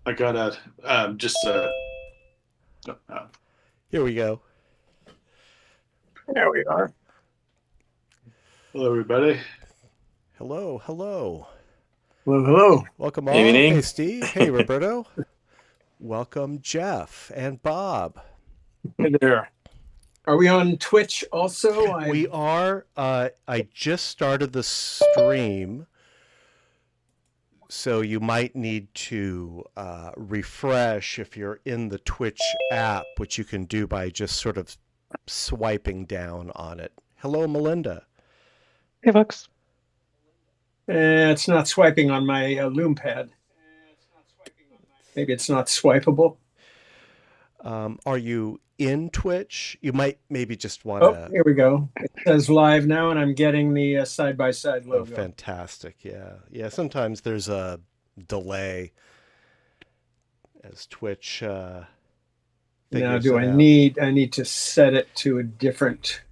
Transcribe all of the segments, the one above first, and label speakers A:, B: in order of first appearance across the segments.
A: I gotta just
B: Here we go.
C: There we are.
A: hello everybody.
B: Hello, hello.
C: Hello, hello.
B: Welcome all. Hey,
A: Evening.
B: Steve. Hey, Roberto. Welcome, Jeff and Bob.
C: Hey there. Are we on Twitch also?
B: We are. I just started the stream, so you might need to refresh if you're in the Twitch app, which you can do by just sort of swiping down on it. Hello, Melinda.
D: Hey, folks.
C: It's not swiping on my Loom pad. Maybe it's not swipeable.
B: Are you in Twitch? You might maybe just want
C: Oh,
B: to.
C: here we go. It says live now, and I'm getting the side-by-side
B: Oh,
C: logo.
B: fantastic. Yeah. Yeah. Sometimes there's a delay as Twitch
C: Now,
B: figures
C: do
B: it
C: I
B: out.
C: need to set it to a different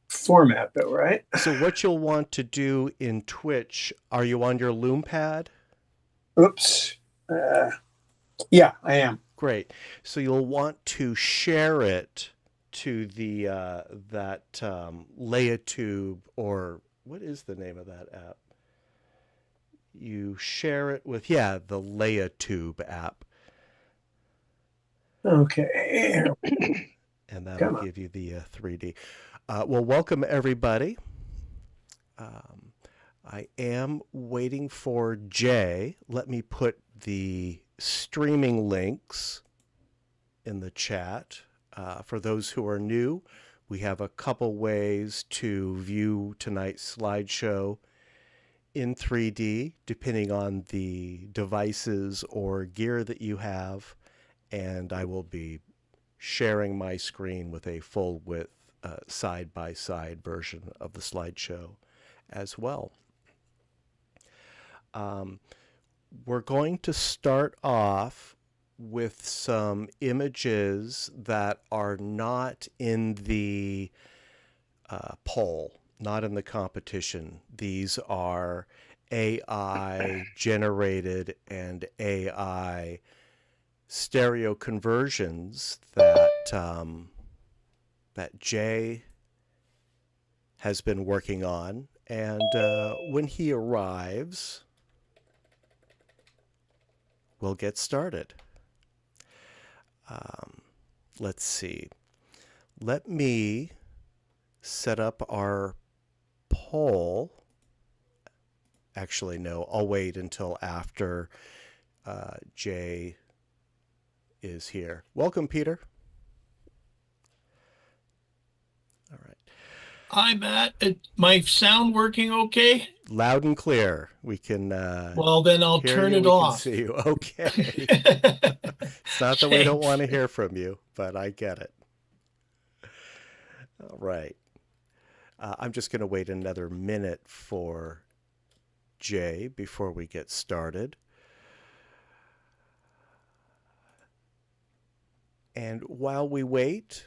C: format though, right?
B: So what you'll want to do in Twitch, are you on your Loom pad?
C: Oops. Yeah, I am.
B: Great. So you'll want to share it to the that Layatube, or what is the name of that app? You share it with, yeah, the Layatube app,
C: Okay.
B: and that'll
C: Come on.
B: give you the 3D. Well, welcome everybody. I am waiting for Jay. Let me put the streaming links in the chat. For those who are new, we have a couple ways to view tonight's slideshow in 3D, depending on the devices or gear that you have. And I will be sharing my screen with a full width side-by-side version of the slideshow as well. We're going to start off with some images that are not in the poll, not in the competition. These are AI generated and AI stereo conversions that that Jay has been working on, and when he arrives, we'll get started. Let's see. Let me set up our poll. Actually, no, I'll wait until after Jay is here. Welcome, Peter. All right.
D: Hi, Matt. My sound working okay?
B: Loud and clear. We can
D: Well, then I'll
B: hear
D: turn
B: you.
D: it
B: We can
D: off.
B: see you. Okay. It's not that we don't want to
D: Thanks.
B: hear from you, but I get it. All right. I'm just going to wait another minute for Jay before we get started. And while we wait,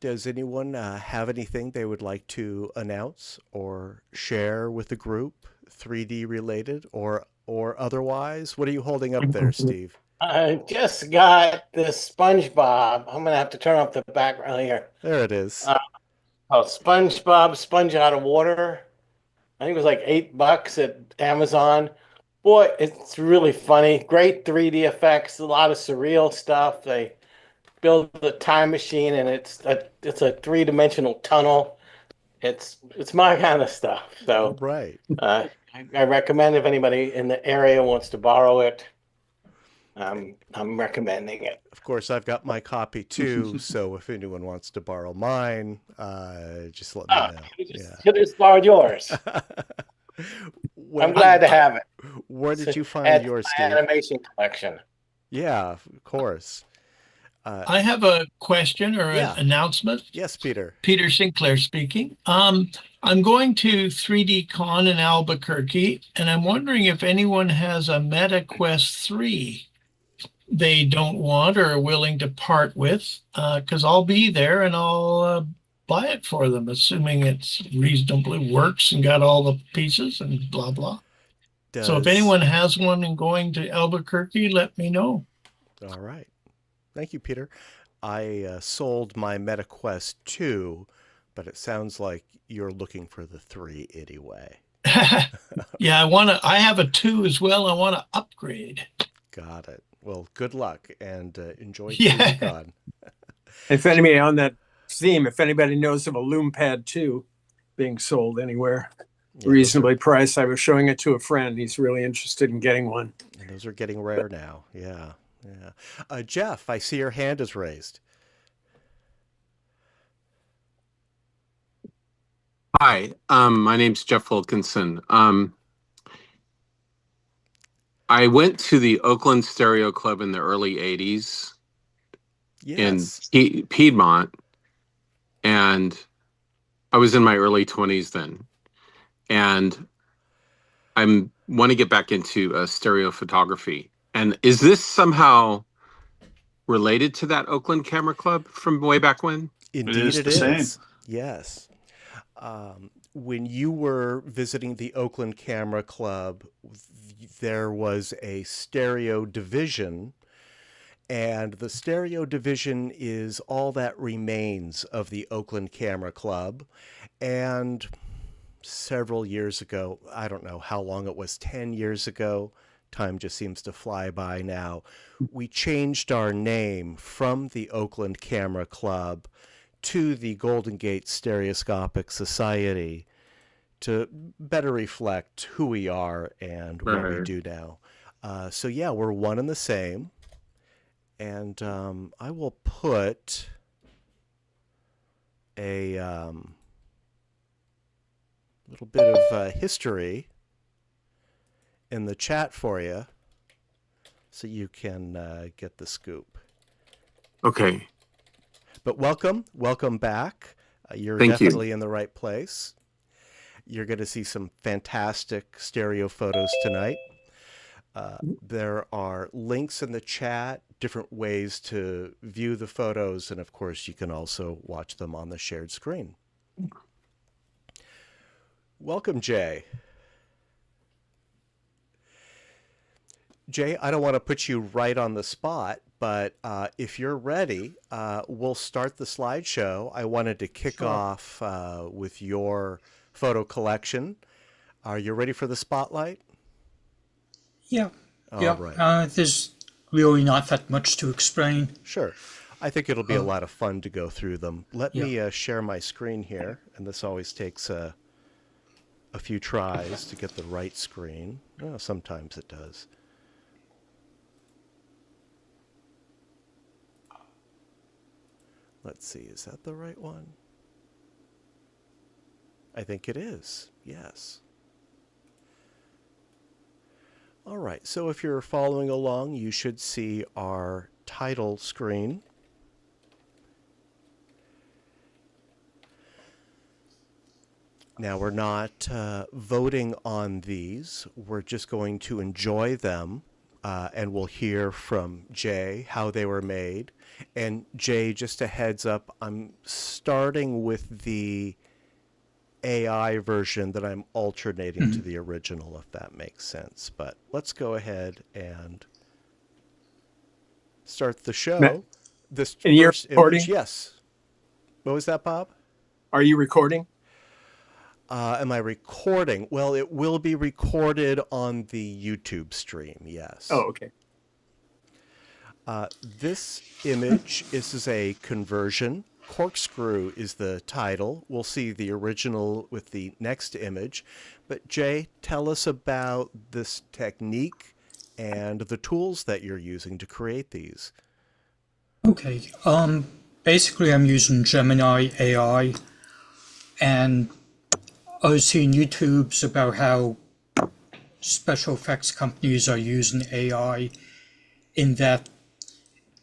B: does anyone have anything they would like to announce or share with the group, 3D related or otherwise? What are you holding up there, Steve?
E: I just got this SpongeBob. I'm gonna have to turn off the background here.
B: There it is.
E: Oh, SpongeBob sponge out of water. I think it was like $8 at Amazon. Boy, it's really funny. Great 3D effects, a lot of surreal stuff. They build a time machine, and it's a three-dimensional tunnel. It's my kind of stuff.
B: All
E: So
B: right.
E: I recommend if anybody in the area wants to borrow it. I'm recommending it.
B: Of course, I've got my copy too, so if anyone wants to borrow mine, just let me know.
E: You just borrowed yours. I'm glad to have it.
B: Where did you find
E: Add to
B: yours,
E: my
B: Steve?
E: animation collection.
B: Yeah, of course.
D: I have a question or
B: Yeah.
D: an announcement.
B: Yes, Peter.
D: Peter Sinclair speaking. I'm going to 3D Con in Albuquerque, and I'm wondering if anyone has a Meta Quest 3 they don't want or are willing to part with, because I'll be there and I'll buy it for them, assuming it's reasonably works and got all the pieces and blah, blah. So if anyone has one and going to Albuquerque, let me know.
B: All right. Thank you, Peter. I sold my MetaQuest 2, but it sounds like you're looking for the 3 anyway.
D: Yeah, I have a 2 as well. I want to upgrade.
B: Got it. Well, good luck and enjoy
D: Yeah.
B: 3DCon.
C: If anybody on that theme, if anybody knows of a LoomPad 2 being sold anywhere,
B: Yeah,
C: reasonably priced, I was showing it to a friend. He's really interested in getting one.
B: And those are getting rare now. Yeah. Jeff, I see your hand is raised.
F: Hi, my name's Jeff Wilkinson. I went to the Oakland Stereo Club in the early 80s
B: Yes.
F: in Piedmont, and I was in my early 20s then. And I want to get back into stereo photography. And is this somehow related to that Oakland Camera Club from way back when?
B: Indeed,
A: It is the same.
B: Yes. When you were visiting the Oakland Camera Club, there was a stereo division, and the stereo division is all that remains of the Oakland Camera Club. And several years ago, I don't know how long it was, 10 years ago, time just seems to fly by now, we changed our name from the Oakland Camera Club to the Golden Gate Stereoscopic Society to better reflect who we are and what we do now. So yeah, we're one and the same. And I will put a little bit of history in the chat for you so you can get the scoop.
F: Okay.
B: But welcome back. You're
F: Thank you.
B: definitely in the right place. You're going to see some fantastic stereo photos tonight. There are links in the chat, different ways to view the photos, and of course you can also watch them on the shared screen. Welcome, Jay. Jay, I don't want to put you right on the spot, but if you're ready, we'll start the slideshow. I wanted to kick off with your photo collection. Are you ready for the spotlight?
G: Yeah.
B: All
G: yeah.
B: right.
G: There's really not that much to explain.
B: Sure. I think it'll be a lot of fun to go through them. Let
G: Yeah.
B: me share my screen here, and this always takes a few tries to get the right screen. Well, sometimes it does. Let's see, is that the right one? I think it is, yes. All right, so if you're following along, you should see our title screen. Now, we're not voting on these. We're just going to enjoy them, and we'll hear from Jay how they were made. And Jay, just a heads up, I'm starting with the AI version that I'm alternating to the original, if that makes sense. But let's go ahead and start the show.
C: Matt,
B: This
C: and you're
B: first
C: recording?
B: image, yes. What was that, Bob?
C: Are you recording?
B: Am I recording? Well, it will be recorded on the YouTube stream, yes.
C: Oh, okay.
B: This image, this is a conversion. Corkscrew is the title. We'll see the original with the next image. But Jay, tell us about this technique and the tools that you're using to create these.
G: Okay. Basically, I'm using Gemini AI, and I was seeing YouTubes about how special effects companies are using AI in that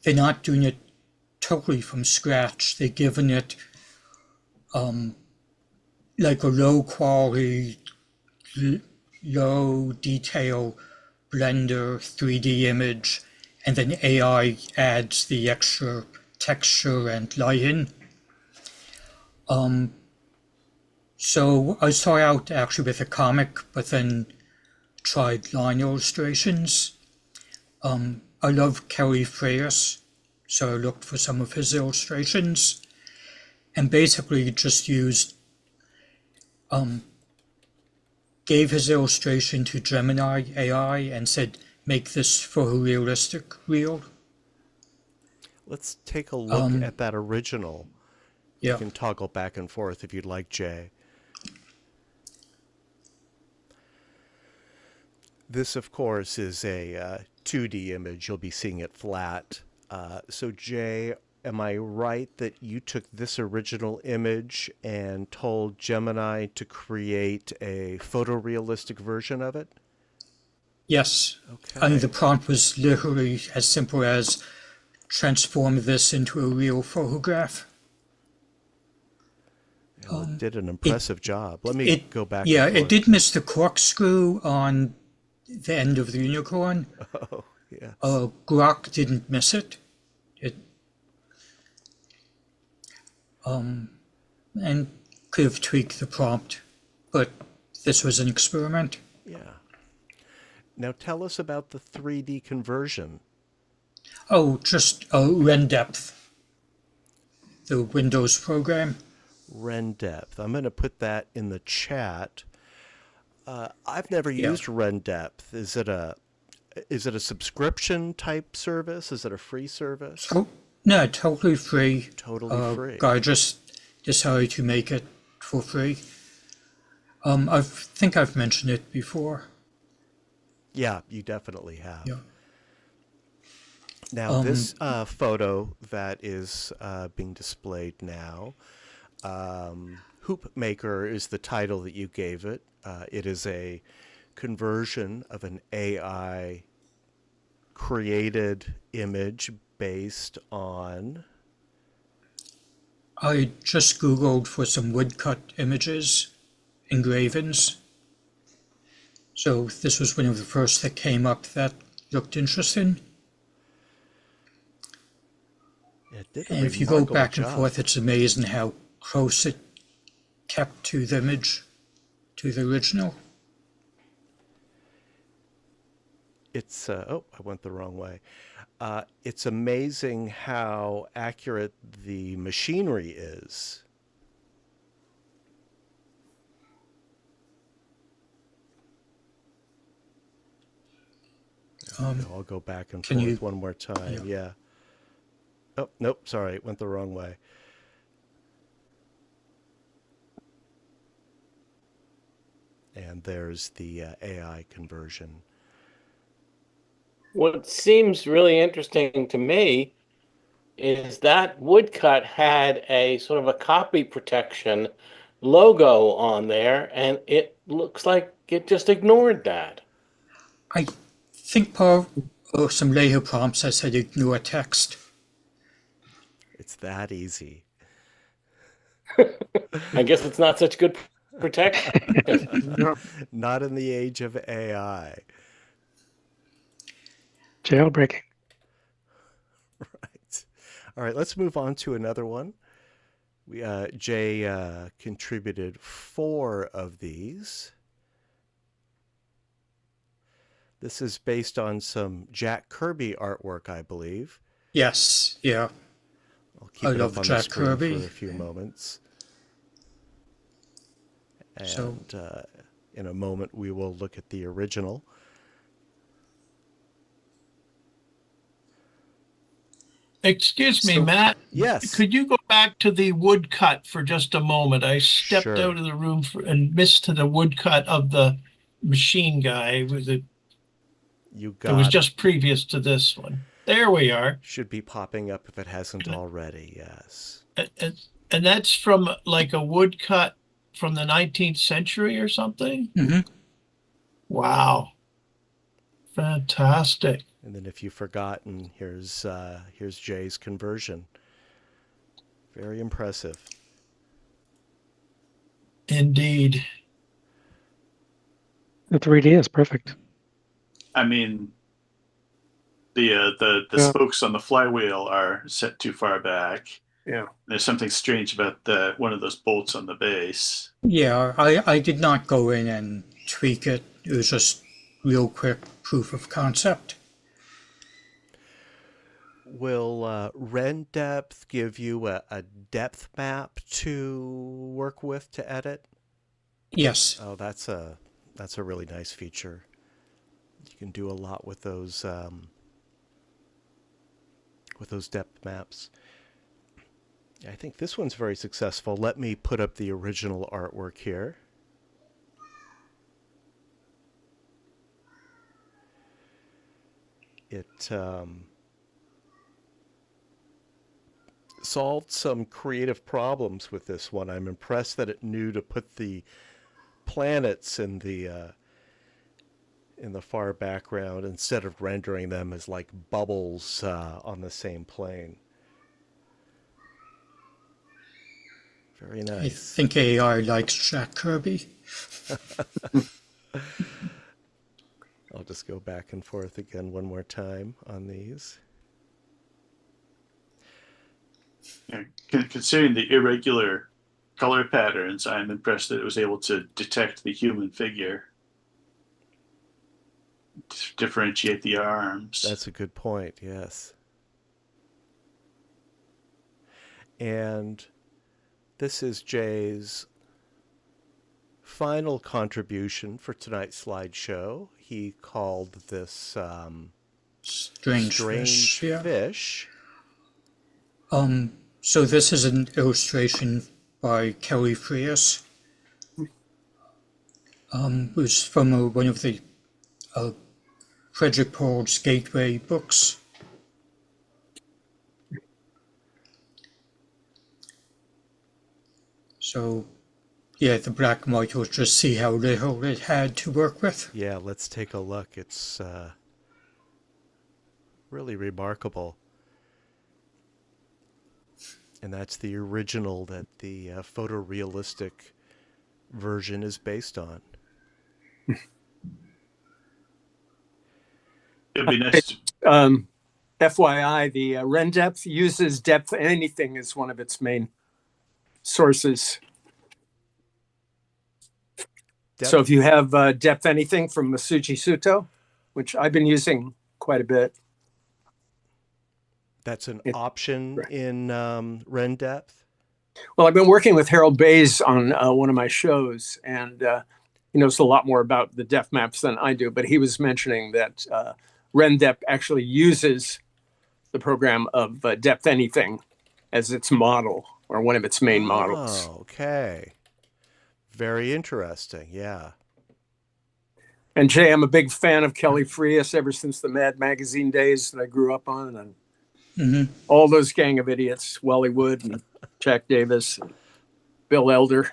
G: they're not doing it totally from scratch. They're giving it like a low quality, low detail Blender 3D image, and then AI adds the extra texture and lighting. So I started out actually with a comic, but then tried line illustrations. I love Kelly Freyas, so I looked for some of his illustrations and basically just used, gave his illustration to Gemini AI and said, make this for a realistic reel.
B: Let's take a look at that original.
G: Yeah.
B: You can toggle back and forth if you'd like, Jay. This, of course, is a 2D image. You'll be seeing it flat. So, Jay, am I right that you took this original image and told Gemini to create a photorealistic version of it?
G: Yes.
B: Okay.
G: I mean, the prompt was literally as simple as transform this into a real photograph.
B: Well, it did an impressive job. Let me go back.
G: Yeah,
B: and
G: it
B: forth.
G: did miss the corkscrew on the end of the unicorn.
B: Oh, yes.
G: Grok didn't miss it. And could have tweaked the prompt, but this was an experiment.
B: Yeah. Now tell us about the 3D conversion.
G: Oh, just RenDepth, the Windows program.
B: RenDepth. I'm going to put that in the chat. I've never used RenDepth. Is it a subscription type service? Is it a free service?
G: Oh, no, totally free.
B: Totally free.
G: I just decided to make it for free. I think I've mentioned it before.
B: Yeah, you definitely have.
G: Yeah.
B: Now, this photo that is being displayed now, Hoop Maker is the title that you gave it. It is a conversion of an AI created image based on...
G: I just Googled for some woodcut images, engravings. So this was one of the first that came up that looked interesting.
B: It did a
G: And if you go
B: remarkable
G: back and
B: job.
G: forth, it's amazing how close it kept to the image, to the original.
B: It's oh, I went the wrong way. It's amazing how accurate the machinery is. I'll go back and
G: can
B: forth
G: you-
B: one more time. Yeah. Oh, nope, sorry, it went the wrong way. And there's the AI conversion.
E: What seems really interesting to me is that woodcut had a sort of a copy protection logo on there, and it looks like it just ignored that.
G: I think part of some later prompts I said ignore text.
B: It's that easy.
E: I guess it's not such good protection.
B: Not in the age of AI.
H: Jailbreaking.
B: Right. All right, let's move on to another one. Jay contributed 4 of these. This is based on some Jack Kirby artwork, I believe.
G: Yes, yeah.
B: I'll keep
G: I
B: it
G: love
B: up on
G: Jack
B: the screen
G: Kirby.
B: for a few moments. And
G: So-
B: in a moment, we will look at the original.
D: Excuse me,
G: So-
D: Matt.
B: Yes.
D: Could you go back to the woodcut for just a moment? I stepped
B: Sure.
D: out of the room and missed the woodcut of the machine guy that
B: You
D: was
B: got
D: just previous to this one. There we are.
B: should be popping up if it hasn't already. Yes.
D: And that's from like a woodcut from the 19th century or something?
G: Mm-hmm.
D: Wow. Fantastic.
B: And then if you've forgotten, here's Jay's conversion. Very impressive.
D: Indeed.
H: The 3D is perfect.
A: I mean, the
H: Yeah.
A: spokes on the flywheel are set too far back.
C: Yeah.
A: There's something strange about one of those bolts on the base.
G: Yeah, I did not go in and tweak it. It was just real quick proof of concept.
B: Will rend depth give you a depth map to work with to edit?
G: Yes.
B: Oh, that's a really nice feature. You can do a lot with those depth maps. I think this one's very successful. Let me put up the original artwork here. It solved some creative problems with this one. I'm impressed that it knew to put the planets in the far background instead of rendering them as like bubbles on the same plane. Very nice.
G: I think AI likes Jack Kirby.
B: I'll just go back and forth again one more time on these.
A: Yeah, considering the irregular color patterns, I'm impressed that it was able to detect the human figure, differentiate the arms.
B: That's a good point, yes. And this is Jay's final contribution for tonight's slideshow. He called this
G: Strange Fish. Yeah.
B: Fish.
G: So this is an illustration by Kelly Frias. It was from one of the Frederick Paul's Gateway books. So, yeah, the black and white was just see how little it had to work with.
B: Yeah, let's take a look. It's really remarkable. And that's the original that the photorealistic version is based on.
A: It'd be nice.
C: FYI, the rend depth uses depth anything as one of its main sources. So if you have depth anything from Masuji Suto, which I've been using quite a bit.
B: That's an option in rend depth?
C: Well, I've been working with Harold Bays on one of my shows, and he knows a lot more about the depth maps than I do, but he was mentioning that rend depth actually uses the program of depth anything as its model, or one of its main models.
B: Oh, okay. Very interesting, yeah.
C: And Jay, I'm a big fan of Kelly Frias ever since the Mad Magazine days that I grew up on, and all those gang of idiots, Wally Wood and Jack Davis, and Bill Elder.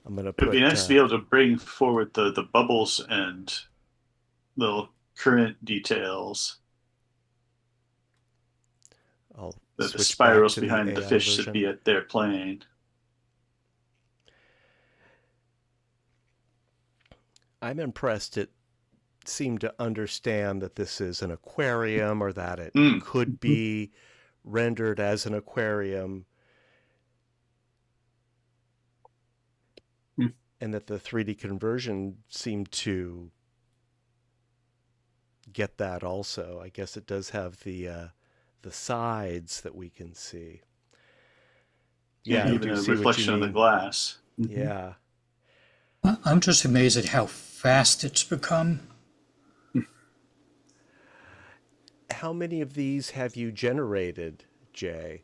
B: I'm gonna put,
A: it'd be nice to be able to bring forward the bubbles and little current details. The spirals behind the fish should be at their plane.
B: I'm impressed it seemed to understand that this is an aquarium, or that it could be rendered as an aquarium, and that the 3D conversion seemed to get that also. I guess it does have the sides that we can see.
A: Yeah, even a reflection of the glass.
B: Yeah.
G: I'm just amazed at how fast it's become.
B: How many of these have you generated, Jay?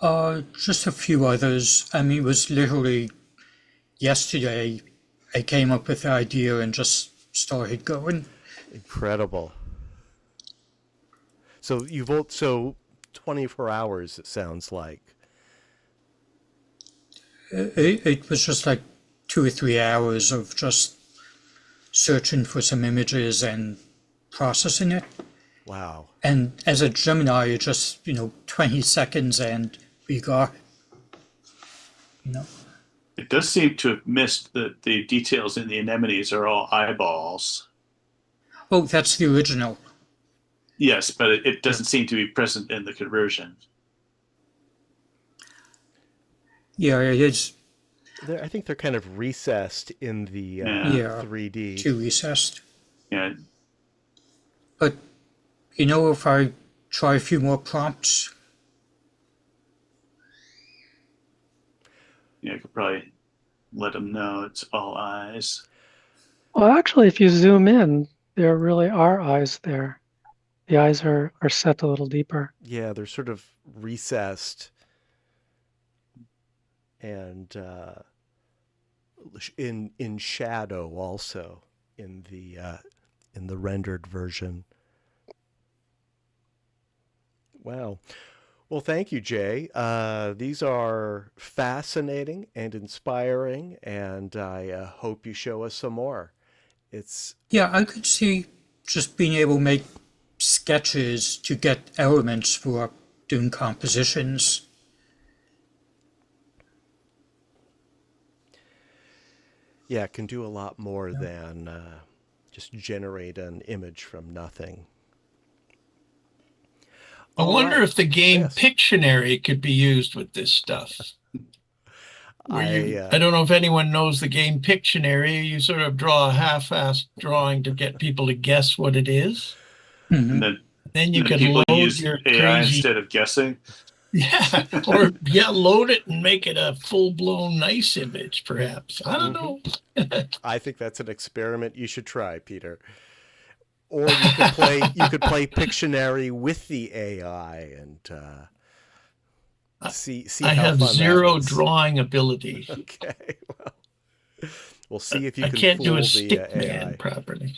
G: Just a few others. I mean, it was literally yesterday I came up with the idea and just started going.
B: Incredible. So 24 hours, it sounds like.
G: It was just like 2 or 3 hours of just searching for some images and processing it.
B: Wow.
G: And as a Gemini, it just, 20 seconds and we got,
A: It does seem to have missed that the details in the anemones are all eyeballs.
G: Oh, that's the original.
A: Yes, but it doesn't seem to be present in the conversion.
G: Yeah, it is.
B: I think they're kind of recessed in the
G: Yeah.
B: 3D.
G: Too recessed.
A: Yeah,
G: But, you know, if I try a few more prompts,
A: I could probably let them know it's all eyes.
H: Well, actually, if you zoom in, there really are eyes there. The eyes are set a little deeper.
B: Yeah, they're sort of recessed and in shadow also in the rendered version. Wow. Well, thank you, Jay. These are fascinating and inspiring, and I hope you show us some more. It's
G: yeah, I could see just being able to make sketches to get elements for doing compositions.
B: yeah, it can do a lot more than just generate an image from nothing.
D: I
B: All
D: wonder
B: right.
D: if the game
B: Yes.
D: Pictionary could be used with this stuff. I don't know if anyone knows the game Pictionary. You sort of draw a half-assed drawing to get people to guess what it is.
A: And
D: Then you
A: then
D: could
A: people
D: load
A: use
D: your
A: AI
D: crazy,
A: instead of guessing.
D: yeah, or yeah, load it and make it a full-blown nice image, perhaps. I don't know.
B: I think that's an experiment you should try, Peter. Or you could play Pictionary with the AI and see
D: I
B: how
D: have
B: fun
D: zero
B: that is.
D: drawing ability.
B: Okay, well, we'll see if you
D: I
B: can
D: can't
B: fool
D: do a
B: the
D: stick
B: AI.
D: man properly.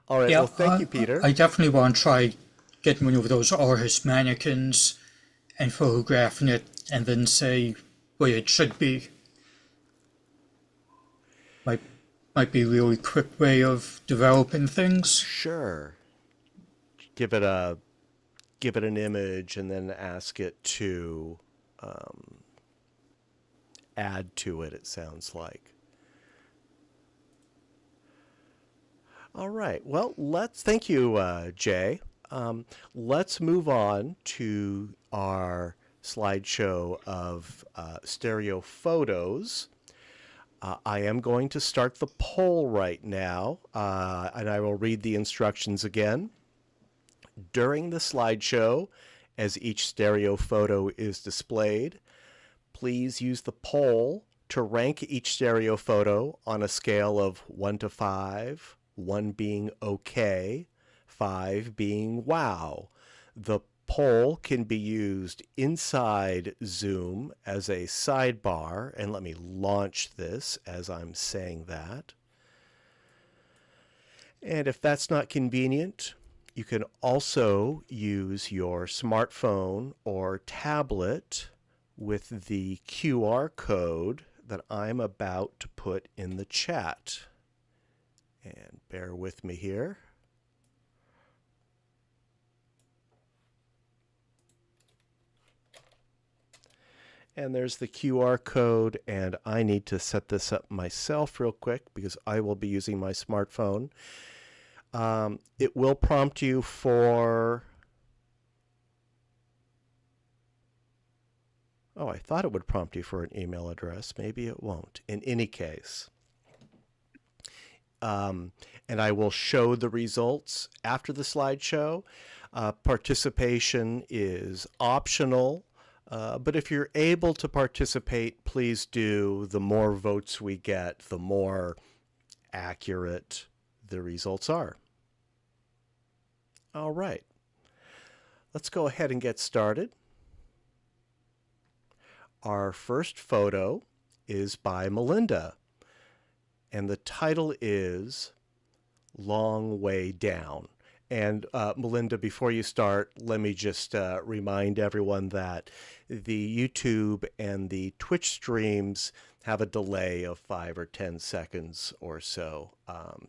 B: All right,
G: Yeah,
B: well, thank you, Peter.
G: I definitely want to try getting one of those artist mannequins and photographing it and then say what it should be. Might be a really quick way of developing things.
B: Sure. Give it an image and then ask it to add to it. It sounds like. All right. Well, thank you, Jay. Let's move on to our slideshow of stereo photos. I am going to start the poll right now, and I will read the instructions again. During the slideshow, as each stereo photo is displayed, please use the poll to rank each stereo photo on a scale of 1 to 5, 1 being okay, 5 being wow. The poll can be used inside Zoom as a sidebar, and let me launch this as I'm saying that. And if that's not convenient, you can also use your smartphone or tablet with the QR code that I'm about to put in the chat. And bear with me here. And there's the QR code, and I need to set this up myself real quick because I will be using my smartphone. It will prompt you for... Oh, I thought it would prompt you for an email address. Maybe it won't. In any case. And I will show the results after the slideshow. Participation is optional. But if you're able to participate, please do. The more votes we get, the more accurate the results are. All right. Let's go ahead and get started. Our first photo is by Melinda, and the title is Long Way Down. And Melinda, before you start, let me just remind everyone that the YouTube and the Twitch streams have a delay of 5 or 10 seconds or so.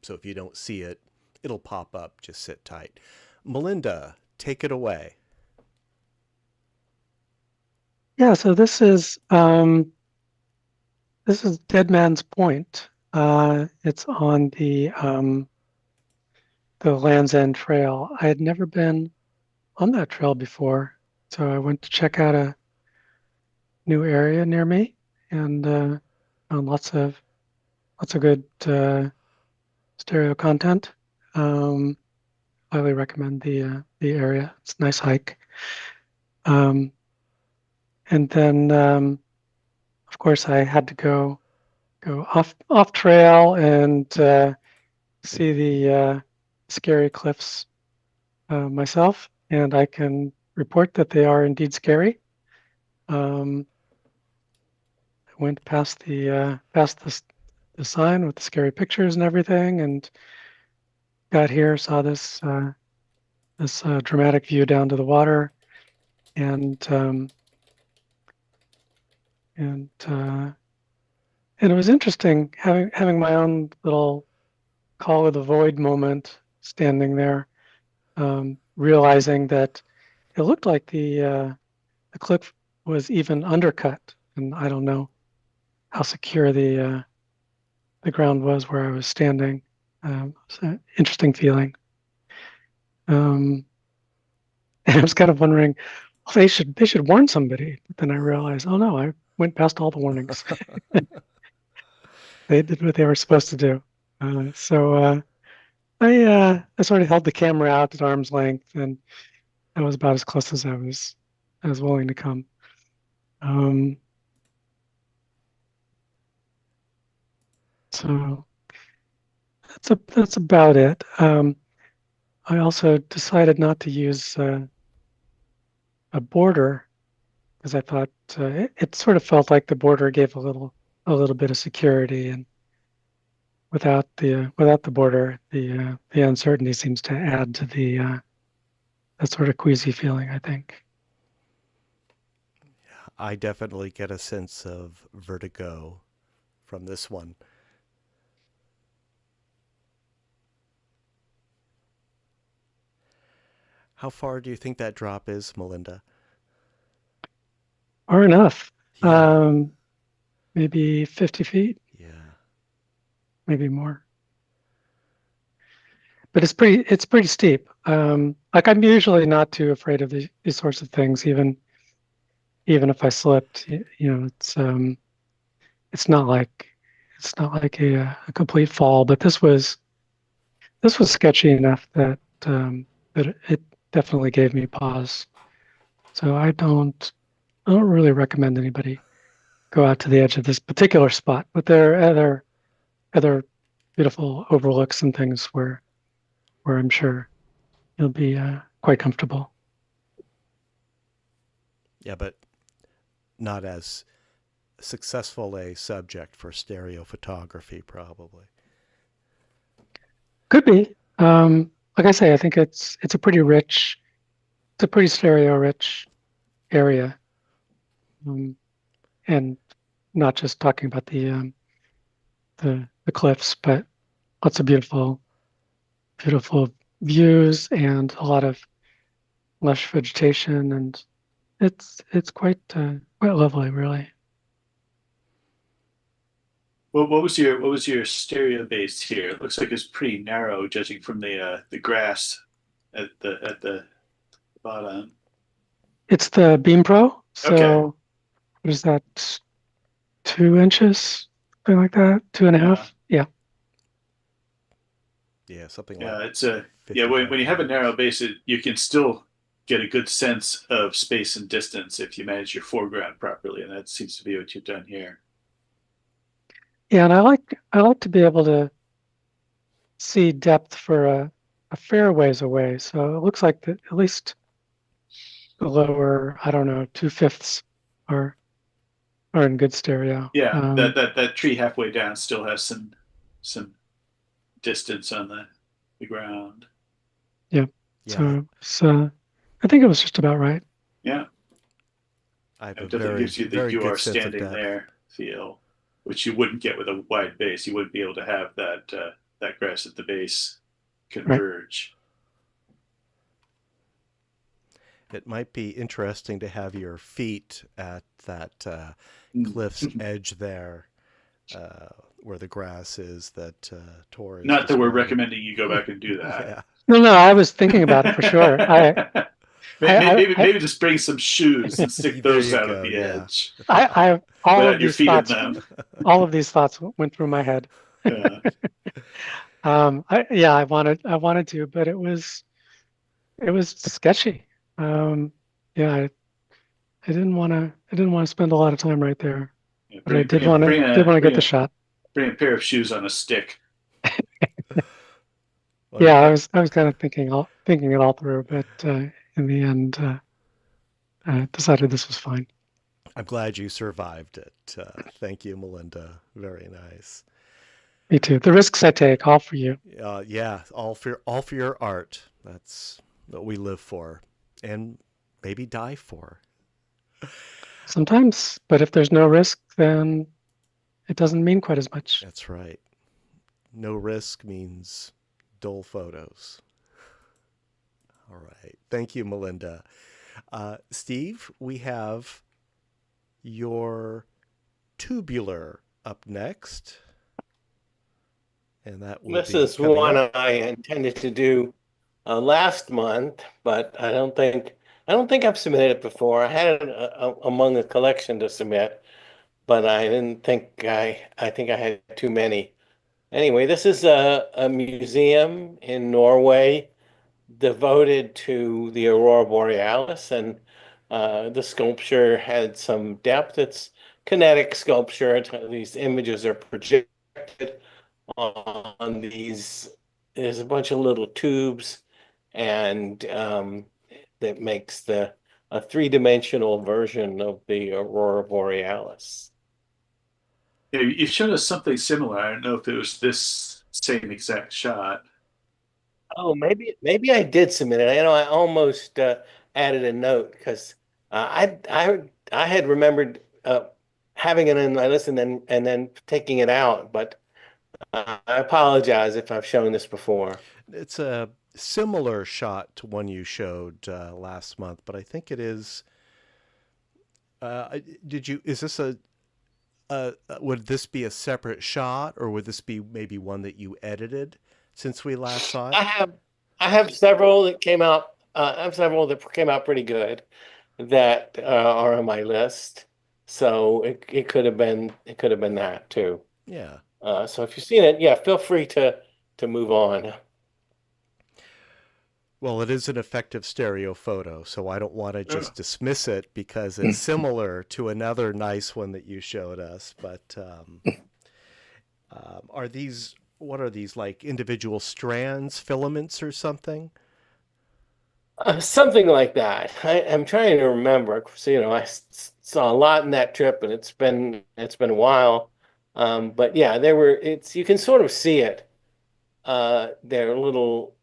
B: So if you don't see it, it'll pop up. Just sit tight. Melinda, take it away.
H: Yeah, so this is Dead Man's Point. It's on the Land's End Trail. I had never been on that trail before, so I went to check out a new area near me, and found lots of good stereo content. Highly recommend the area. It's a nice hike. And then of course I had to go off trail and see the scary cliffs myself, and I can report that they are indeed scary. I went past the sign with the scary pictures and everything, and got here, saw this dramatic view down to the water, and it was interesting having my own little call of the void moment, standing there, realizing that it looked like the cliff was even undercut, and I don't know how secure the ground was where I was standing. It's an interesting feeling. And I was kind of wondering, well, they should warn somebody. But then I realized, oh no, I went past all the warnings. They did what they were supposed to do. So I sort of held the camera out at arm's length, and that was about as close as I was willing to come. So that's about it. I also decided not to use a border, because I thought it sort of felt like the border gave a little bit of security, and without the border, the uncertainty seems to add to that sort of queasy feeling, I think.
B: I definitely get a sense of vertigo from this one. How far do you think that drop is, Melinda?
H: Far enough.
B: Yeah.
H: Maybe 50 feet.
B: Yeah.
H: Maybe more. But it's pretty steep. Like, I'm usually not too afraid of these sorts of things, even if I slipped. It's not like a complete fall, but this was sketchy enough that it definitely gave me pause. So I don't really recommend anybody go out to the edge of this particular spot, but there are other beautiful overlooks and things where I'm sure you'll be quite comfortable.
B: Yeah, but not as successful a subject for stereo photography, probably.
H: Could be. Like I say, I think it's a pretty stereo rich area, and not just talking about the cliffs, but lots of beautiful views and a lot of lush vegetation, and it's quite lovely, really.
A: Well, what was your stereo base here? It looks like it's pretty narrow, judging from the grass at the bottom.
H: It's the Beam Pro. So
A: Okay.
H: what is that? 2 inches, something like that. 2.5. Yeah.
B: Yeah, something
A: Yeah,
B: like
A: it's when you have a narrow base, you can still get a good sense of space and distance if you manage your foreground properly, and that seems to be what you've done here.
H: Yeah, and I like to be able to see depth for a fair ways away. So it looks like at least the lower, I don't know, 2/5 are in good stereo.
A: Yeah, that tree halfway down still has some distance on the ground.
H: Yeah.
B: Yeah.
H: So I think it was just about right.
A: Yeah,
B: I have
A: it
B: a
A: definitely gives you the
B: very
A: you
B: good
A: are
B: sense of
A: standing
B: depth.
A: there feel, which you wouldn't get with a wide base. You wouldn't be able to have that grass at the base converge.
B: It might be interesting to have your feet at that cliff's edge there, where the grass is that Tor is
A: Not that we're
B: describing.
A: recommending you go back and do that.
B: Yeah.
H: No, I was thinking about it for sure.
A: Maybe just bring some shoes and stick
B: There
A: those
B: you
A: out
B: go,
A: at the
B: yeah.
A: edge
H: all
A: without
H: of
A: your
H: these
A: feet in
H: thoughts,
A: them.
H: all of these thoughts went through my head.
A: Yeah.
H: I wanted to, but it was sketchy. Yeah, I didn't want to spend a lot of time right there,
A: Yeah,
H: but I did want to get the shot.
A: bring a pair of shoes on a stick.
B: Well,
H: Yeah, I was kind of thinking it all through, but in the end, decided this was fine.
B: I'm glad you survived it. Thank you, Melinda. Very nice.
H: Me too. The risks I take, all for you.
B: Yeah, all for your art. That's what we live for, and maybe die for.
H: Sometimes, but if there's no risk, then it doesn't mean quite as much.
B: That's right. No risk means dull photos. All right. Thank you, Melinda. Steve, we have your tubular up next. And that will
E: This
B: be
E: is
B: coming
E: one
B: up.
E: I intended to do last month, but I don't think I've submitted it before. I had it among a collection to submit, but I didn't think I think I had too many. Anyway, this is a museum in Norway devoted to the aurora borealis, and the sculpture had some depth. It's kinetic sculpture. These images are projected on these. There's a bunch of little tubes, and that makes a three-dimensional version of the aurora borealis.
A: Yeah, you showed us something similar. I don't know if it was this same exact shot.
E: Oh, maybe I did submit it. I almost added a note because I had remembered having it in my list and then taking it out, but I apologize if I've shown this before.
B: It's a similar shot to one you showed last month, but I think it is. Is this would this be a separate shot, or would this be maybe one that you edited since we last saw it?
E: I have several that came out. I have several that came out pretty good that are on my list. So it could have been that too.
B: Yeah.
E: So if you've seen it, yeah, feel free to move on.
B: Well, it is an effective stereo photo, so I don't want to just dismiss it because it's similar to another nice one that you showed us. But what are these, like individual strands, filaments or something?
E: Something like that. I'm trying to remember. So, I saw a lot in that trip, and it's been a while. But yeah, you can sort of see it. They're little.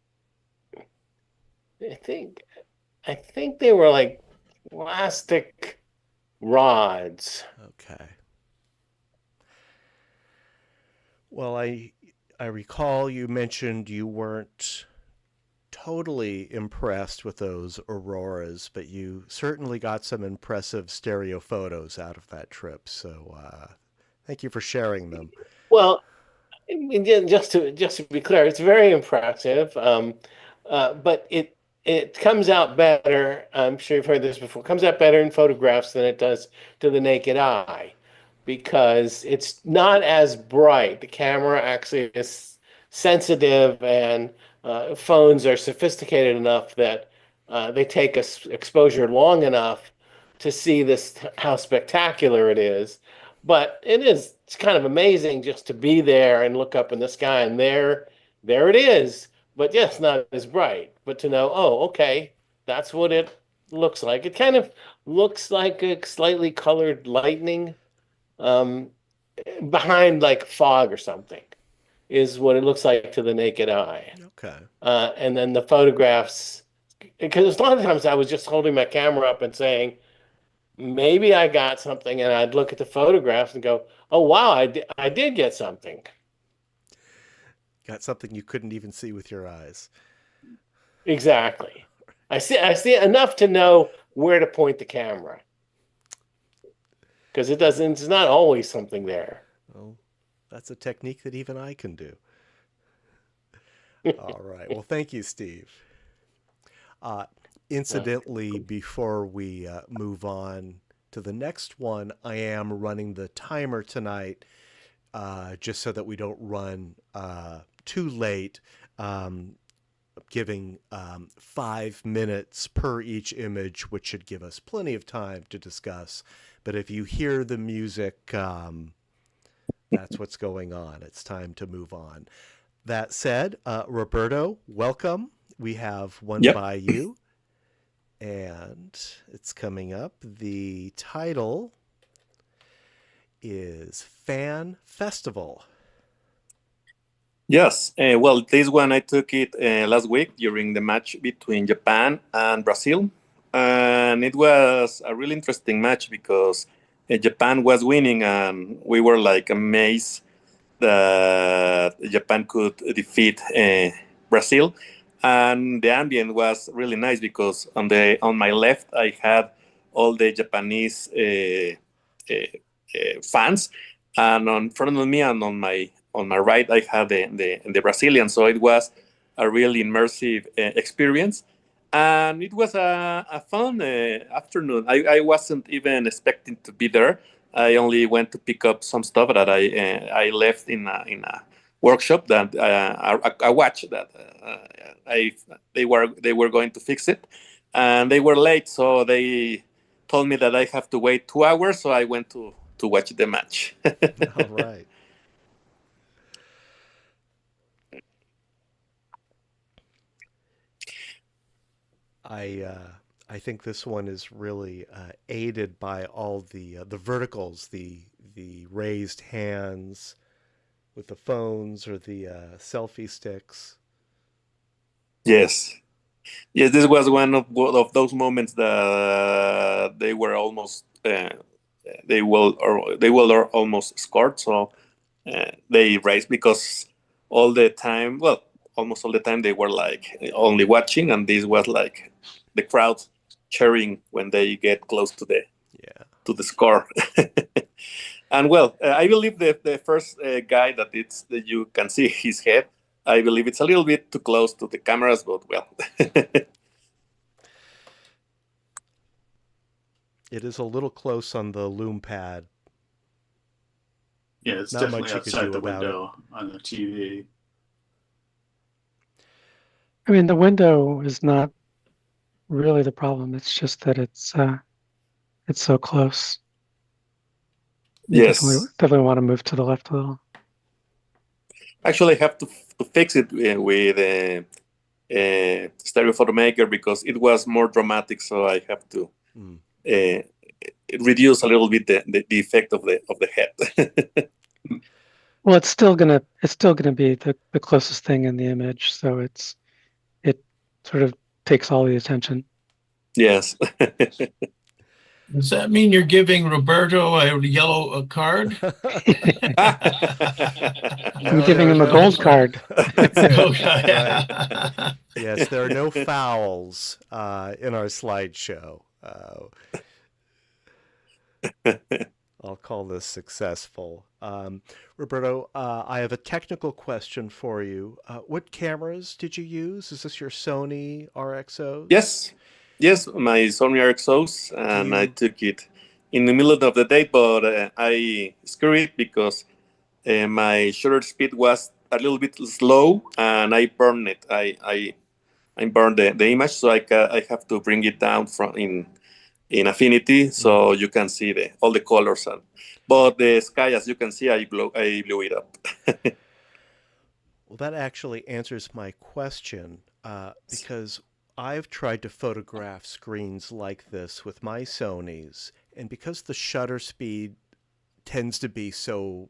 E: I think they were like plastic rods.
B: Okay. Well, I recall you mentioned you weren't totally impressed with those auroras, but you certainly got some impressive stereo photos out of that trip. So thank you for sharing them.
E: Well, I mean, just to be clear, it's very impressive. But it comes out better. I'm sure you've heard this before. It comes out better in photographs than it does to the naked eye, because it's not as bright. The camera actually is sensitive, and phones are sophisticated enough that they take exposure long enough to see how spectacular it is. But it's kind of amazing just to be there and look up in the sky, and there it is. But yes, not as bright. But to know, oh, okay, that's what it looks like. It kind of looks like a slightly colored lightning behind like fog or something, is what it looks like to the naked eye.
B: Okay.
E: And then the photographs, because a lot of times I was just holding my camera up and saying, maybe I got something, and I'd look at the photographs and go, oh, wow, I did get something.
B: Got something you couldn't even see with your eyes.
E: Exactly. I see enough to know where to point the camera, because it's not always something there.
B: Well, that's a technique that even I can do. All right. Well, thank you, Steve. Incidentally, before we move on to the next one, I am running the timer tonight just so that we don't run too late, giving 5 minutes per each image, which should give us plenty of time to discuss. But if you hear the music, that's what's going on. It's time to move on. That said, Roberto, welcome. We have one by you. And it's coming up. The title is Fan Festival.
I: Yes, well, this one I took it last week during the match between Japan and Brazil. And it was a really interesting match because Japan was winning and we were like amazed that Japan could defeat Brazil. And the ambient was really nice because on my left I had all the Japanese fans, and on front of me and on my right I had the Brazilian. So it was a really immersive experience, and it was a fun afternoon. I wasn't even expecting to be there. I only went to pick up some stuff that I left in a workshop that I watched that they were going to fix it, and they were late, so they told me that I have to wait 2 hours. So I went to watch the match.
B: All right. I think this one is really aided by all the verticals, the raised hands with the phones or the selfie sticks.
I: Yes, this was one of those moments that they were almost they will almost scored. So they raced because all the time, well, almost all the time they were like only watching, and this was like the crowd cheering when they get close to the score. And well, I believe the first guy that you can see his head, I believe it's a little bit too close to the cameras, but well.
B: It is a little close on the loom pad.
A: Yeah, it's
B: Not
A: definitely
B: much you could
A: outside
B: do
A: the
B: about
A: window on the TV.
H: I mean, the window is not really the problem. It's just that it's so close. You
I: Yes.
H: definitely want to move to the left a little.
I: Actually, I have to fix it with stereo photo maker because it was more dramatic. So I have to reduce a little bit the effect of the head.
H: Well, it's still gonna be the closest thing in the image, so it sort of takes all the attention.
I: Yes.
D: Does that mean you're giving Roberto a yellow card?
H: I'm giving him a gold card.
B: Right. Yes, there are no fouls in our slideshow. I'll call this successful. Roberto, I have a technical question for you. What cameras did you use? Is this your Sony RXOs?
I: Yes, my Sony RXOs, and I took it in the middle of the day, but I screwed it because my shutter speed was a little bit slow, and I burned it. I burned the image, so I have to bring it down in affinity, so you can see all the colors. But the sky, as you can see, I blew it up.
B: Well, that actually answers my question because I've tried to photograph screens like this with my Sonys, and because the shutter speed tends to be so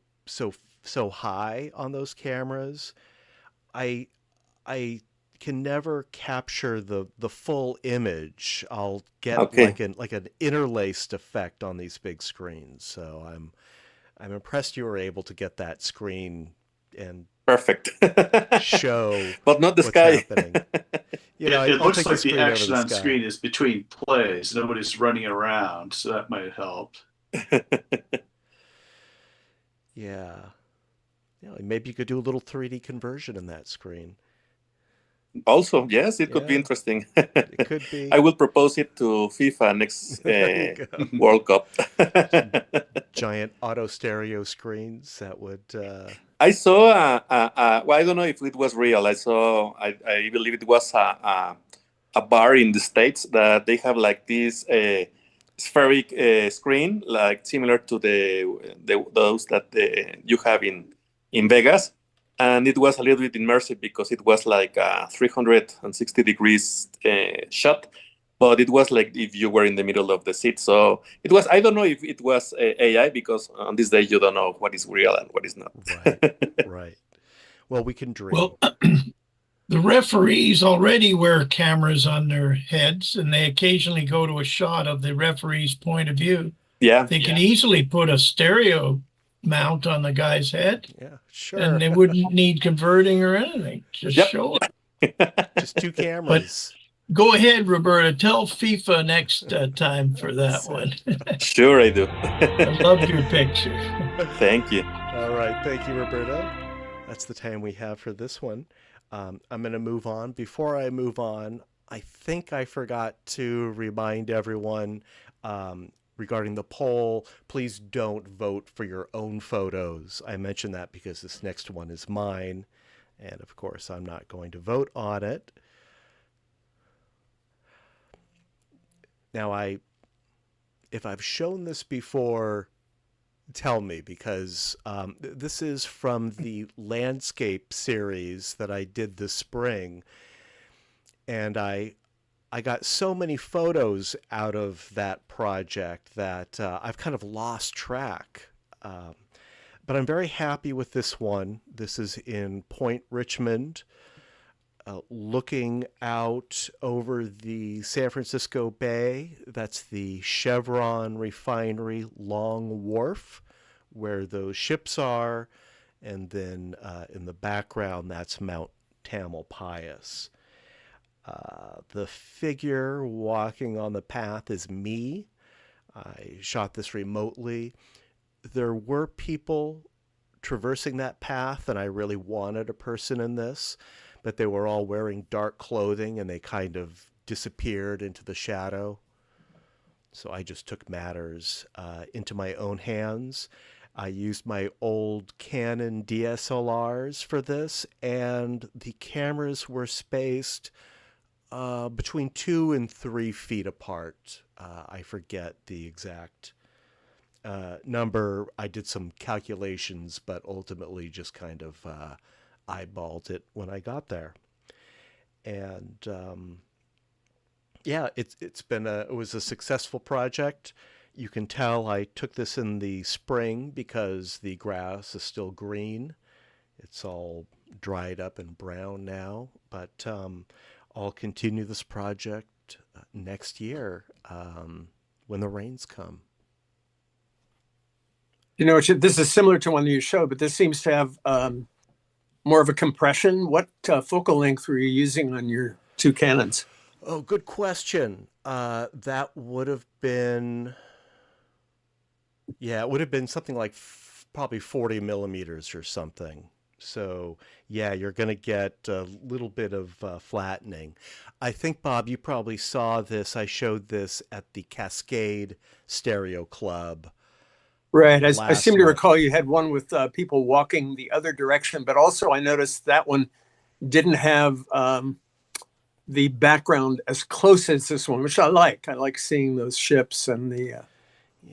B: high on those cameras, I can never capture the full image. I'll get like an interlaced effect on these big screens. So I'm impressed you were able to get that screen and
I: perfect
B: show
I: but not the
B: what's
I: sky
B: happening. You know,
A: it
B: I'll
A: looks
B: take
A: like the
B: screen
A: action
B: over
A: on
B: sky.
A: screen is between plays. Nobody's running around, so that might have helped.
B: Yeah, maybe you could do a little 3D conversion in that screen.
I: Also, yes, it could be
B: Yeah.
I: interesting.
B: It could be.
I: I will propose it to FIFA next
B: There you go.
I: World Cup.
B: Giant auto stereo screens that would.
I: I saw, well, I don't know if it was real. I believe it was a bar in the States that they have like this spheric screen, like similar to those that you have in Vegas. And it was a little bit immersive because it was like a 360 degrees shot, but it was like if you were in the middle of the seat. So it was, I don't know if it was AI, because on this day you don't know what is real and what is not.
B: Right, right. Well, we can dream.
D: Well, the referees already wear cameras on their heads, and they occasionally go to a shot of the referee's point of view.
I: Yeah.
D: They can easily put a stereo mount on the guy's head,
B: Yeah, sure.
D: and they wouldn't need converting or anything. Just show it.
B: Just two cameras.
D: Go ahead, Roberta. Tell FIFA next time for that one.
I: Sure, I do.
D: I loved your picture.
I: Thank you.
B: All right. Thank you, Roberta. That's the time we have for this one. I'm going to move on. Before I move on, I think I forgot to remind everyone regarding the poll, please don't vote for your own photos. I mention that because this next one is mine. And of course, I'm not going to vote on it. Now, if I've shown this before, tell me, because this is from the landscape series that I did this spring. And I got so many photos out of that project that I've kind of lost track. But I'm very happy with this one. This is in Point Richmond, looking out over the San Francisco Bay. That's the Chevron Refinery Long Wharf, where those ships are. And then in the background, that's Mount Tamalpais. The figure walking on the path is me. I shot this remotely. There were people traversing that path, and I really wanted a person in this, but they were all wearing dark clothing and they kind of disappeared into the shadow. So I just took matters into my own hands. I used my old Canon DSLRs for this, and the cameras were spaced between 2 and 3 feet apart. I forget the exact number. I did some calculations, but ultimately just kind of eyeballed it when I got there. And yeah, it was a successful project. You can tell I took this in the spring because the grass is still green. It's all dried up and brown now, but I'll continue this project next year when the rains come.
C: You know, this is similar to one you showed, but this seems to have more of a compression. What focal length were you using on your two Canons?
B: Oh, good question. That would have been, it would have been something like probably 40 millimeters or something. So yeah, you're going to get a little bit of flattening. I think, Bob, you probably saw this. I showed this at the Cascade Stereo Club.
C: Right. I seem to
B: month.
C: recall you had one with people walking the other direction, but also I noticed that one didn't have the background as close as this one, which I like. I like seeing those ships and the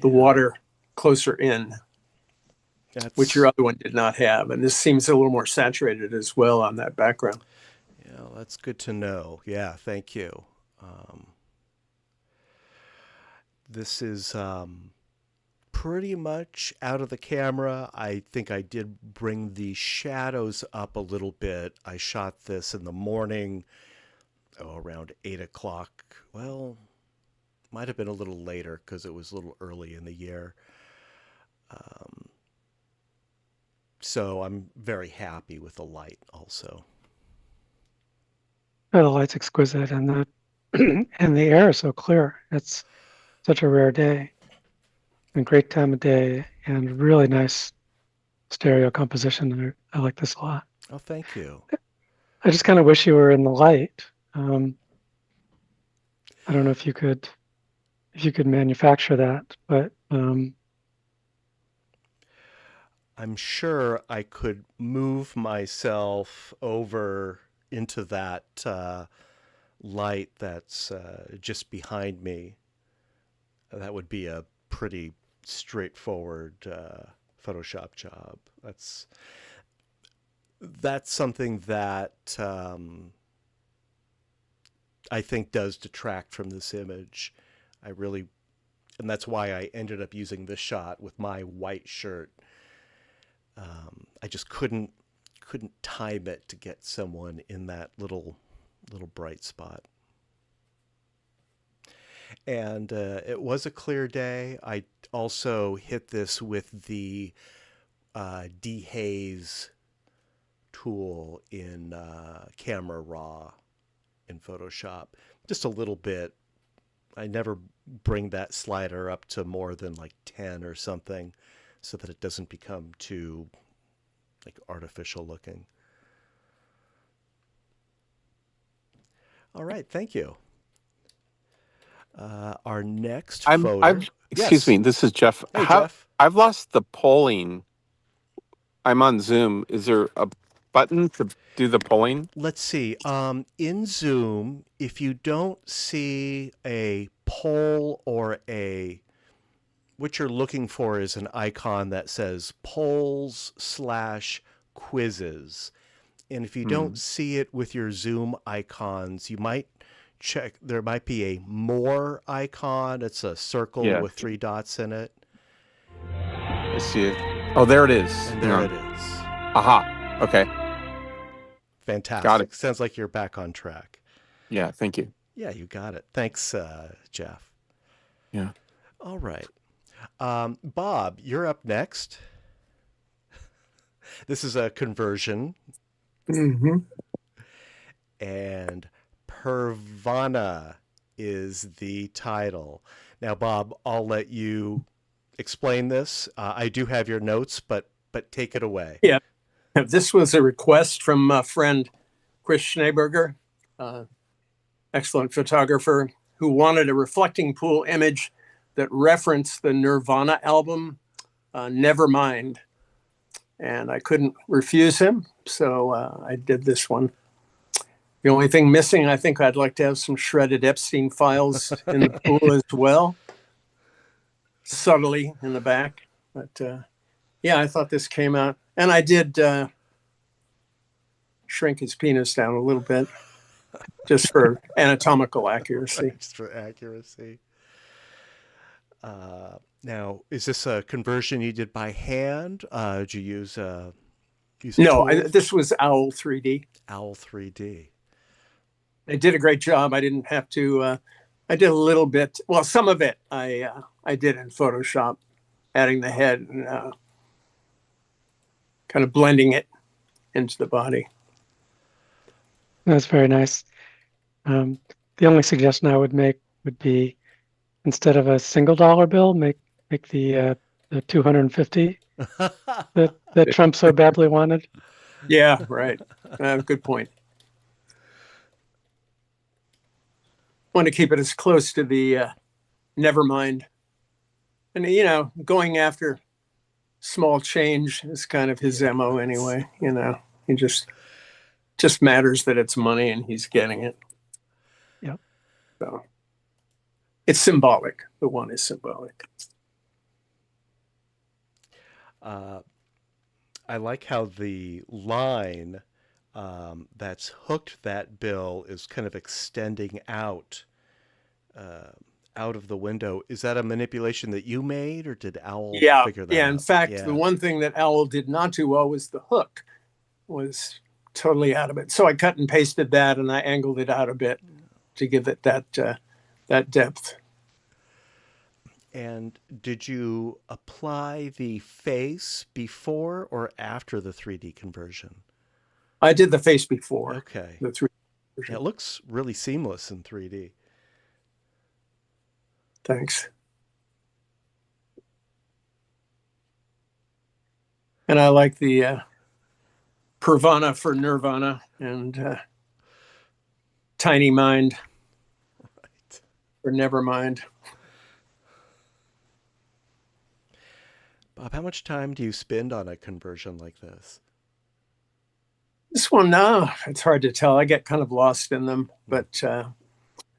C: water closer in, which your other one did not have. And this seems a little more saturated as well on that background.
B: Yeah, that's good to know. Yeah, thank you. This is pretty much out of the camera. I think I did bring the shadows up a little bit. I shot this in the morning, around 8 o'clock. Well, might have been a little later because it was a little early in the year. So I'm very happy with the light also.
H: Yeah, the light's exquisite, and the and the air is so clear. It's such a rare day, and great time of day, and really nice stereo composition. I like this a lot.
B: Oh, thank you.
H: I just kind of wish you were in the light. I don't know if you could manufacture that, but
B: I'm sure I could move myself over into that light that's just behind me. That would be a pretty straightforward Photoshop job. That's something that I think does detract from this image. And that's why I ended up using this shot with my white shirt. I just couldn't time it to get someone in that little bright spot. And it was a clear day. I also hit this with the dehaze tool in Camera Raw in Photoshop. Just a little bit. I never bring that slider up to more than like 10 or something so that it doesn't become too like artificial looking. All right, thank you. Our next photo.
F: Excuse me, this is Jeff.
B: Hey, Jeff.
F: I've lost the polling. I'm on Zoom. Is there a button to do the polling?
B: Let's see. In Zoom, if you don't see a poll or what you're looking for is an icon that says polls/quizzes. And if you don't see it with your Zoom icons, you might check. There might be a more icon. It's a circle with 3 dots in it.
F: I see it. Oh, there it is.
B: And there it is.
F: Aha. Okay.
B: Fantastic.
F: Got it.
B: Sounds like you're back on track.
F: Yeah, thank you.
B: Yeah, you got it. Thanks, Jeff.
F: Yeah.
B: All right. Bob, you're up next. This is a conversion.
C: Mm-hmm.
B: And Pervana is the title. Now, Bob, I'll let you explain this. I do have your notes, but take it away.
C: Yeah. This was a request from a friend, Chris Schneeberger, excellent photographer, who wanted a reflecting pool image that referenced the Nirvana album, Nevermind. And I couldn't refuse him, so I did this one. The only thing missing, I think I'd like to have some shredded Epstein files in the pool as well, subtly in the back. But yeah, I thought this came out. And I did shrink his penis down a little bit, just for anatomical accuracy.
B: Just for accuracy. Now, is this a conversion you did by hand? Did you use a
C: No,
B: tool?
C: this was Owl 3D.
B: Owl 3D.
C: They did a great job. I didn't have to. I did a little bit. Well, some of it I did in Photoshop, adding the head and kind of blending it into the body.
H: That's very nice. The only suggestion I would make would be, instead of a single dollar bill, make the 250 that Trump so badly wanted.
C: Yeah, right. Good point. Want to keep it as close to the Nevermind. And, you know, going after small change is kind of his MO anyway. You know, he just matters that it's money and he's getting it.
H: Yep.
C: So it's symbolic. The one is symbolic.
B: I like how the line that's hooked that bill is kind of extending out of the window. Is that a manipulation that you made, or did Owl figure that out?
C: Yeah, in fact, the one thing that Owl did not do well was the hook was totally out of it. So I cut and pasted that, and I angled it out a bit to give it that depth.
B: And did you apply the face before or after the 3D conversion?
C: I did the face before.
B: Okay.
C: The 3D conversion.
B: It looks really seamless in 3D.
C: Thanks. And I like the Pervana for Nirvana. and tiny mind
B: Right.
C: or never mind.
B: Bob, how much time do you spend on a conversion like this?
C: This one, no, it's hard to tell. I get kind of lost in them, but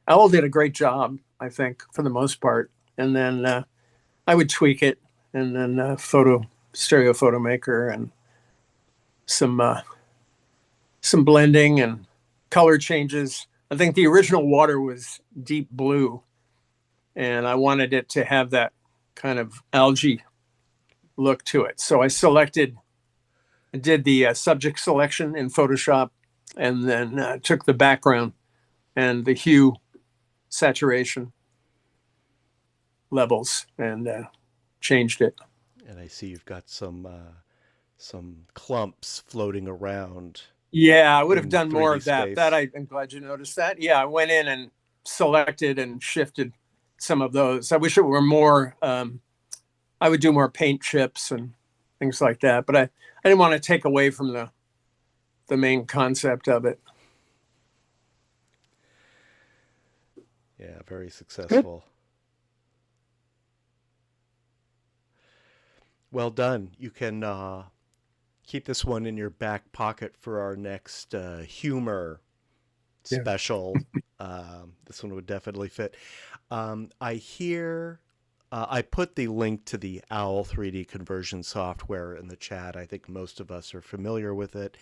C: Owl did a great job, I think, for the most part. And then I would tweak it, and then stereo photo maker, and some blending and color changes. I think the original water was deep blue, and I wanted it to have that kind of algae look to it. So I did the subject selection in Photoshop, and then took the background and the hue saturation levels and changed it.
B: And I see you've got some clumps floating around.
C: Yeah, I would have
B: in
C: done more
B: 3D
C: of that.
B: space.
C: I'm glad you noticed that. Yeah, I went in and selected and shifted some of those. I wish it were more. I would do more paint chips and things like that, but I didn't want to take away from the main concept of it.
B: Yeah, very successful. Well done. You can keep this one in your back pocket for our next humor special. This one would definitely fit. I hear I put the link to the Owl 3D conversion software in the chat. I think most of us are familiar with it.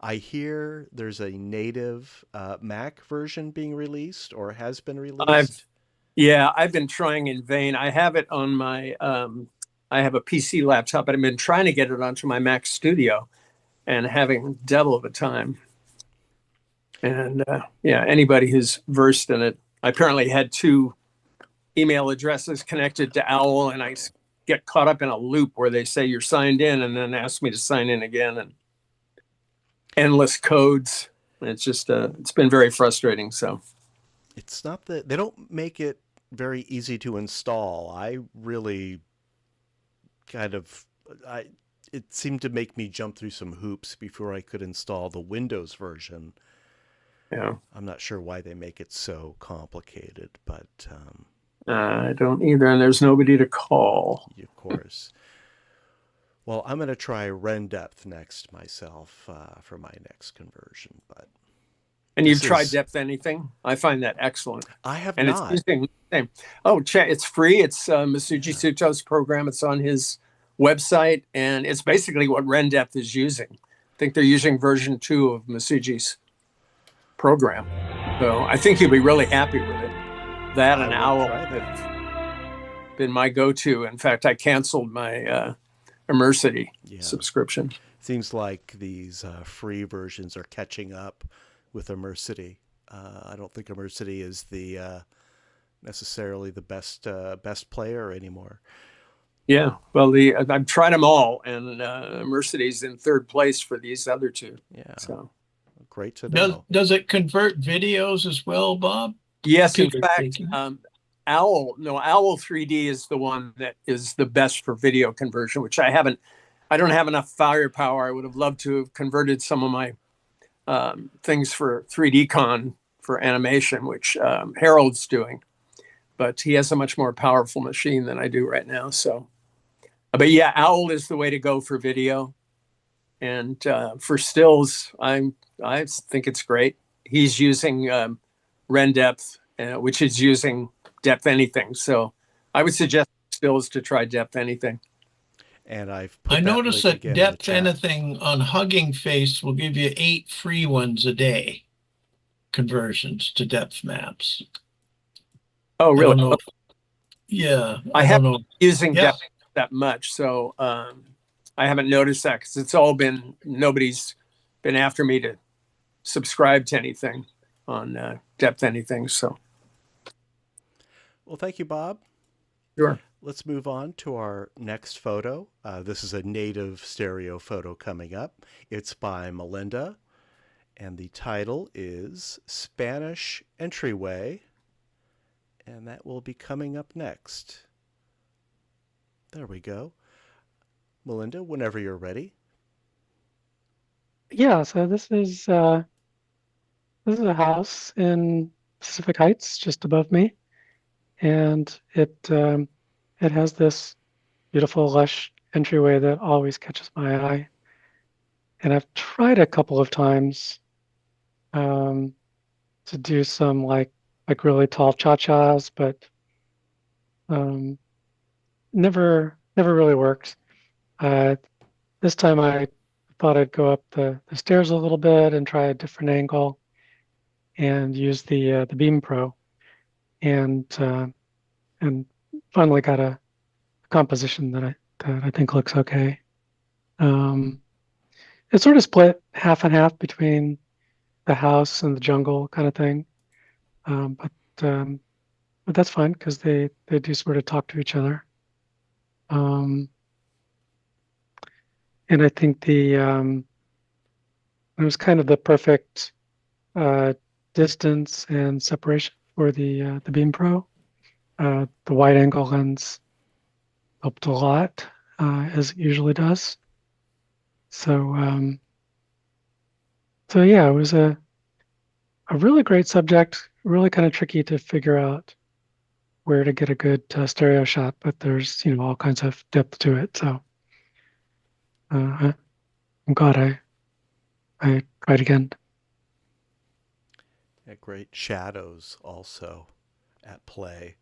B: I hear there's a native Mac version being released or has been released.
C: I've been trying in vain. I have it on my I have a PC laptop, but I've been trying to get it onto my Mac Studio and having devil of a time. And anybody who's versed in it, I apparently had 2 email addresses connected to Owl, and I get caught up in a loop where they say you're signed in and then ask me to sign in again, and endless codes. It's just it's been very frustrating. So
B: it's not that they don't make it very easy to install. I really it seemed to make me jump through some hoops before I could install the Windows version.
C: Yeah,
B: I'm not sure why they make it so complicated, but
C: I don't either, and there's nobody to call.
B: Of course. Well, I'm going to try RenDepth next myself for my next conversion.
C: And you've tried Depth Anything? I find that excellent.
B: I have
C: and
B: not.
C: It's using it's free. It's Masuji Suto's program. It's on his website, and it's basically what RenDepth is using. I think they're using version 2 of Masuji's program. So I think you'll be really happy with it. That and Owl have been my go-to. In fact, I canceled my Immersity subscription.
B: Seems like these free versions are catching up with Immersity. I don't think Immersity is the necessarily the best player anymore.
C: Yeah, well, I've tried them all, and Immersity's in 3rd place for these other 2.
B: Yeah,
C: so
B: great to know.
D: Does it convert videos as well, Bob?
C: Yes, in fact, Owl 3D is the one that is the best for video conversion, which I don't have enough firepower. I would have loved to have converted some of my things for 3D Con for animation, which Harold's doing, but he has a much more powerful machine than I do right now. So, but yeah, Owl is the way to go for video, and for stills, I think it's great. He's using RenDepth, which is using Depth Anything. So I would suggest stills to try Depth Anything.
B: And I
D: noticed that Depth Anything on Hugging Face will give you 8 free ones a day, conversions to depth maps.
C: Oh, really?
D: I
C: haven't been using Depth that much, so I haven't noticed that because nobody's been after me to subscribe to anything on Depth Anything. So,
B: well, thank you, Bob.
C: Sure.
B: Let's move on to our next photo. This is a native stereo photo coming up. It's by Melinda, and the title is Spanish Entryway, and that will be coming up next. There we go. Melinda, whenever you're ready.
H: Yeah, so this is this is a house in Pacific Heights, just above me, and it has this beautiful, lush entryway that always catches my eye. And I've tried a couple of times to do some like really tall cha-chas, but never really worked. This time I thought I'd go up the stairs a little bit and try a different angle and use the Beam Pro, and finally got a composition that I think looks okay. It's sort of split half and half between the house and the jungle kind of thing, but that's fine because they do sort of talk to each other. And I think it was kind of the perfect distance and separation for the Beam Pro. The wide angle lens helped a lot, as it usually does. So yeah, it was a really great subject, really kind of tricky to figure out where to get a good stereo shot, but there's all kinds of depth to it. So I'm glad I tried again.
B: Yeah, great shadows also at play.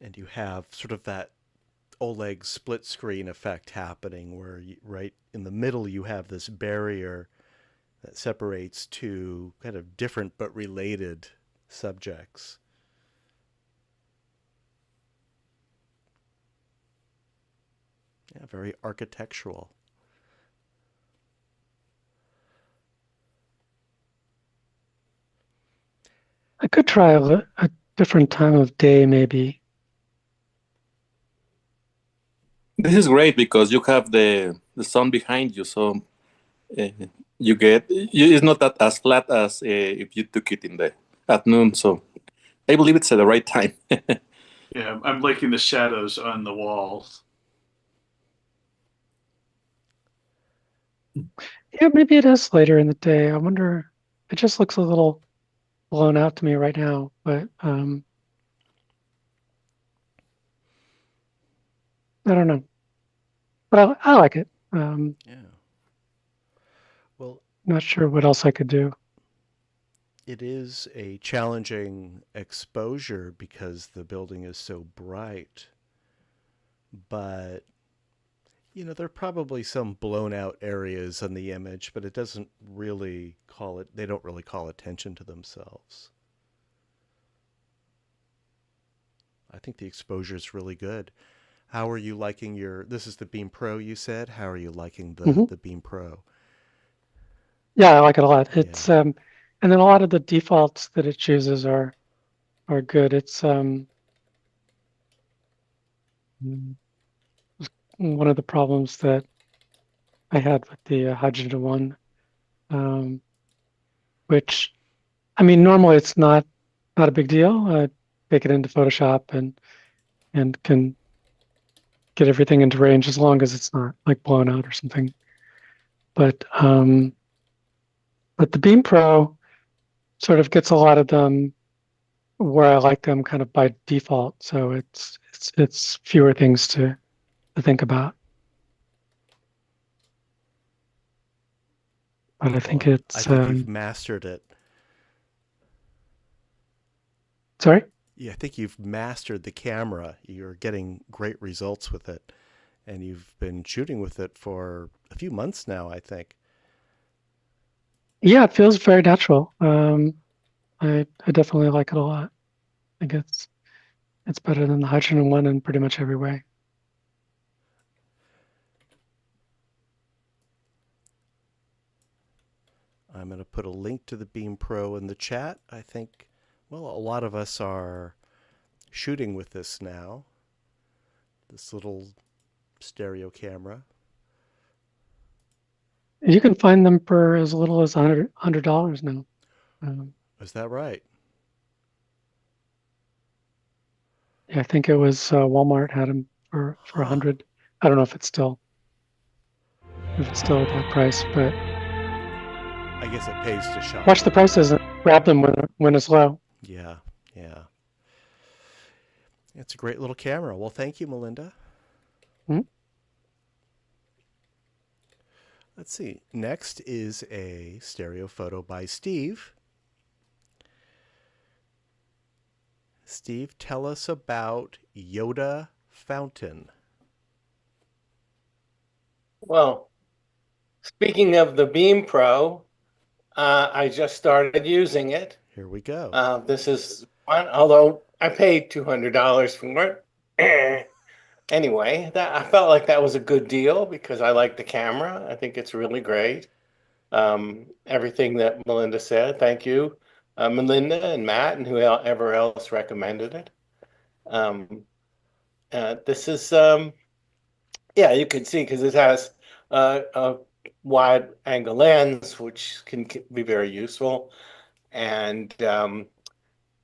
B: And you have sort of that Oleg split screen effect happening where right in the middle you have this barrier that separates two kind of different but related subjects. Yeah, very architectural.
H: I could try a different time of day, maybe.
I: This is great because you have the sun behind you, so you get it's not that as flat as if you took it in the at noon. So I believe it's at the right time.
A: Yeah, I'm liking the shadows on the walls.
H: Yeah, maybe it is later in the day. I wonder. It just looks a little blown out to me right now, but I don't know. But I like it.
B: Yeah. Well,
H: not sure what else I could do.
B: It is a challenging exposure because the building is so bright. But, there are probably some blown out areas on the image, but it doesn't really they don't really call attention to themselves. I think the exposure is really good. How are you liking this is the Beam Pro you said? How are you liking the Beam Pro?
H: Yeah, I like it a lot.
B: Yeah.
H: It's and then a lot of the defaults that it chooses are good. It's one of the problems that I had with the Hydrogen 1, which, I mean, normally it's not a big deal. I take it into Photoshop and can get everything into range as long as it's not like blown out or something. But the Beam Pro sort of gets a lot of them where I like them kind of by default. So it's fewer things to think about. But I think
B: I think you've mastered it.
H: Sorry?
B: Yeah, I think you've mastered the camera. You're getting great results with it. And you've been shooting with it for a few months now, I think.
H: Yeah, it feels very natural. I definitely like it a lot. I think it's better than the Hydrogen 1 in pretty much every way.
B: I'm going to put a link to the Beam Pro in the chat. I think, well, a lot of us are shooting with this now. This little stereo camera.
H: You can find them for as little as $100 now.
B: Is that right?
H: Yeah, I think it was Walmart had them for 100. I don't know if it's still if it's still at that price. But
B: I guess it pays to shop.
H: watch the prices and grab them when it's low.
B: Yeah, yeah. It's a great little camera. Well, thank you, Melinda.
H: Hmm?
B: Let's see. Next is a stereo photo by Steve. Steve, tell us about Yoda Fountain.
E: Well, speaking of the Beam Pro, I just started using it.
B: Here we go.
E: This is one, although I paid $200 for it. Anyway, that I felt like that was a good deal because I like the camera. I think it's really great. Everything that Melinda said, thank you, Melinda and Matt and whoever else recommended it. This is, yeah, you can see because it has a wide angle lens, which can be very useful. And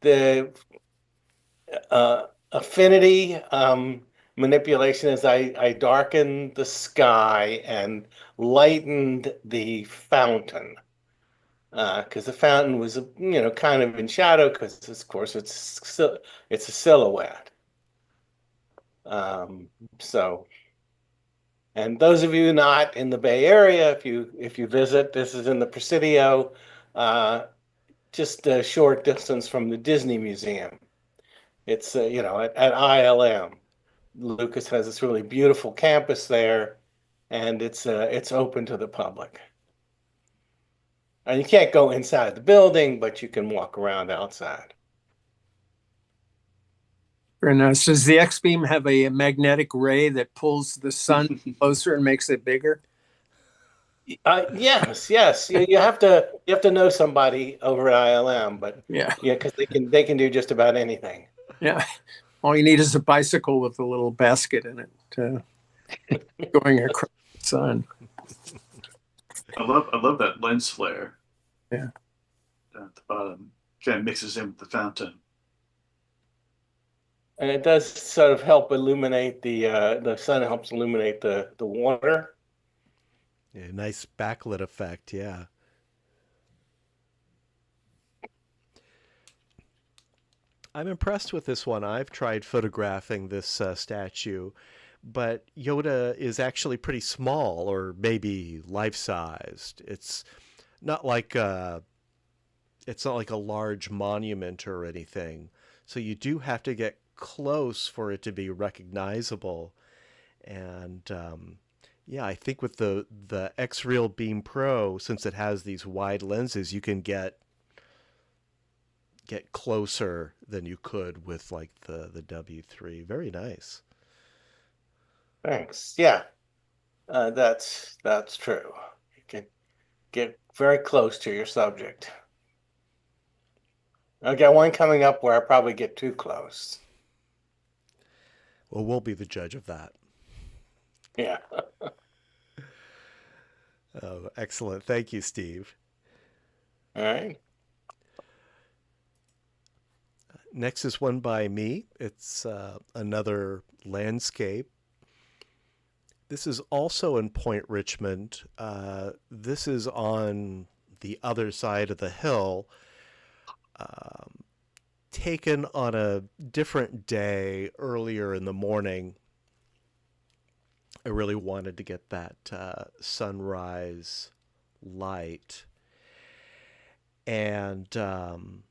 E: the affinity manipulation is I darkened the sky and lightened the fountain because the fountain was kind of in shadow because of course it's a silhouette. So, and those of you not in the Bay Area, if you visit, this is in the Presidio, just a short distance from the Disney Museum. It's at ILM. Lucas has this really beautiful campus there, and it's open to the public. And you can't go inside the building, but you can walk around outside.
C: Very nice. Does the X-beam have a magnetic ray that pulls the sun closer and makes it bigger?
E: Yes. You have to know somebody over at ILM, but
C: Yeah,
E: because they can do just about anything.
C: yeah. All you need is a bicycle with a little basket in it, going across the sun.
A: I love that lens flare.
C: Yeah.
A: Down at the bottom, kind of mixes in with the fountain.
E: And it does sort of help illuminate the sun helps illuminate the water.
B: Yeah, nice backlit effect, yeah. I'm impressed with this one. I've tried photographing this statue, but Yoda is actually pretty small, or maybe life-sized. It's not like a large monument or anything. So you do have to get close for it to be recognizable. And yeah, I think with the X-Real Beam Pro, since it has these wide lenses, you can get closer than you could with like the W3. Very nice.
E: Thanks. Yeah, that's true. You can get very close to your subject. I'll get one coming up where I probably get too close.
B: Well, we'll be the judge of that.
E: Yeah.
B: Oh, excellent. Thank you, Steve.
E: All right.
B: Next is one by me. It's another landscape. This is also in Point Richmond. This is on the other side of the hill, taken on a different day earlier in the morning. I really wanted to get that sunrise light. And I'm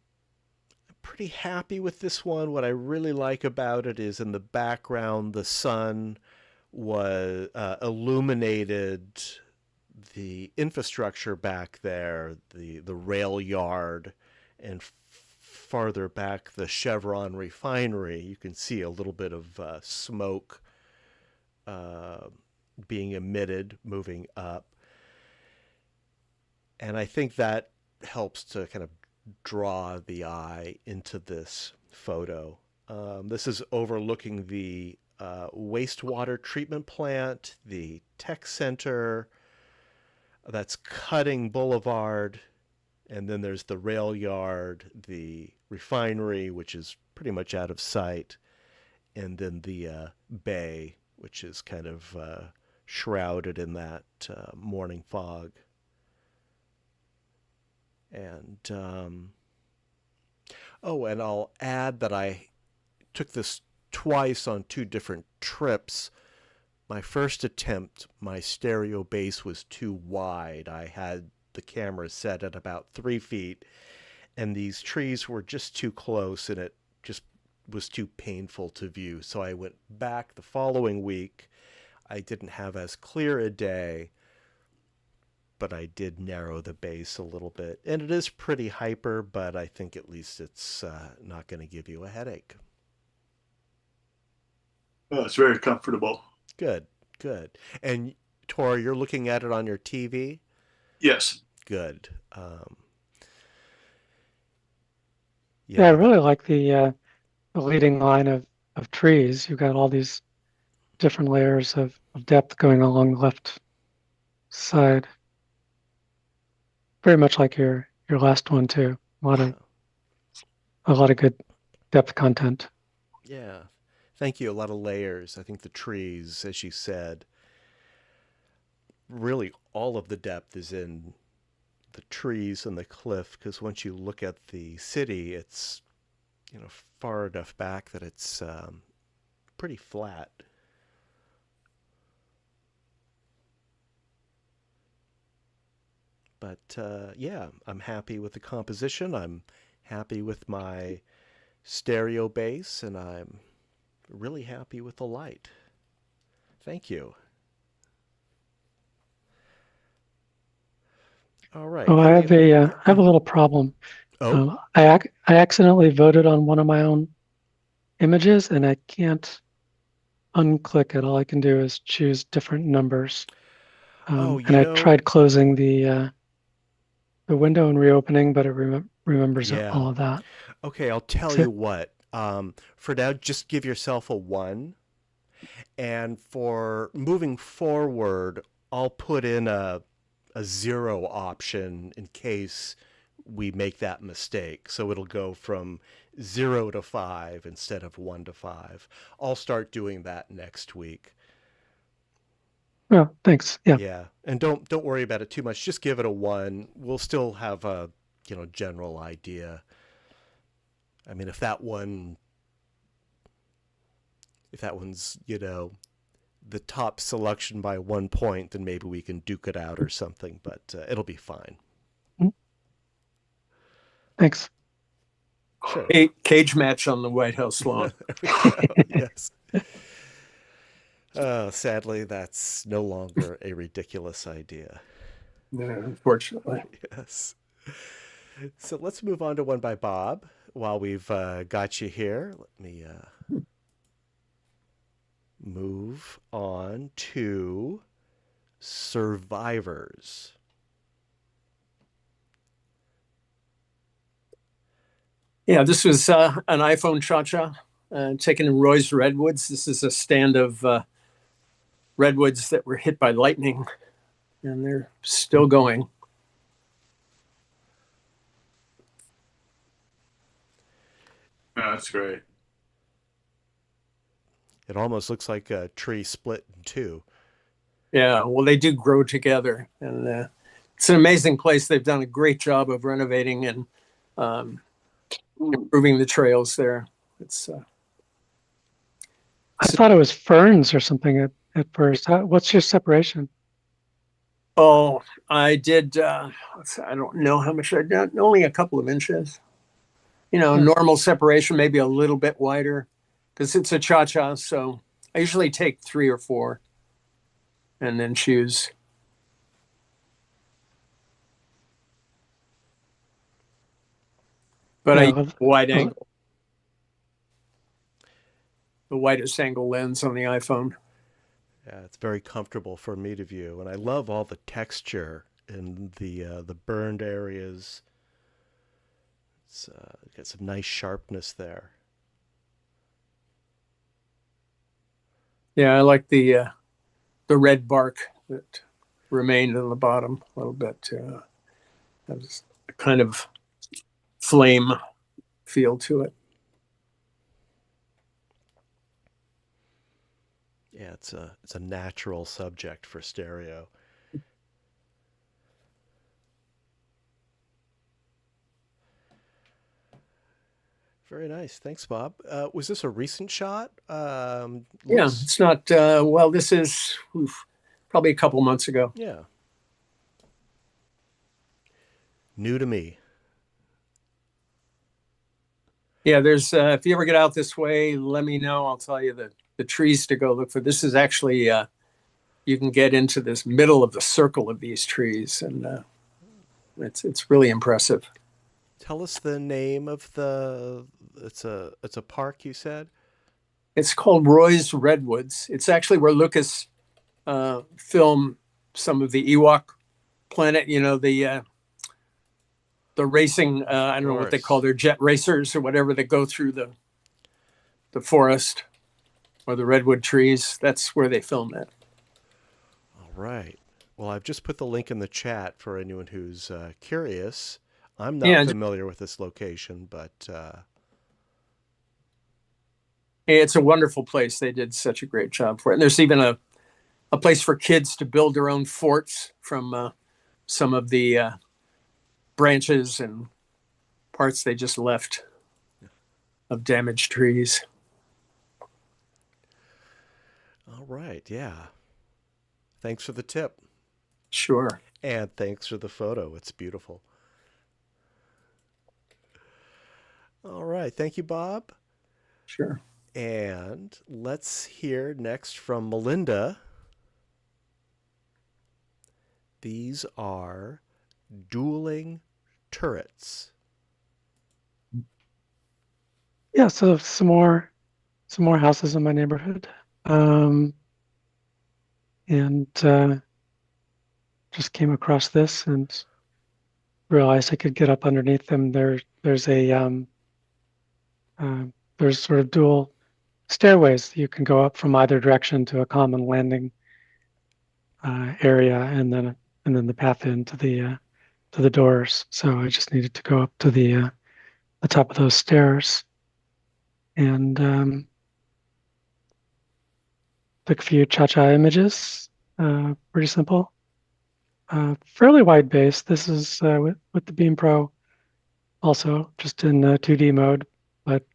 B: pretty happy with this one. What I really like about it is in the background, the sun was illuminated the infrastructure back there, the rail yard, and farther back the Chevron refinery. You can see a little bit of smoke being emitted moving up. And I think that helps to kind of draw the eye into this photo. This is overlooking the wastewater treatment plant, the tech center, that's Cutting Boulevard, and then there's the rail yard, the refinery, which is pretty much out of sight, and then the bay, which is kind of shrouded in that morning fog. And oh, and I'll add that I took this twice on 2 different trips. My first attempt, my stereo base was too wide. I had the camera set at about 3 feet, and these trees were just too close, and it just was too painful to view. So I went back the following week. I didn't have as clear a day, but I did narrow the base a little bit. And it is pretty hyper, but I think at least it's not going to give you a headache.
A: Oh, it's very comfortable.
B: Good, good. And Tor, you're looking at it on your TV?
A: Yes.
B: Good.
H: Yeah, I really like the leading line of trees. You've got all these different layers of depth going along the left side. Very much like your last one too. A lot of good depth content.
B: Yeah. Thank you. A lot of layers. I think the trees, as you said, really all of the depth is in the trees and the cliff, because once you look at the city, it's, you know, far enough back that it's pretty flat. But yeah, I'm happy with the composition. I'm happy with my stereo base, and I'm really happy with the light. Thank you. All right.
H: Oh, I have a little problem.
B: Oh,
H: I accidentally voted on one of my own images, and I can't unclick it. All I can do is choose different numbers. And I tried closing the window and reopening, but it remembers all of that.
B: Okay, I'll tell you what. For now, just give yourself a 1. And for moving forward, I'll put in a 0 option in case we make that mistake. So it'll go from 0 to 5 instead of 1 to 5. I'll start doing that next week.
H: Oh, thanks. Yeah.
B: Yeah. And don't worry about it too much. Just give it a 1. We'll still have a, general idea. I mean, if that one's, the top selection by 1 point, then maybe we can duke it out or something, but it'll be fine.
H: Thanks.
B: Sure.
C: A cage match on the White House lawn.
B: Yes. Sadly, that's no longer a ridiculous idea.
C: No, unfortunately.
B: Yes. So let's move on to one by Bob while we've got you here. Let me move on to Survivors.
C: Yeah, this was an iPhone Cha-Cha taken in Roy's Redwoods. This is a stand of redwoods that were hit by lightning, and they're still going.
A: Oh, that's great.
B: It almost looks like a tree split in 2.
C: Yeah, well, they do grow together, and it's an amazing place. They've done a great job of renovating and improving the trails there. It's.
H: I thought it was ferns or something at first. What's your separation?
C: Oh, I did. I don't know how much I did. Only a couple of inches. Normal separation, maybe a little bit wider, because it's a Cha-Cha. So I usually take 3 or 4, and then choose. But I use wide angle, the widest angle lens on the iPhone.
B: Yeah, it's very comfortable for me to view, and I love all the texture in the burned areas. It's got some nice sharpness there.
C: Yeah, I like the red bark that remained on the bottom a little bit. Has a kind of flame feel to it.
B: Yeah, it's a natural subject for stereo. Very nice. Thanks, Bob. Was this a recent shot?
C: Yeah,
B: Looks-
C: it's not, well, this is probably a couple months ago.
B: Yeah. New to me.
C: Yeah, there's, if you ever get out this way, let me know. I'll tell you the trees to go look for. This is actually, you can get into this middle of the circle of these trees, and it's really impressive.
B: Tell us the name of the. It's a park, you said.
C: It's called Roy's Redwoods. It's actually where Lucas filmed some of the Ewok Planet. You know, the racing. I don't know what they call their jet racers or whatever that go through the forest or the redwood trees. That's where they filmed it.
B: All right. Well, I've just put the link in the chat for anyone who's curious. I'm not familiar with this location, but
C: it's a wonderful place. They did such a great job for it. And there's even a place for kids to build their own forts from some of the branches and parts they just left of damaged trees.
B: All right. Yeah. Thanks for the tip.
C: Sure.
B: And thanks for the photo. It's beautiful. All right. Thank you, Bob.
C: Sure.
B: And let's hear next from Melinda. These are dueling turrets.
H: Yeah, so some more houses in my neighborhood. And just came across this and realized I could get up underneath them. There's sort of dual stairways. You can go up from either direction to a common landing area, and then the path into the doors. So I just needed to go up to the top of those stairs, and took a few cha-cha images. Pretty simple. Fairly wide base. This is with the Beam Pro, also just in 2D mode, but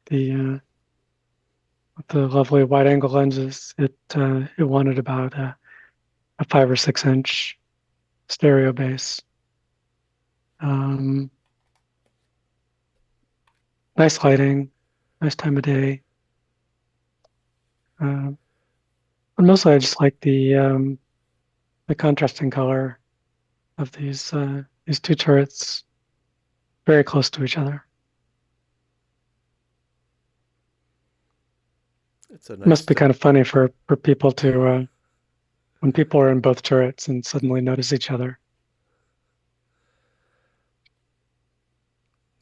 H: with the lovely wide angle lenses, it wanted about a 5 or 6 inch stereo base. Nice lighting, nice time of day. But mostly I just like the contrasting color of these two turrets, very close to each other. It must be kind of funny for people to when people are in both turrets and suddenly notice each other.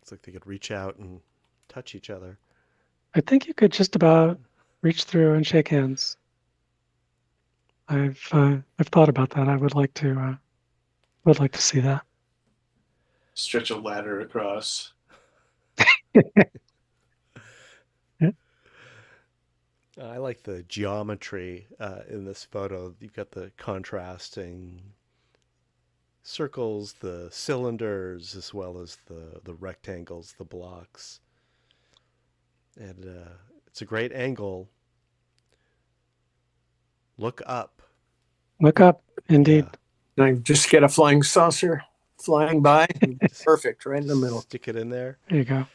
B: It's like they could reach out and touch each other.
H: I think you could just about reach through and shake hands. I've thought about that. I would like to see that.
A: Stretch a ladder across.
B: I like the geometry in this photo. You've got the contrasting circles, the cylinders, as well as the rectangles, the blocks. And it's a great angle. Look up.
H: Look up, indeed.
C: Yeah. And I just get a flying saucer flying by. Perfect, right in the middle.
B: Stick it in there.
H: There you go.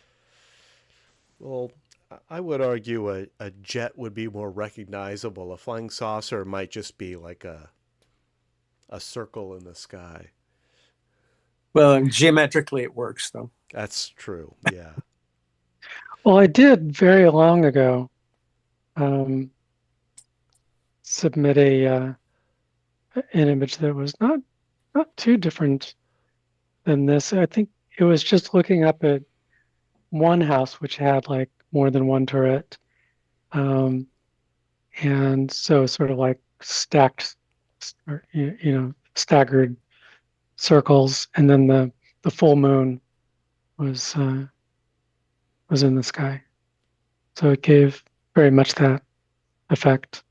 B: Well, I would argue a jet would be more recognizable. A flying saucer might just be like a circle in the sky.
C: Well, geometrically it works, though.
B: That's true, yeah.
H: Well, I did very long ago submit an image that was not too different than this. I think it was just looking up at one house which had like more than one turret, and so sort of like stacked, or staggered circles, and then the full moon was in the sky. So it gave very much that effect.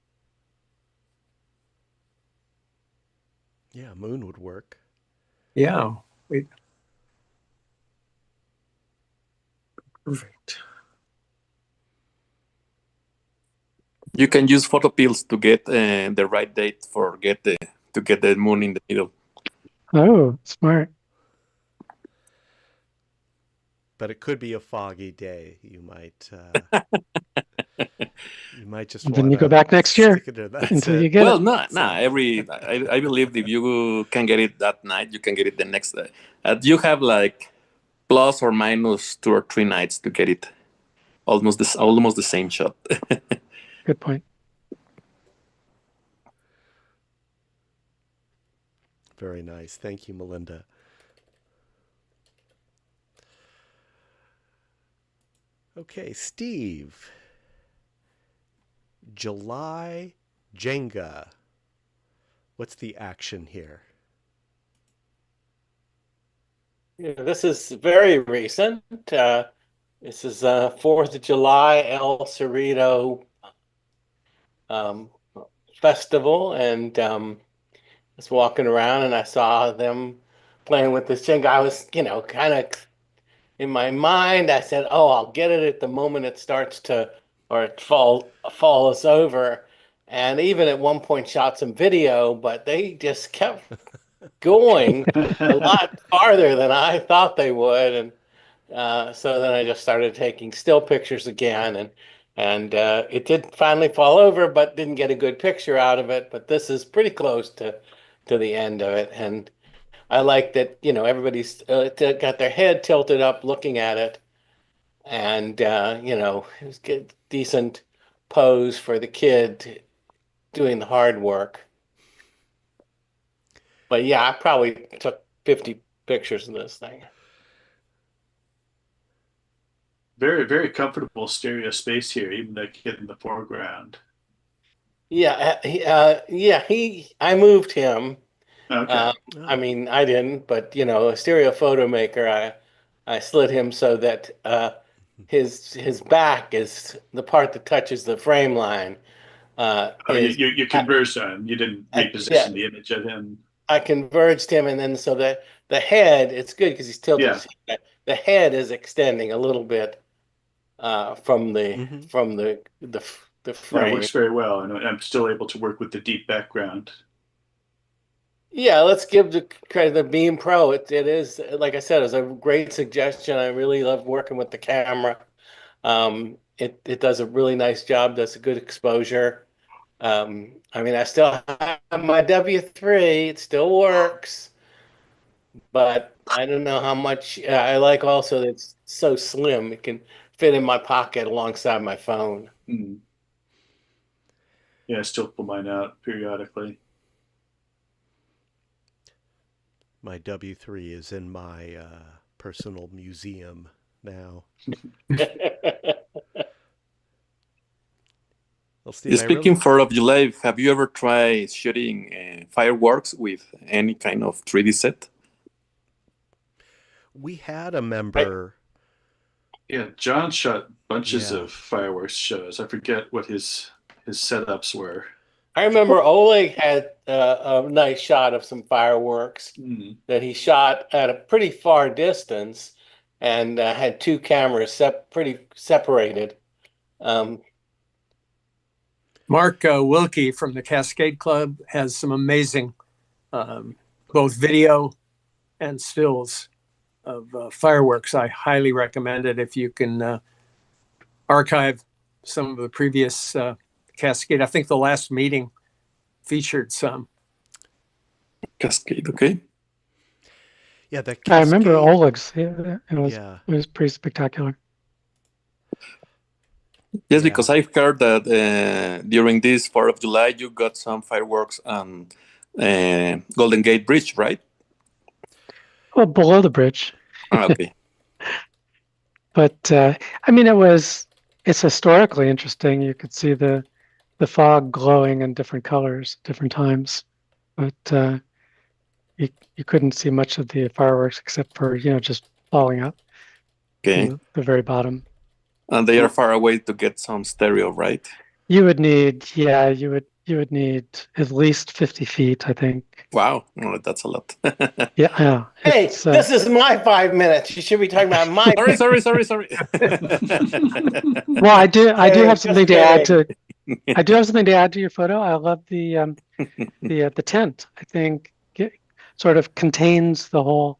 B: Yeah, moon would work.
C: Yeah. Perfect.
I: You can use photo pills to get the right date for to get the moon in the middle.
H: Oh, smart.
B: But it could be a foggy day. You might just
H: And then you
B: want
H: go back next year
B: That's
H: until
B: it.
H: you get
I: Well,
H: it.
I: I believe if you can get it that night, you can get it the next day. You have like plus or minus 2 or 3 nights to get it. Almost the same shot.
H: Good point.
B: Very nice. Thank you, Melinda. Okay, Steve. July Jenga. What's the action here?
E: Yeah, this is very recent. This is 4th of July El Cerrito festival, and was walking around and I saw them playing with this Jenga. I was, kind of in my mind, I said, "Oh, I'll get it at the moment it starts to, or it falls over." And even at one point shot some video, but they just kept going a lot farther than I thought they would. And so then I just started taking still pictures again, and it did finally fall over, but didn't get a good picture out of it. But this is pretty close to the end of it, and I like that, everybody's got their head tilted up looking at it, and it was good, decent pose for the kid doing the hard work. But yeah, I probably took 50 pictures of this thing.
A: Very, very comfortable stereo space here, even the kid in the foreground.
E: Yeah, I moved him.
A: Okay.
E: I mean, I didn't, but a stereo photo maker, I slid him so that his back is the part that touches the frame line.
A: You converged on him. You didn't reposition the image of him.
E: I converged him, and then so that the head, it's good because he's tilted.
A: Yeah.
E: The head is extending a little bit from the
A: That
E: frame.
A: works very well, and I'm still able to work with the deep background.
E: Yeah, let's give the credit to Beam Pro. It is, like I said, it's a great suggestion. I really love working with the camera. It does a really nice job. Does a good exposure. I mean, I still have my W3. It still works, but I don't know how much. I like also that it's so slim. It can fit in my pocket alongside my phone.
A: Yeah, I still pull mine out periodically.
B: My W3 is in my personal museum now. Well, Steve,
I: Speaking 4th of July, have you ever tried shooting fireworks with any kind of 3D set?
B: We had a member.
A: Yeah, John shot bunches of fireworks shows. I forget what his setups were.
E: I remember Oleg had a nice shot of some fireworks that he shot at a pretty far distance, and had 2 cameras pretty separated.
C: Mark Wilkie from the Cascade Club has some amazing both video and stills of fireworks. I highly recommend it if you can archive some of the previous Cascade. I think the last meeting featured some.
I: Cascade, okay.
B: Yeah, that
H: I remember Oleg's. Yeah, it was pretty spectacular.
I: Yes, because I've heard that during this 4th of July, you got some fireworks on Golden Gate Bridge, right?
H: Well, below the bridge.
I: Okay.
H: But I mean, it's historically interesting. You could see the fog glowing in different colors, different times, but you couldn't see much of the fireworks except for just falling out.
I: Okay.
H: The very bottom.
I: And they are far away to get some stereo, right?
H: You would need, yeah, you would need at least 50 feet, I think.
I: Wow, no, that's a lot.
H: Yeah, yeah.
E: Hey,
H: It's
E: this is my 5 minutes. You should be talking about my.
I: Sorry.
H: well, I do have
E: Just
H: something to add
E: kidding.
H: to I do have something to add to your photo. I love the tent. I think it sort of contains the whole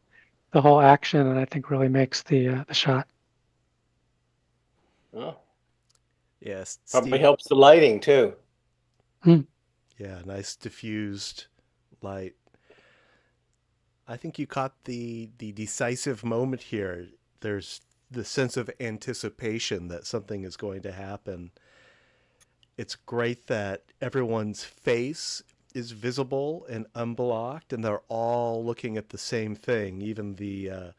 H: action, and I think really makes the shot.
E: Oh,
B: Yes,
E: probably
B: Steve.
E: helps the lighting too.
B: Yeah, nice diffused light. I think you caught the decisive moment here. There's the sense of anticipation that something is going to happen. It's great that everyone's face is visible and unblocked, and they're all looking at the same thing. Even the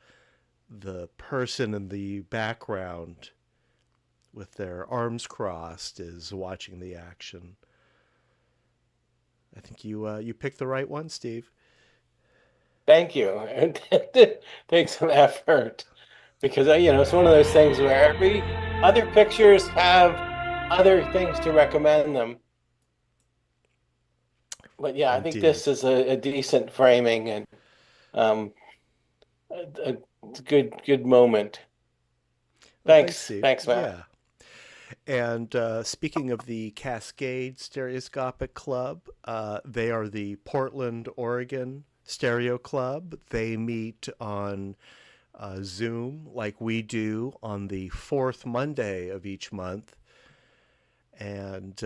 B: person in the background with their arms crossed is watching the action. I think you picked the right one, Steve.
E: Thank you. It takes some effort because it's one of those things where every other pictures have other things to recommend them. But yeah, I think
B: Indeed.
E: this is a decent framing and a good moment.
B: Well,
E: Thanks,
B: Steve.
E: Matt.
B: Yeah. And speaking of the Cascade Stereoscopic Club, they are the Portland, Oregon Stereo Club. They meet on Zoom like we do on the fourth Monday of each month. And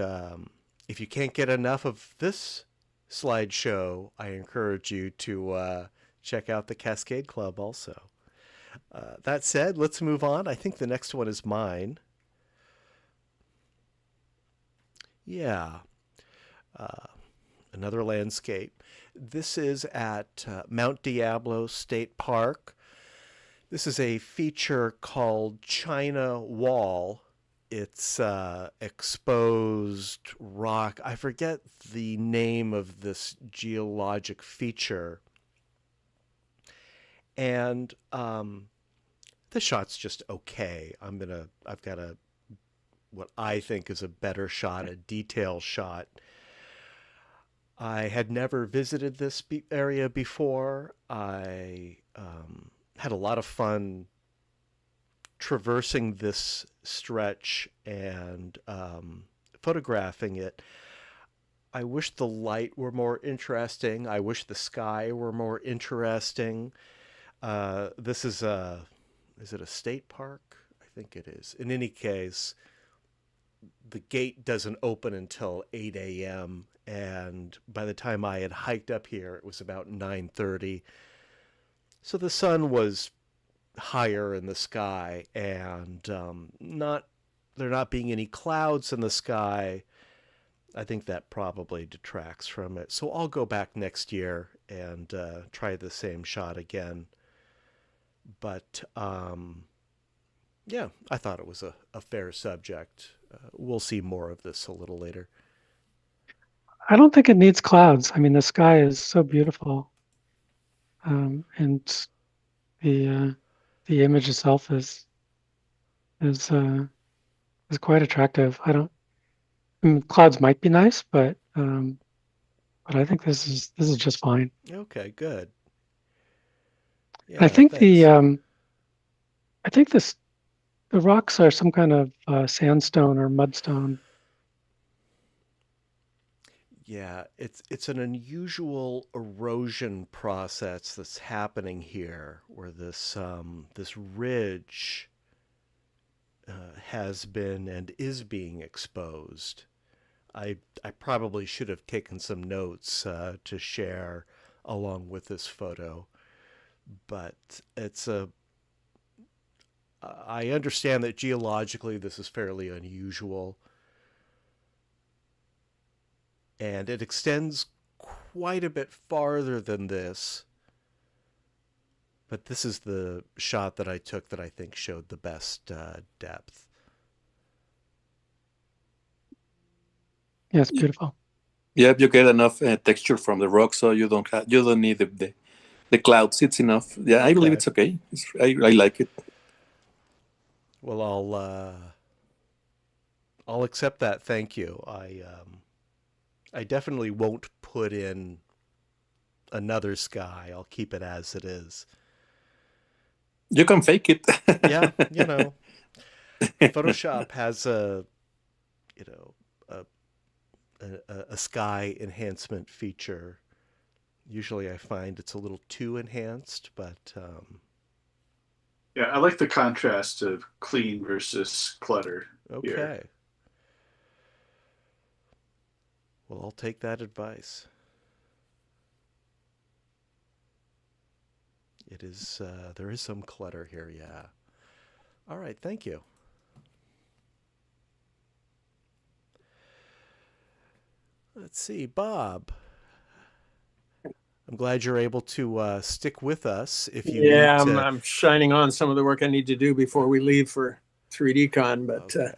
B: if you can't get enough of this slideshow, I encourage you to check out the Cascade Club also. That said, let's move on. I think the next one is mine. Yeah. Another landscape. This is at Mount Diablo State Park. This is a feature called China Wall. It's exposed rock. I forget the name of this geologic feature. And the shot's just okay. I've got what I think is a better shot, a detail shot. I had never visited this area before. I had a lot of fun traversing this stretch and photographing it. I wish the light were more interesting. I wish the sky were more interesting. This is it a state park? I think it is. In any case, the gate doesn't open until 8 a.m. And by the time I had hiked up here, it was about 9:30. So the sun was higher in the sky, and there not being any clouds in the sky, I think that probably detracts from it. So I'll go back next year and try the same shot again. But yeah, I thought it was a fair subject. We'll see more of this a little later.
H: I don't think it needs clouds. I mean, the sky is so beautiful, and the image itself is quite attractive. I mean, clouds might be nice, but I think this is just fine.
B: Okay, good. Yeah,
H: I think
B: thanks.
H: I think the rocks are some kind of sandstone or mudstone.
B: Yeah, it's an unusual erosion process that's happening here, where this ridge has been and is being exposed. I probably should have taken some notes to share along with this photo, but I understand that geologically this is fairly unusual. And it extends quite a bit farther than this. But this is the shot that I took that I think showed the best depth.
H: Yeah, it's beautiful.
I: Yeah, you get enough texture from the rock, so you don't need the clouds. It's enough. Yeah, I believe it's okay. I like it.
B: Well, I'll accept that. Thank you. I definitely won't put in another sky. I'll keep it as it is.
I: You can fake it.
B: Yeah, Photoshop has a sky enhancement feature. Usually I find it's a little too enhanced, but
A: Yeah, I like the contrast of clean versus clutter
B: okay.
A: here.
B: Well, I'll take that advice. It is there is some clutter here, yeah. All right, thank you. Let's see, Bob. I'm glad you're able to stick with us. If you
C: Yeah,
B: need to...
C: I'm shining on some of the work I need to do before we leave for 3D-Con, but
B: Okay.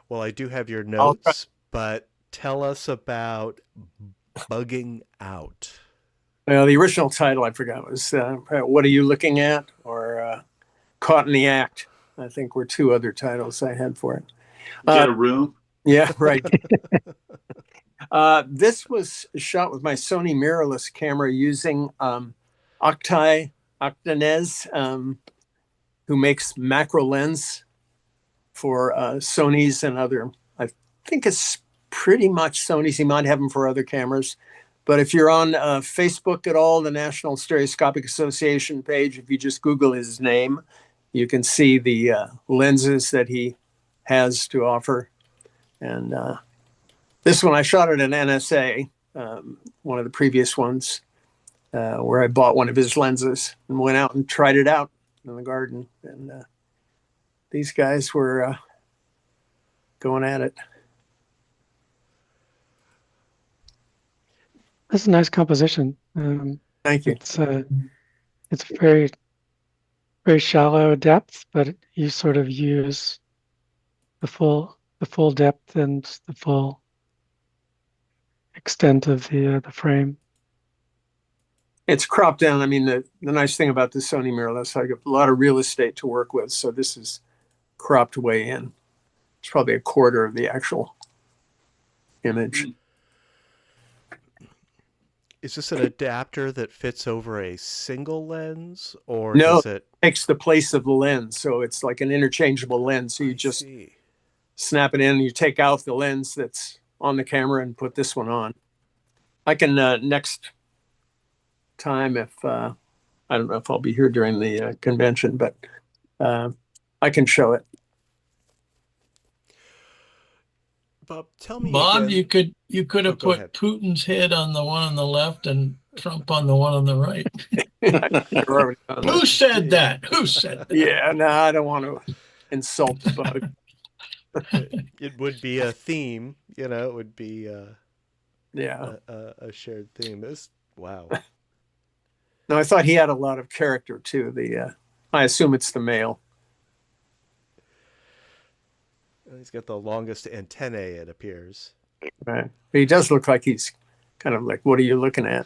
B: Well, I do have your
C: I'll try.
B: notes, but tell us about bugging out.
C: Well, the original title I forgot was "What Are You Looking At?" or "Caught in the Act." I think were two other titles I had for it.
A: Get a room.
C: Yeah, right. This was shot with my Sony mirrorless camera using Octanez, who makes macro lens for Sony's and other. I think it's pretty much Sony's. He might have them for other cameras. But if you're on Facebook at all, the National Stereoscopic Association page, if you just Google his name, you can see the lenses that he has to offer. And this one, I shot at an NSA, one of the previous ones, where I bought one of his lenses and went out and tried it out in the garden. And these guys were going at it.
H: This is a nice composition.
C: Thank you.
H: It's very, very shallow depth, but you sort of use the full depth and the full extent of the frame.
C: It's cropped down. I mean, the nice thing about the Sony mirrorless, I get a lot of real estate to work with, so this is cropped way in. It's probably a quarter of the actual image.
B: Is this an adapter that fits over a single lens, or
C: No,
B: does it
C: takes the place of the lens, so it's like an interchangeable lens. So you just snap it in, you take out the lens that's on the camera and put this one on. I can next time, if I don't know if I'll be here during the convention, but I can show it.
B: Bob, tell me
D: Bob,
B: again.
D: you could have
B: go
D: put
B: ahead.
D: Putin's head on the one on the left and Trump on the one on the right. Who said that? Who said that?
C: Yeah, no, I don't want to insult the bug.
B: It would be a theme, it would be
C: Yeah.
B: a shared theme. Wow.
C: No, I thought he had a lot of character too. I assume it's the male.
B: He's got the longest antennae, it appears.
C: Right. But he does look like he's kind of like, what are you looking at?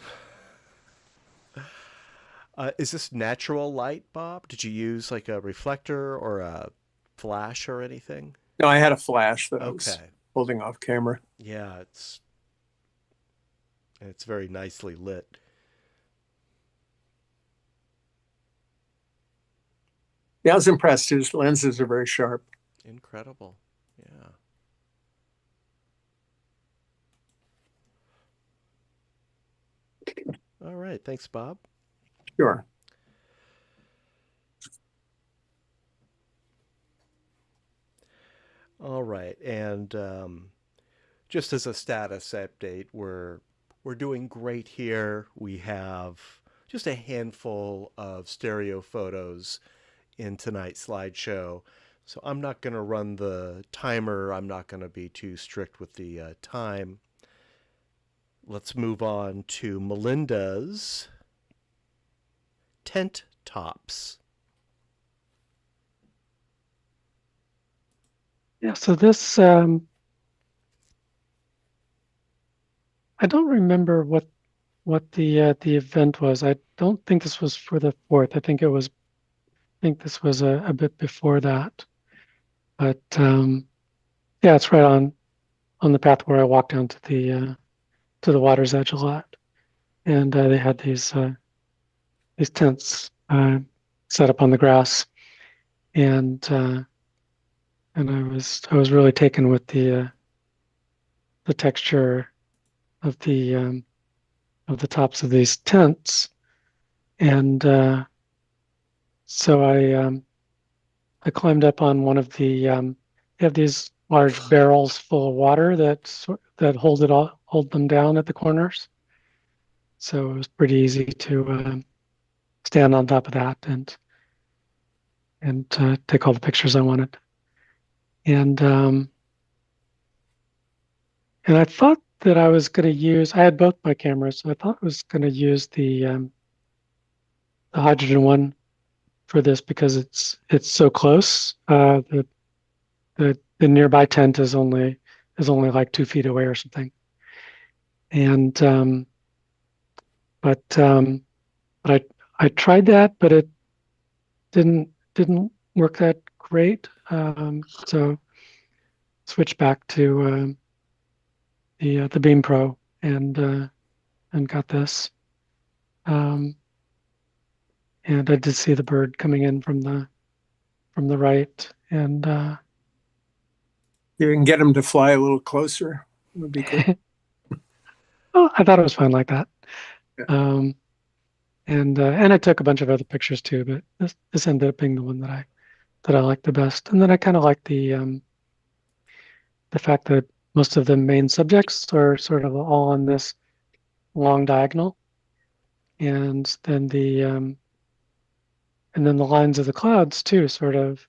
B: Is this natural light, Bob? Did you use like a reflector or a flash or anything?
C: No, I had a flash that I was
B: Okay.
C: holding off camera.
B: Yeah, it's very nicely lit.
C: Yeah, I was impressed. His lenses are very sharp.
B: Incredible. Yeah. All right. Thanks, Bob.
C: Sure.
B: All right. And just as a status update, we're doing great here. We have just a handful of stereo photos in tonight's slideshow. So I'm not going to run the timer. I'm not going to be too strict with the time. Let's move on to Melinda's tent tops.
H: Yeah, so this, I don't remember what the event was. I don't think this was for the 4th. I think this was a bit before that. But Yeah, it's right on the path where I walk down to the water's edge a lot, and they had these tents set up on the grass, and I was really taken with the texture of the tops of these tents, and so I climbed up on one of the they have these large barrels full of water that hold them down at the corners. So it was pretty easy to stand on top of that and take all the pictures I wanted. And I thought that I was going to use. I had both my cameras, so I thought I was going to use the hydrogen one for this because it's so close. The nearby tent is only like 2 feet away or something. And but I tried that, but it didn't work that great. So switched back to the Beam Pro and got this. And I did see the bird coming in from the right, and
C: You can get them to fly a little closer. It would be good.
H: oh, I thought it was fun like that.
C: Yeah.
H: And I took a bunch of other pictures too, but this ended up being the one that I liked the best. And then I kind of like the fact that most of the main subjects are sort of all on this long diagonal, and then the lines of the clouds too sort of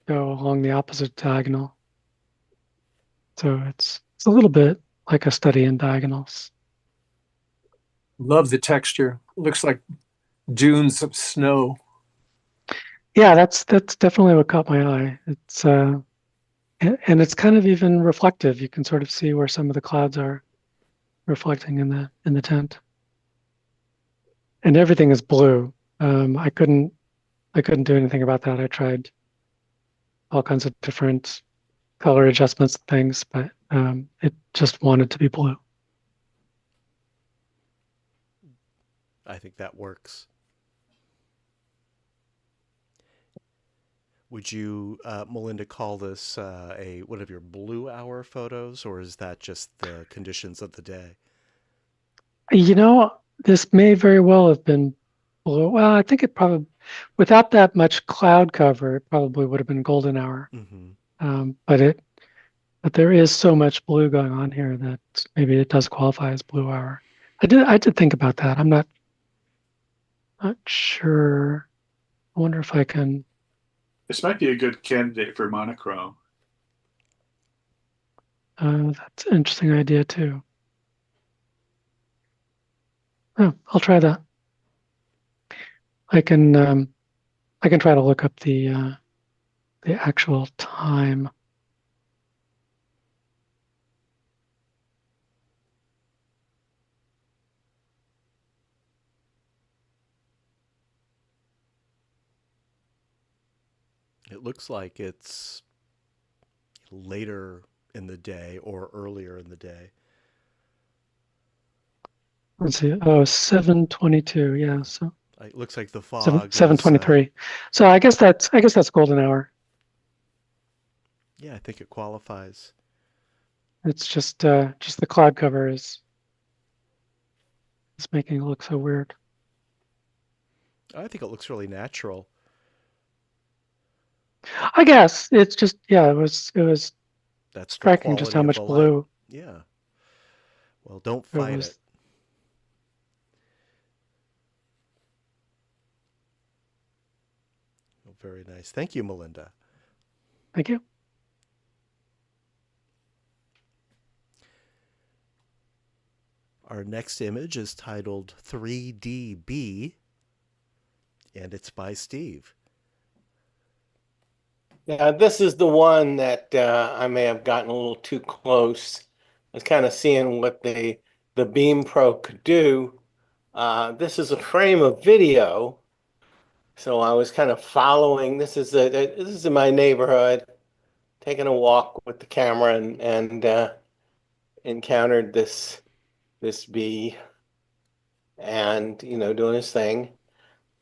H: go along the opposite diagonal. So it's a little bit like a study in diagonals.
C: Love the texture. Looks like dunes of snow.
H: Yeah, that's definitely what caught my eye. It's and it's kind of even reflective. You can sort of see where some of the clouds are reflecting in the tent. And everything is blue. I couldn't do anything about that. I tried all kinds of different color adjustments and things, but it just wanted to be blue.
B: I think that works. Would you, Melinda, call this one of your blue hour photos, or is that just the conditions of the day?
H: You know, this may very well have been blue. Well, I think it probably, without that much cloud cover, it probably would have been golden hour.
B: Mm-hmm.
H: But there is so much blue going on here that maybe it does qualify as blue hour. I did think about that. I'm not sure. I wonder if I can.
A: This might be a good candidate for monochrome.
H: That's an interesting idea too. Oh, I'll try that. I can try to look up the actual time.
B: It looks like it's later in the day or earlier in the day.
H: Let's see. Oh, 7:22. Yeah, so
B: It looks like the fog
H: 7:23. So I guess that's golden hour.
B: Yeah, I think it qualifies.
H: It's just the cloud cover is making it look so weird.
B: I think it looks really natural.
H: I guess it's just, yeah, it was
B: That's
H: striking just how much blue.
B: Yeah. Well, don't fight it. Oh, very nice. Thank you, Melinda.
H: Thank you.
B: Our next image is titled 3DB, and it's by Steve.
E: Yeah, this is the one that I may have gotten a little too close. I was kind of seeing what the Beam Pro could do. This is a frame of video, so I was kind of following. This is in my neighborhood, taking a walk with the camera and encountered this bee, and doing his thing.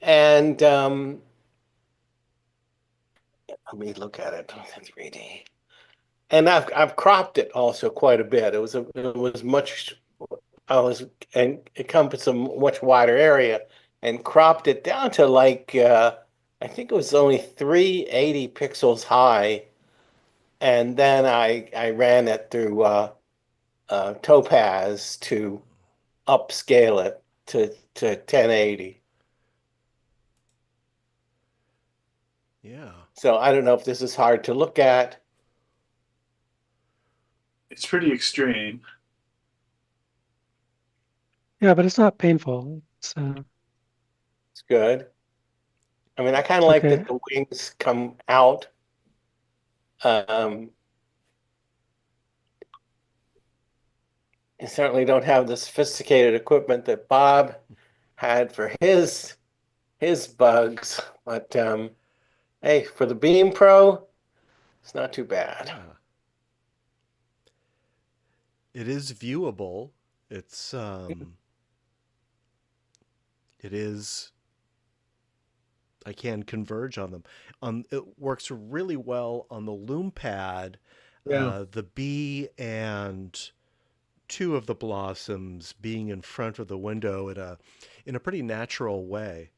E: And let me look at it in 3D. And I've cropped it also quite a bit. It was much I was and encompassed a much wider area, and cropped it down to like I think it was only 380 pixels high, and then I ran it through Topaz to upscale it to 1080.
B: Yeah.
E: So I don't know if this is hard to look at.
A: It's pretty extreme.
H: Yeah, but it's not painful.
E: It's good. I mean, I kind
H: It's
E: of like
H: okay.
E: that the wings come out. You certainly don't have the sophisticated equipment that Bob had for his bugs, but hey, for the Beam Pro, it's not too bad.
B: Yeah. It is viewable. It's it is. I can converge on them. It works really well on the Loom Pad.
C: Yeah.
B: The bee and two of the blossoms being in front of the window in a pretty natural way.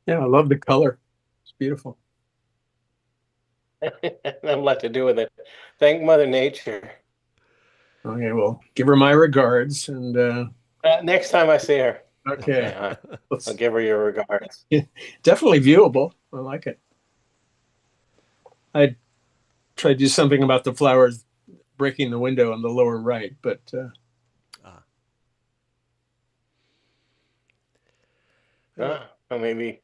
C: Yeah, I love the color. It's beautiful.
E: I'm left to do with it. Thank Mother Nature.
C: Okay, well, give her my regards, and
E: Next time I see her,
C: okay,
E: I'll give her your regards.
C: definitely viewable. I like it. I tried to do something about the flowers breaking the window on the lower right, but
E: Or maybe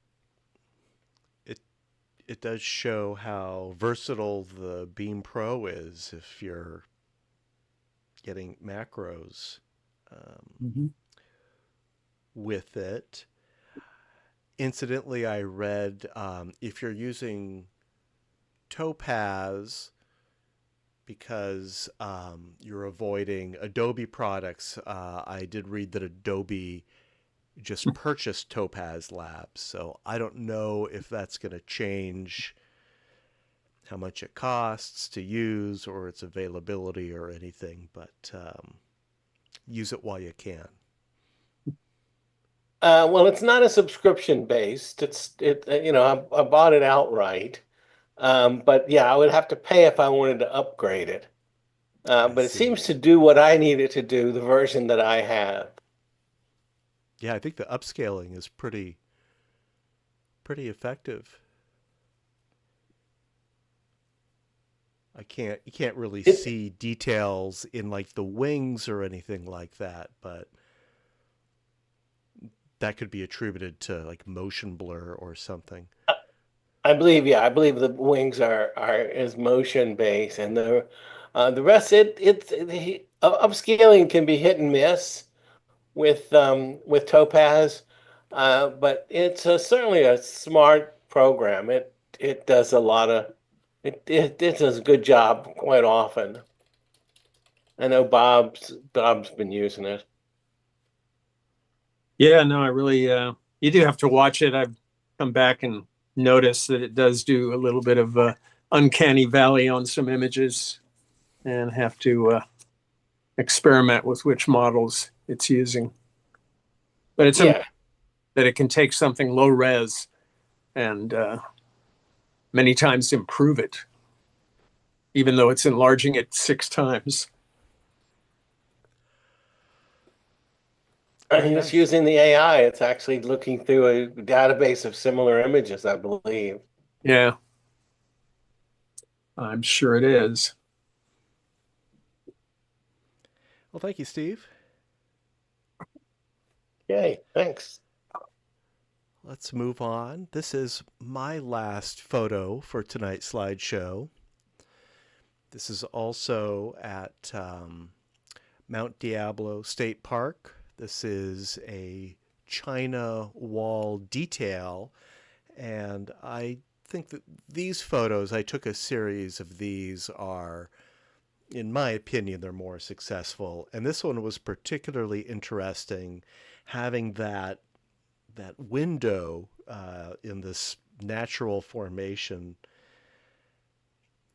B: it does show how versatile the Beam Pro is if you're getting macros with it. Incidentally, I read if you're using Topaz because you're avoiding Adobe products, I did read that Adobe just purchased Topaz Labs, so I don't know if that's going to change how much it costs to use or its availability or anything, but use it while you can.
E: well, it's not a subscription based. I bought it outright. But yeah, I would have to pay if I wanted to upgrade it. But it
B: see.
E: seems to do what I needed to do, the version that I have.
B: Yeah, I think the upscaling is pretty effective. You can't really see details in like the wings or anything like that, but that could be attributed to like motion blur or something.
E: I believe the wings is motion based, and the rest upscaling can be hit and miss with Topaz, but it's certainly a smart program. It does a lot of it does a good job quite often. I know Bob's been using it.
C: yeah, no, I really you do have to watch it. I've come back and noticed that it does do a little bit of uncanny valley on some images, and have to experiment with which models it's using. But it's amazing that it can take something low res and many times improve it, even though it's enlarging it 6 times.
E: I mean, it's using the AI. It's actually looking through a database of similar images, I believe.
C: Yeah, I'm sure it is.
B: Well, thank you, Steve.
E: Yay, thanks.
B: Let's move on. This is my last photo for tonight's slideshow. This is also at Mount Diablo State Park. This is a China wall detail, and I think that these photos, I took a series of these, are, in my opinion, they're more successful. And this one was particularly interesting, having that window in this natural formation.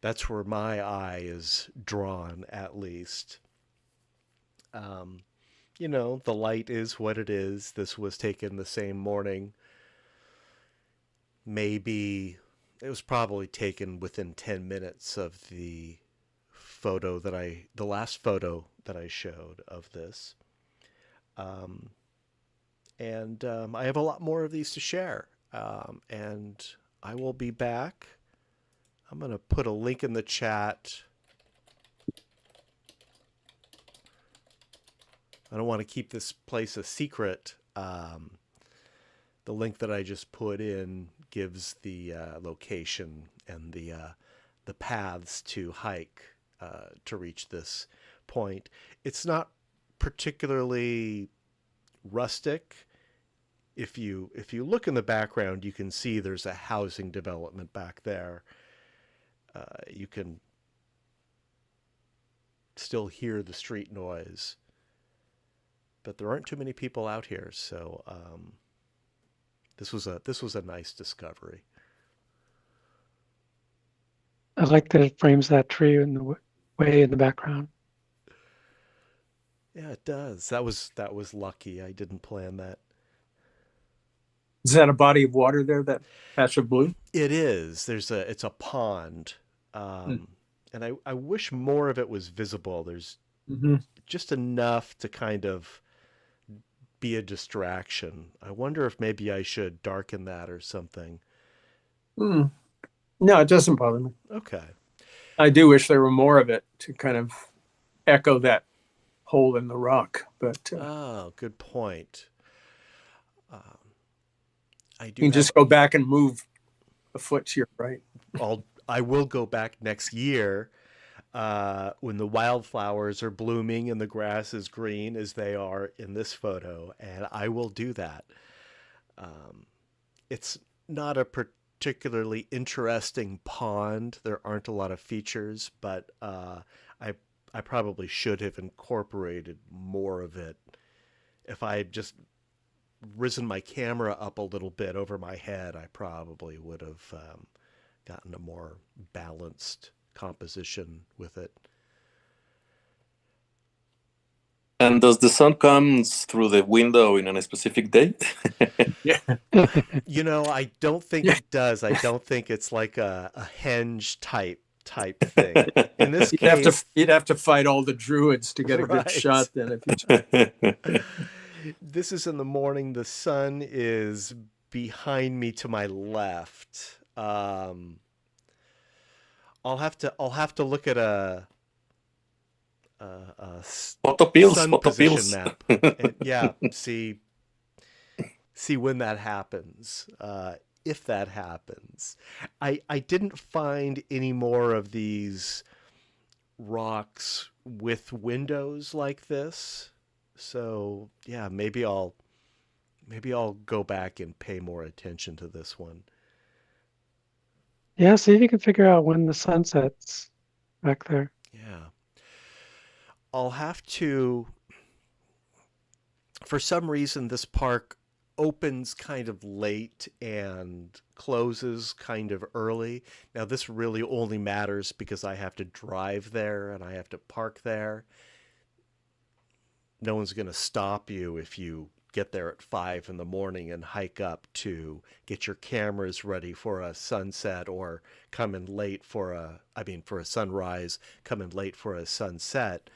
B: That's where my eye is drawn, at least. You know, the light is what it is. This was taken the same morning. Maybe it was probably taken within 10 minutes of the last photo that I showed of this. And I have a lot more of these to share. And I will be back. I'm going to put a link in the chat. I don't want to keep this place a secret. The link that I just put in gives the location and the paths to hike to reach this point. It's not particularly rustic. If you look in the background, you can see there's a housing development back there. You can still hear the street noise, but there aren't too many people out here, so this was a nice discovery.
H: I like that it frames that tree in the way in the background.
B: Yeah, it does. That was lucky. I didn't plan that.
C: Is that a body of water there, that patch of blue?
B: It is. It's a pond. And I wish more of it was visible. There's just enough to kind of be a distraction. I wonder if maybe I should darken that or something.
C: No, it doesn't bother me.
B: Okay.
C: I do wish there were more of it to kind of echo that hole in the rock. But
B: oh, good point. I do.
C: You can just go back and move a foot to your right.
B: I will go back next year when the wildflowers are blooming and the grass is green as they are in this photo, and I will do that. It's not a particularly interesting pond. There aren't a lot of features, but I probably should have incorporated more of it. If I had just risen my camera up a little bit over my head, I probably would have gotten a more balanced composition with it.
I: And does the sun comes through the window in a specific day?
C: Yeah.
B: You know, I don't think it does. I don't think it's like a henge type thing. In this case,
C: you'd have to fight all the druids to get a good shot then. If you
B: this is in the morning. The sun is behind me to my left. I'll have to look at a sun position map. And, yeah, see when that happens. If that happens, I didn't find any more of these rocks with windows like this. So yeah, maybe I'll go back and pay more attention to this one.
H: Yeah, see if you can figure out when the sun sets back there.
B: Yeah. I'll have to, for some reason, this park opens kind of late and closes kind of early. Now, this really only matters because I have to drive there and I have to park there. No one's going to stop you if you get there at 5 in the morning and hike up to get your cameras ready for a sunset, or come in late for a sunrise, come in late for a sunset,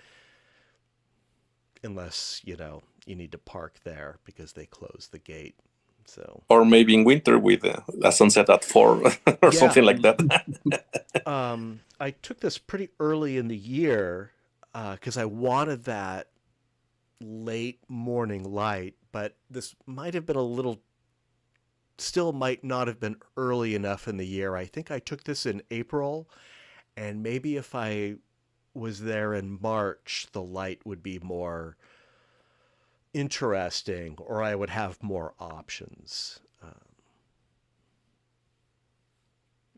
B: unless, you need to park there because they close the gate. So,
I: or maybe in winter with a sunset at 4 or something like that.
B: I took this pretty early in the year because I wanted that late morning light, but this might have been still might not have been early enough in the year. I think I took this in April, and maybe if I was there in March, the light would be more interesting, or I would have more options.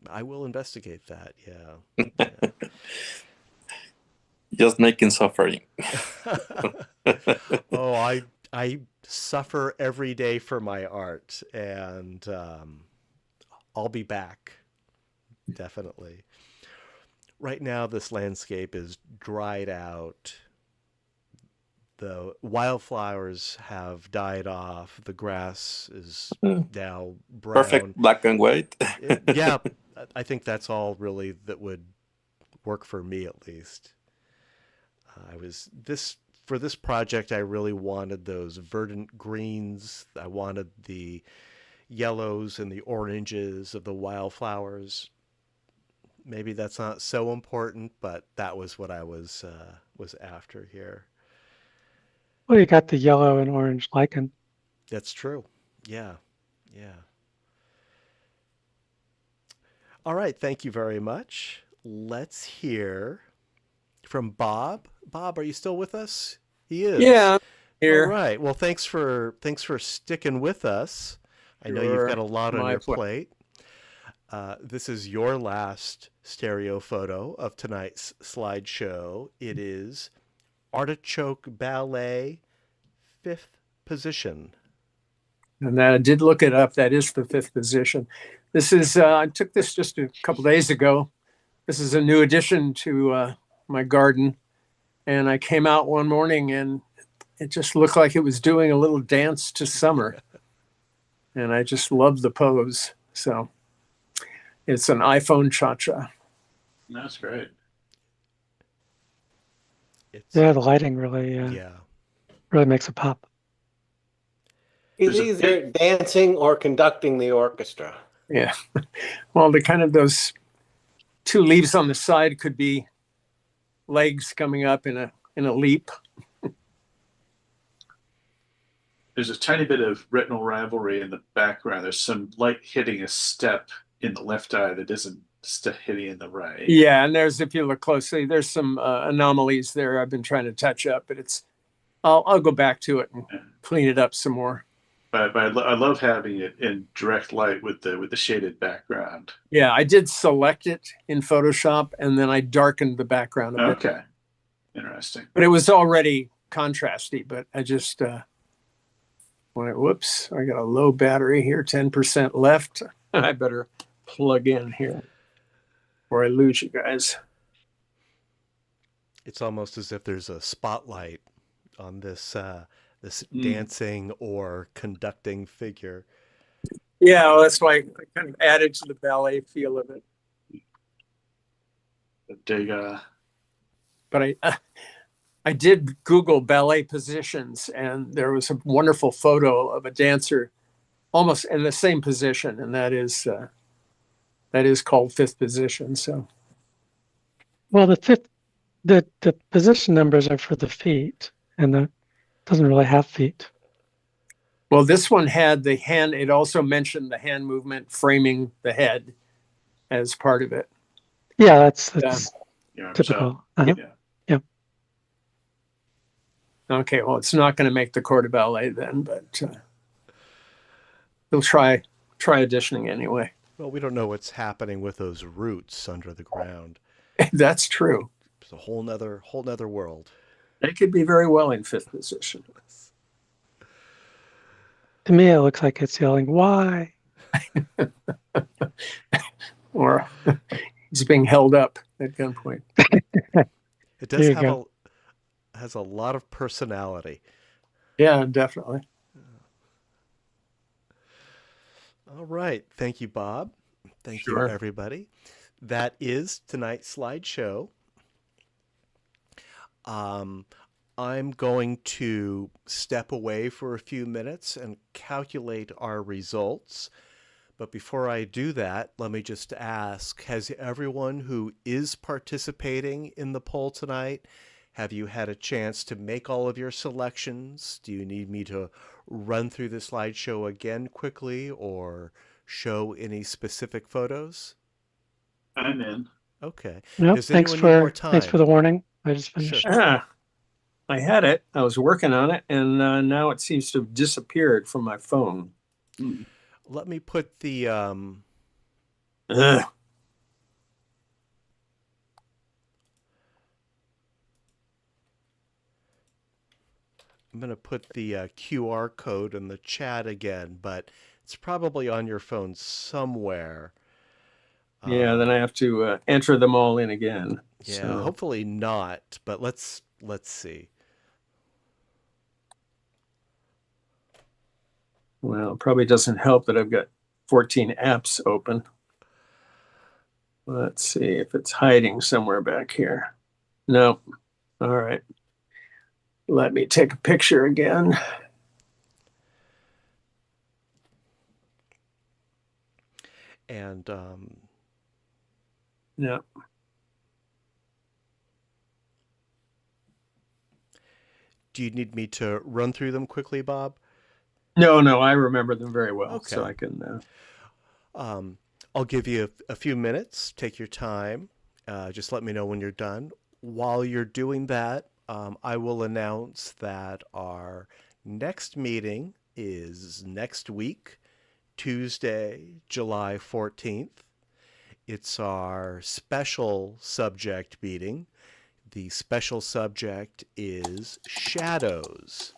B: I will investigate that. Yeah.
I: Just making suffering.
B: Oh, I suffer every day for my art, and I'll be back, definitely. Right now, this landscape is dried out. The wildflowers have died off. The grass is now brown.
I: Perfect black and white.
B: Yeah, I think that's all really that would work for me, at least. For this project, I really wanted those verdant greens. I wanted the yellows and the oranges of the wildflowers. Maybe that's not so important, but that was what I was after here.
H: Well, you got the yellow and orange lichen.
B: That's true. Yeah. Yeah. All right. Thank you very much. Let's hear from Bob. Bob, are you still with us? He is.
C: Yeah, here.
B: All right. Well, thanks for sticking with us. I know you've got a lot on your plate. This is your last stereo photo of tonight's slideshow. It is Artichoke Ballet, 5th position.
C: And I did look it up. That is the 5th position. This is, I took this just a couple days ago. This is a new addition to my garden. And I came out one morning and it just looked like it was doing a little dance to summer. And I just love the pose. So it's an iPhone cha-cha.
A: That's great.
H: Yeah, the lighting really really makes it pop.
E: He's either dancing or conducting the orchestra.
C: Yeah. Well, the kind of those 2 leaves on the side could be legs coming up in a leap.
A: There's a tiny bit of retinal rivalry in the background. There's some light hitting a step in the left eye that isn't hitting in the right.
C: Yeah, and there's, if you look closely, there's some anomalies there I've been trying to touch up, but I'll go back to it and clean it up some more.
A: But I love having it in direct light with the shaded background.
C: Yeah, I did select it in Photoshop and then I darkened the background a bit.
A: Okay, interesting.
C: But it was already contrasty, but I just whoops, I got a low battery here, 10% left. I better plug in here or I lose you guys.
B: It's almost as if there's a spotlight on this dancing or conducting figure.
C: Yeah, well, that's why I kind of added to the ballet feel of it. But I did Google ballet positions, and there was a wonderful photo of a dancer almost in the same position, and that is called 5th position. So,
H: well, the position numbers are for the feet, and the doesn't really have feet.
C: Well, this one had the hand. It also mentioned the hand movement framing the head as part of it.
H: Yeah, that's typical.
A: Yeah.
H: Yeah.
C: Okay, well, it's not going to make the corps de ballet then, but we'll try auditioning anyway.
B: Well, we don't know what's happening with those roots under the ground.
C: That's true.
B: It's a whole nother world.
C: They could be very well in 5th position.
H: To me, it looks like it's yelling, "Why?"
C: Or he's being held up at gunpoint.
B: It does has a lot of personality.
C: Yeah, definitely.
B: All right. Thank you, Bob. Thank you, everybody. That is tonight's slideshow. I'm going to step away for a few minutes and calculate our results. But before I do that, let me just ask, has everyone who is participating in the poll tonight, have you had a chance to make all of your selections? Do you need me to run through the slideshow again quickly or show any specific photos?
A: I'm in.
B: Okay.
H: No,
B: Does
H: thanks
B: anyone need more
H: for the warning. I just finished.
B: Sure.
C: I had it. I was working on it, and now it seems to have disappeared from my phone.
B: Let me put the going to put the QR code in the chat again, but it's probably on your phone somewhere.
C: Yeah, then I have to enter them all in again.
B: Yeah,
C: So,
B: hopefully not, but let's see.
C: well, it probably doesn't help that I've got 14 apps open. Let's see if it's hiding somewhere back here. No. All right. Let me take a picture again.
B: And
C: Yeah.
B: do you need me to run through them quickly, Bob?
C: No, I remember them very well,
B: Okay.
C: so I can.
B: I'll give you a few minutes. Take your time. Just let me know when you're done. While you're doing that, I will announce that our next meeting is next week, Tuesday, July 14th. It's our special subject meeting. The special subject is shadows.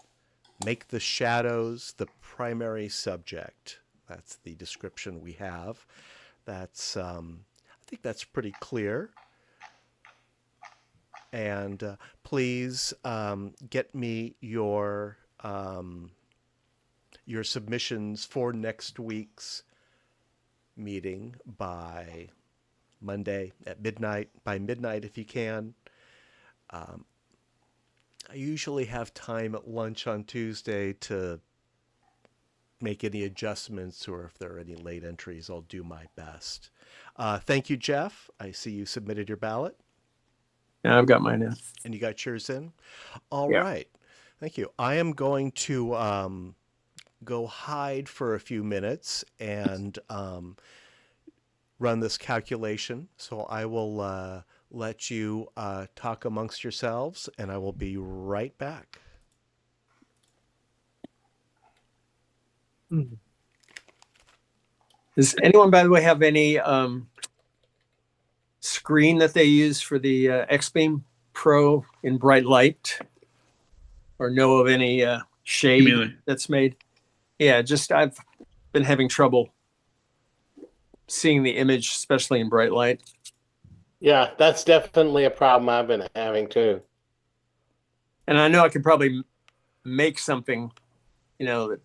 B: Make the shadows the primary subject. That's the description we have. That's I think that's pretty clear. And please get me your submissions for next week's meeting by Monday at midnight. By midnight, if you can. I usually have time at lunch on Tuesday to make any adjustments, or if there are any late entries, I'll do my best. Thank you, Jeff. I see you submitted your ballot.
C: Yeah, I've got mine in.
B: And you got yours in? All
C: Yeah.
B: right. Thank you. I am going to go hide for a few minutes and run this calculation. So I will let you talk amongst yourselves, and I will be right back.
C: Does anyone, by the way, have any screen that they use for the X-Beam Pro in bright light, or know of any shade that's made? Yeah, just I've been having trouble seeing the image, especially in bright light.
E: Yeah, that's definitely a problem I've been having too.
C: And I know I could probably make something, that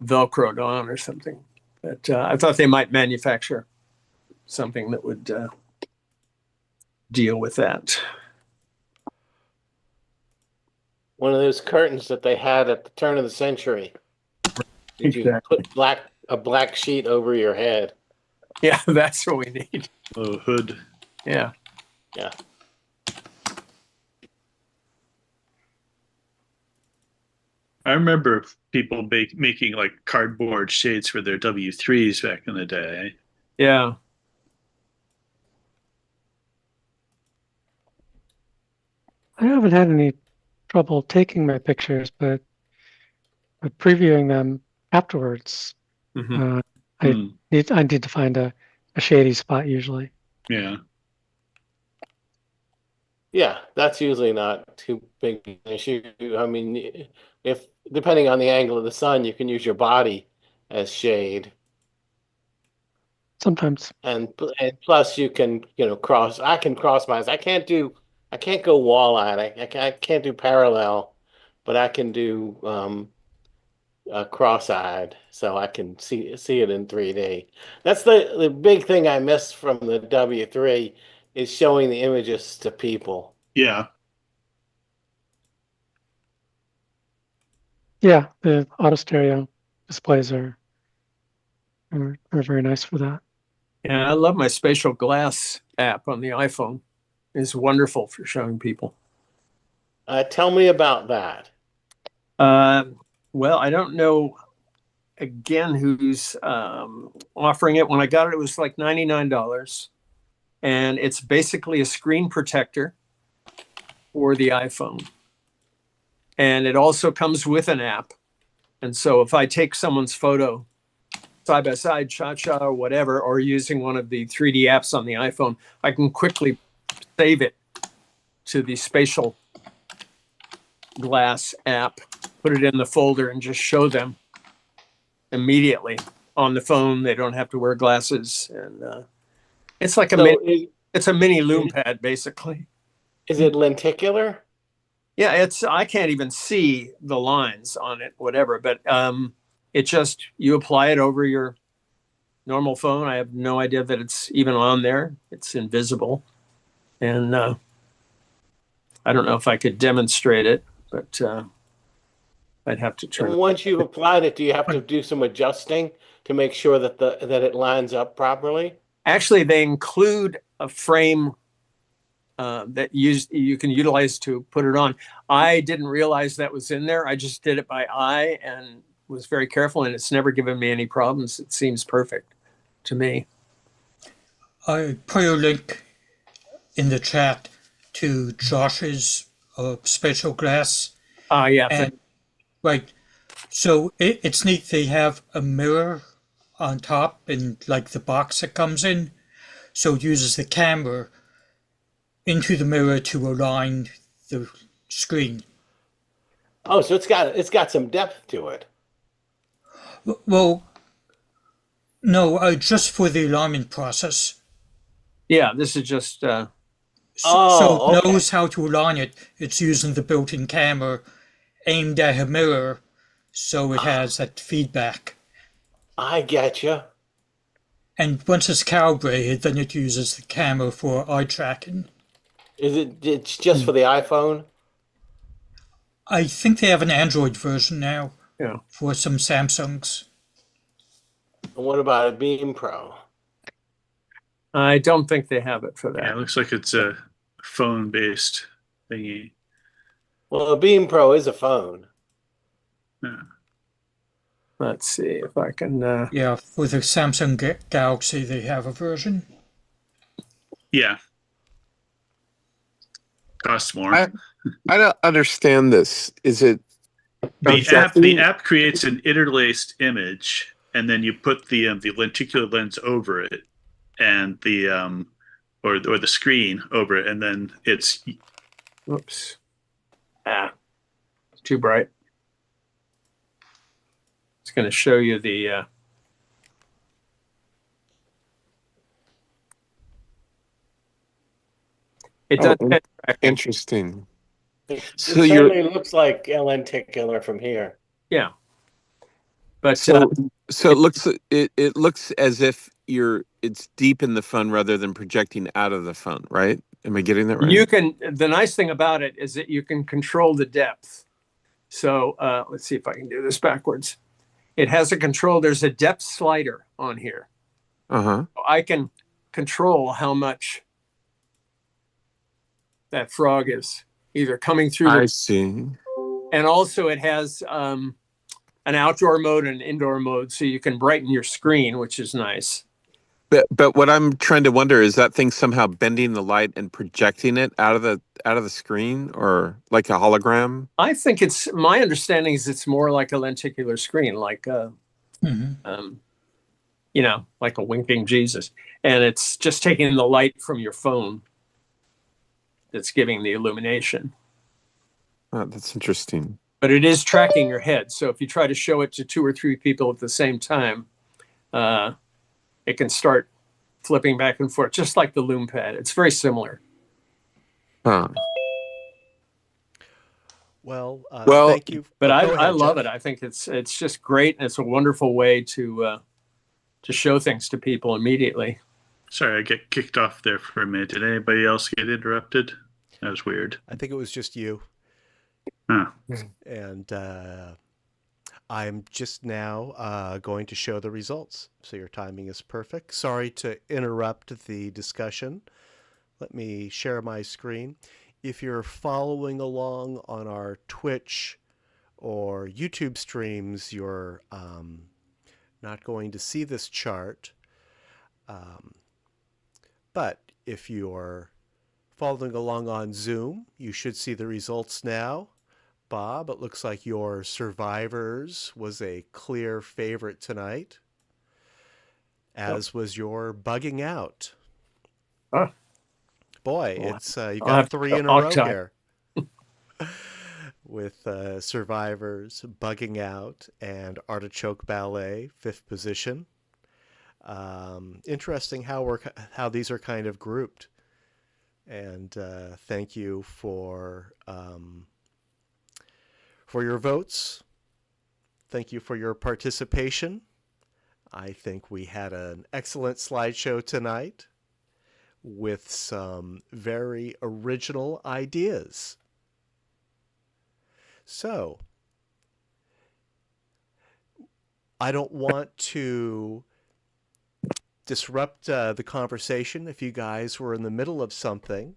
C: Velcroed on or something. But I thought they might manufacture something that would deal with that.
E: One of those curtains that they had at the turn of the century. Did
C: Exactly.
E: you put a black sheet over your head?
C: Yeah, that's what we need.
A: Oh, hood.
C: Yeah.
E: Yeah.
A: I remember people making like cardboard shades for their W3s back in the day.
C: Yeah.
H: I haven't had any trouble taking my pictures, but previewing them afterwards,
C: Mhm.
H: I need to find a shady spot usually.
A: Yeah.
E: Yeah, that's usually not too big an issue. I mean, if depending on the angle of the sun, you can use your body as shade,
H: Sometimes.
E: and plus you can cross. I can cross my eyes. I can't go wall-eyed. I can't do parallel, but I can do cross-eyed, so I can see it in 3D. That's the big thing I miss from the W3 is showing the images to people.
A: Yeah.
H: Yeah, the auto stereo displays are very nice for that.
C: Yeah, I love my spatial glass app on the iPhone. It's wonderful for showing people.
E: Tell me about that.
C: Well, I don't know, again, who's offering it. When I got it, it was like $99. And it's basically a screen protector for the iPhone. And it also comes with an app. And so if I take someone's photo side by side, shot, or whatever, or using one of the 3D apps on the iPhone, I can quickly save it to the spatial glass app, put it in the folder, and just show them immediately on the phone. They don't have to wear glasses, and it's like it's a mini loom pad basically.
E: Is it lenticular?
C: Yeah, I can't even see the lines on it, whatever, but it just, you apply it over your normal phone. I have no idea that it's even on there. It's invisible. And I don't know if I could demonstrate it, but I'd have to turn
E: And
C: it.
E: once you've applied it, do you have to do some adjusting to make sure that that it lines up properly?
C: Actually, they include a frame that you can utilize to put it on. I didn't realize that was in there. I just did it by eye and was very careful, and it's never given me any problems. It seems perfect to me.
G: I put a link in the chat to Josh's spatial glass.
C: Yeah.
G: And right, so it's neat. They have a mirror on top in like the box it comes in, so it uses the camera into the mirror to align the screen.
E: Oh, so it's got some depth to it.
G: Well, no, just for the alignment process.
C: Yeah, this is just.
G: So
E: Oh,
G: it
E: okay.
G: knows how to align it. It's using the built-in camera aimed at a mirror, so it has that feedback.
E: I get you.
G: And once it's calibrated, then it uses the camera for eye tracking.
E: It's just for the iPhone?
G: I think they have an Android version now.
C: Yeah.
G: For some Samsungs.
E: And what about a Beam Pro?
C: I don't think they have it for that.
A: Yeah, it looks like it's a phone-based thingy.
E: Well, a Beam Pro is a phone.
A: Yeah.
C: Let's see if I can.
G: Yeah, for the Samsung Galaxy, they have a version.
A: Yeah. Costs more.
F: I don't understand this. Is it
A: The app creates an interlaced image, and then you put the lenticular lens over it, and the or the screen over it, and then it's.
C: Whoops. Too bright. It's going to show you the. It does.
F: interesting?
E: It
F: So
E: certainly looks like lenticular from here.
C: Yeah. But
F: So it looks as if it's deep in the phone rather than projecting out of the phone, right? Am I getting that right?
C: the nice thing about it is that you can control the depth. So let's see if I can do this backwards. It has a control. There's a depth slider on here.
F: Uh-huh.
C: I can control how much that frog is either coming through.
F: I see.
C: And also it has an outdoor mode and indoor mode, so you can brighten your screen, which is nice.
F: But what I'm trying to wonder is that thing somehow bending the light and projecting it out of the screen, or like a hologram?
C: I think my understanding is it's more like a lenticular screen, like like a winking Jesus, and it's just taking the light from your phone that's giving the illumination.
F: Oh, that's interesting.
C: But it is tracking your head, so if you try to show it to 2 or 3 people at the same time, it can start flipping back and forth, just like the loom pad. It's very similar.
F: Huh.
B: Well,
F: Well,
B: thank you.
C: But
B: Go
C: I
B: ahead,
C: love
B: Jeff.
C: it. I think it's just great, and it's a wonderful way to show things to people immediately.
A: Sorry, I get kicked off there for a minute. Did anybody else get interrupted? That was weird.
B: I think it was just you.
A: Huh.
B: And I'm just now going to show the results. So your timing is perfect. Sorry to interrupt the discussion. Let me share my screen. If you're following along on our Twitch or YouTube streams, you're not going to see this chart. But if you're following along on Zoom, you should see the results now. Bob, it looks like your Survivors was a clear favorite tonight, as was your Bugging Out.
C: Huh.
B: Boy,
C: Well,
B: it's you
C: I'll
B: got
C: have
B: 3
C: to
B: in a row
C: archive.
B: here. with Survivors, Bugging Out, and Artichoke Ballet, 5th position. Interesting how these are kind of grouped. And thank you for your votes. Thank you for your participation. I think we had an excellent slideshow tonight with some very original ideas. So, I don't want to disrupt the conversation if you guys were in the middle of something.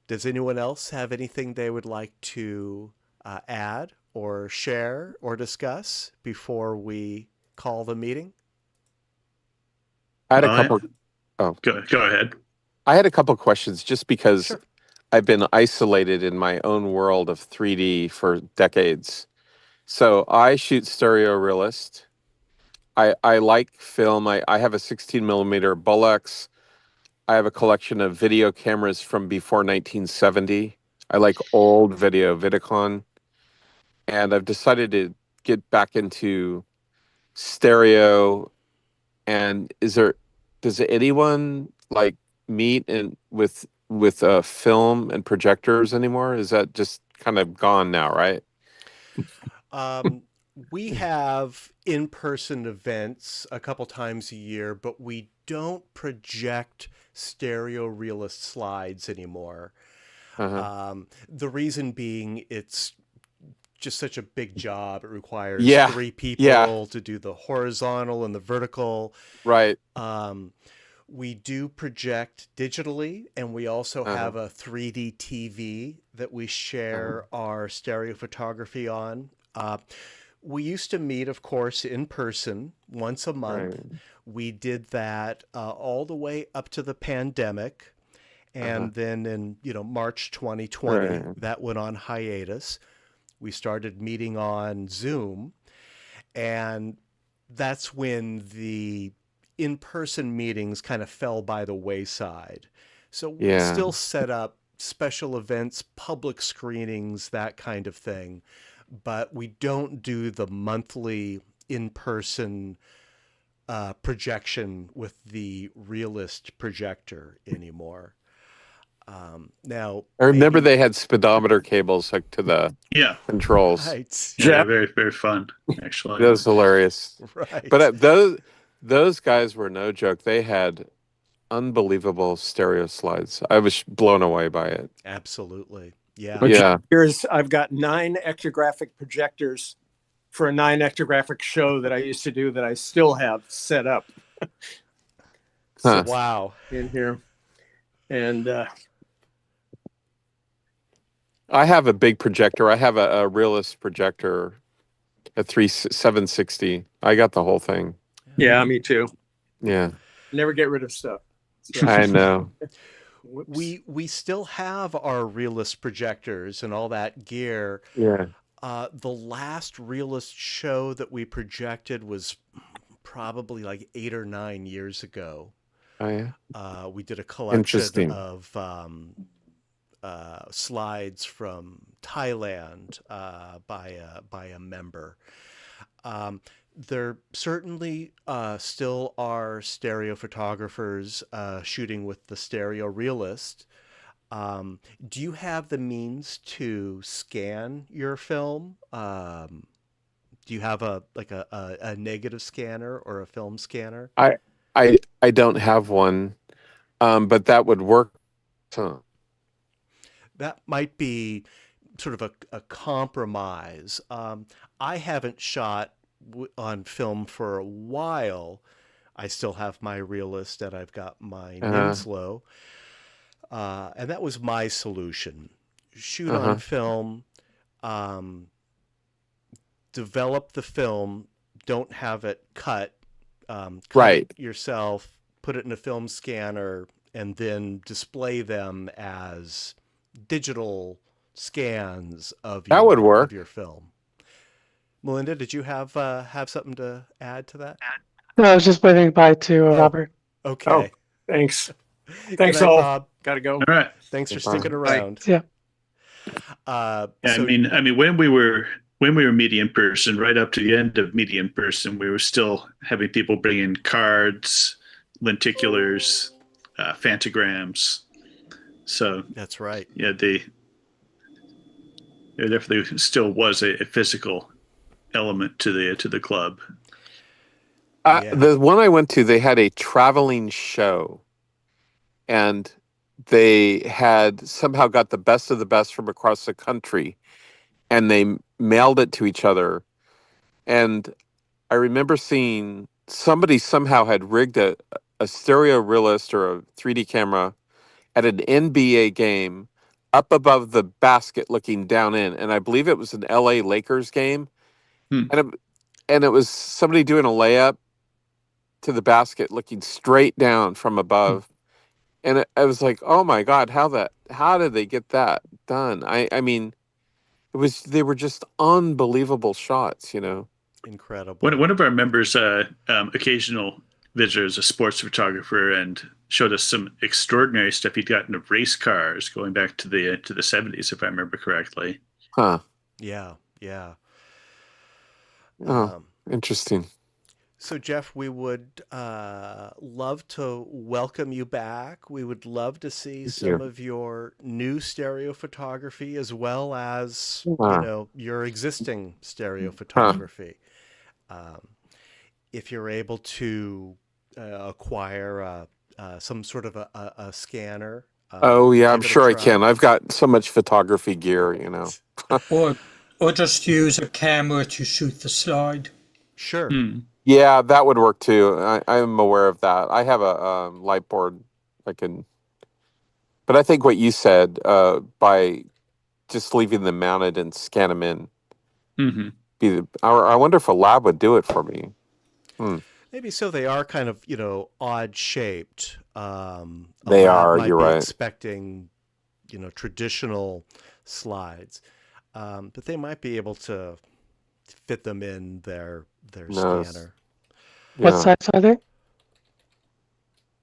B: Does anyone else have anything they would like to add or share or discuss before we call the meeting?
F: I had a couple. Oh,
A: go ahead.
F: I had a couple questions just because
B: Sure.
F: I've been isolated in my own world of 3D for decades. So I shoot stereo realist. I like film. I have a 16 millimeter Bolex. I have a collection of video cameras from before 1970. I like old video, Vidicon. And I've decided to get back into stereo. And does anyone like meet with film and projectors anymore? Is that just kind of gone now, right?
B: We have in-person events a couple times a year, but we don't project stereo realist slides anymore. The reason being it's just such a big job. It requires 3 people to do the horizontal and the vertical.
F: Right.
B: We do project digitally, and we also have a 3D TV that we share our stereo photography on. We used to meet, of course, in person once a month. Right. We did that all the way up to the pandemic. And then in March 2020, that went on hiatus. We started meeting on Zoom. And that's when the in-person meetings kind of fell by the wayside. So we still set up special events, public screenings, that kind of thing. But we don't do the monthly in-person projection with the realist projector anymore. Now,
F: I remember they had speedometer cables hooked to the controls.
B: Right.
A: Yeah, very, very fun, actually.
F: That was hilarious.
B: Right.
F: But those guys were no joke. They had unbelievable stereo slides. I was blown away by it.
B: Absolutely. Yeah.
F: Yeah.
C: I've got 9 extrographic projectors for a 9 extrographic show that I used to do that I still have set up.
B: Wow.
C: In here. And
F: I have a big projector. I have a realist projector, a 760. I got the whole thing.
C: Yeah, me too.
F: Yeah.
C: Never get rid of stuff.
F: I know.
B: We still have our realist projectors and all that gear.
F: Yeah.
B: The last realist show that we projected was probably like 8 or 9 years ago.
F: Oh yeah.
B: We did a collection of slides from Thailand by a member. There certainly still are stereo photographers shooting with the stereo realist. Do you have the means to scan your film? Do you have a negative scanner or a film scanner?
F: I don't have one, but that would work.
B: That might be sort of a compromise. I haven't shot on film for a while. I still have my realist and I've got my Winslow. And that was my solution. Shoot on film, develop the film, don't have it cut it yourself, put it in a film scanner, and then display them as digital scans of your film. Melinda, did you have something to add to that?
H: No, I was just waving bye to Robert.
B: Okay.
C: Oh, thanks. Thanks
B: night,
C: all.
B: Bob.
C: Gotta go.
A: All right.
B: Thanks for sticking around.
H: Yeah.
A: Yeah,
B: So
A: I mean, when we were meeting in person, right up to the end of meeting in person, we were still having people bring in cards, lenticulars, phantograms. So
B: that's right.
A: yeah, there definitely still was a physical element to the club.
B: Yeah.
F: The one I went to, they had a traveling show, and they had somehow got the best of the best from across the country, and they mailed it to each other. And I remember seeing somebody somehow had rigged a stereo realist or a 3D camera at an NBA game up above the basket looking down in. And I believe it was an LA Lakers game.
A: Hmm.
F: And it was somebody doing a layup to the basket looking straight down from above. And I was like, oh my God, how did they get that done? I mean, they were just unbelievable shots, you know.
B: Incredible.
A: One of our members, occasional visitor, is a sports photographer and showed us some extraordinary stuff he'd gotten of race cars going back to the 70s, if I remember correctly.
F: Huh.
B: Yeah.
F: Oh, interesting.
B: So, Jeff, we would love to welcome you back. We would love to see some of your new stereo photography as well as, you know, your existing stereo photography. If you're able to acquire some sort of a scanner.
F: Oh, yeah, I'm sure I can. I've got so much photography gear, you know.
G: Or just use a camera to shoot the slide.
B: Sure.
F: Yeah, that would work too. I'm aware of that. I have a light board I can, but I think what you said, by just leaving them mounted and scan them in, I wonder if a lab would do it for me.
B: Maybe so. They are kind of, you know, odd shaped.
F: They are. You're right.
B: Expecting, you know, traditional slides, but they might be able to fit them in their scanner.
H: Yeah. What size are they?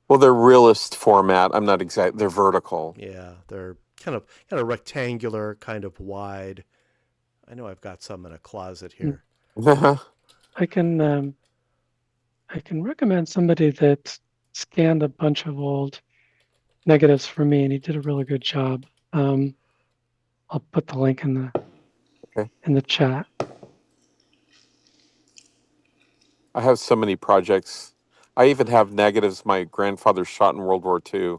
F: Well, they're realist format. I'm not exact. They're vertical.
B: Yeah, they're kind of rectangular, kind of wide. I know I've got some in a closet here.
H: I can recommend somebody that scanned a bunch of old negatives for me, and he did a really good job. I'll put the link in the chat.
F: I have so many projects. I even have negatives my grandfather shot in World War II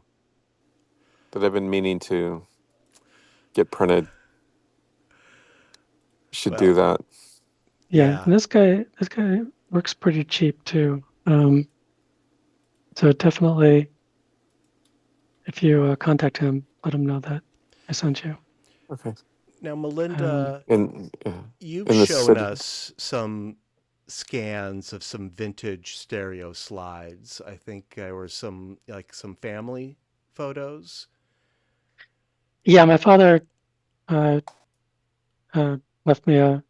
F: that I've been meaning to get printed. Should do that.
H: Yeah, and this guy works pretty cheap too. So definitely, if you contact him, let him know that I sent you.
F: Okay.
B: Now, Melinda, you've shown us some scans of some vintage stereo slides. I think there were some family photos.
H: Yeah, my father left me a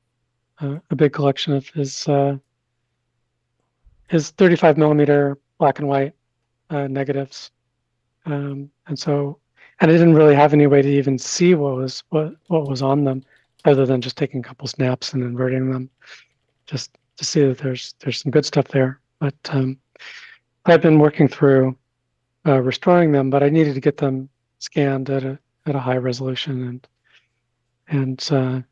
H: big collection of his 35 millimeter black and white negatives, and I didn't really have any way to even see what was on them, other than just taking a couple snaps and inverting them, just to see that there's some good stuff there. But I've been working through restoring them, but I needed to get them scanned at a high resolution, and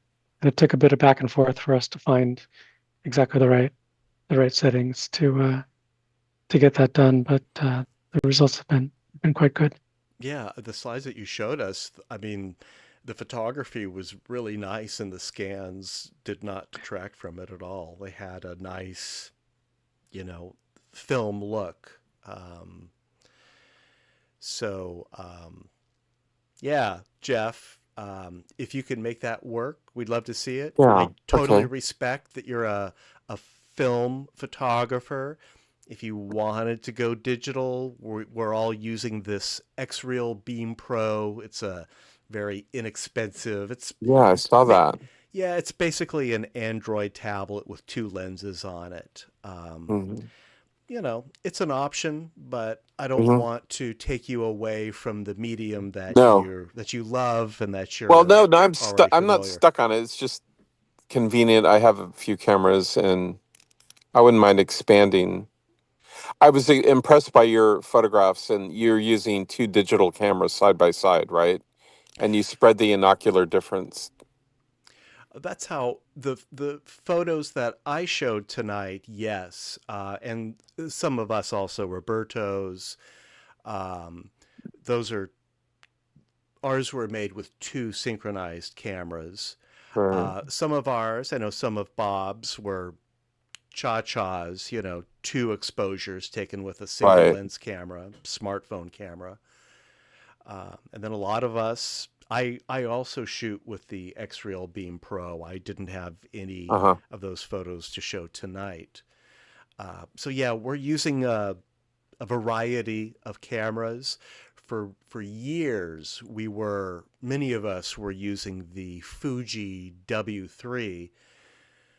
H: it took a bit of back and forth for us to find exactly the right settings to get that done. But the results have been quite good.
B: Yeah, the slides that you showed us, I mean, the photography was really nice and the scans did not detract from it at all. They had a nice, you know, film look. Yeah, Jeff, if you can make that work, we'd love to see it.
F: Yeah,
B: I totally respect that you're a film photographer. If you wanted to go digital, we're all using this X-Reel Beam Pro. It's a very inexpensive.
F: I saw that.
B: Yeah, it's basically an Android tablet with two lenses on it. You it's an option, but I don't
F: Mhm.
B: want to take you away from the medium that
F: No.
B: you love and that you're
F: Well, no, I'm
B: already
F: I'm not
B: familiar.
F: stuck on it. It's just convenient. I have a few cameras, and I wouldn't mind expanding. I was impressed by your photographs, and you're using two digital cameras side by side, right? And you spread the inocular difference.
B: That's how the photos that I showed tonight, yes, and some of us also, Roberto's. Um, those are ours were made with two synchronized cameras.
F: Right.
B: Some of ours, I know some of Bob's were Cha-Cha's, two exposures taken with a single
F: Right.
B: lens camera, smartphone camera. And then a lot of us, I also shoot with the X-Real Beam Pro. I didn't have any
F: Uh-huh.
B: of those photos to show tonight. So yeah, we're using a variety of cameras. For years, many of us were using the Fuji W3,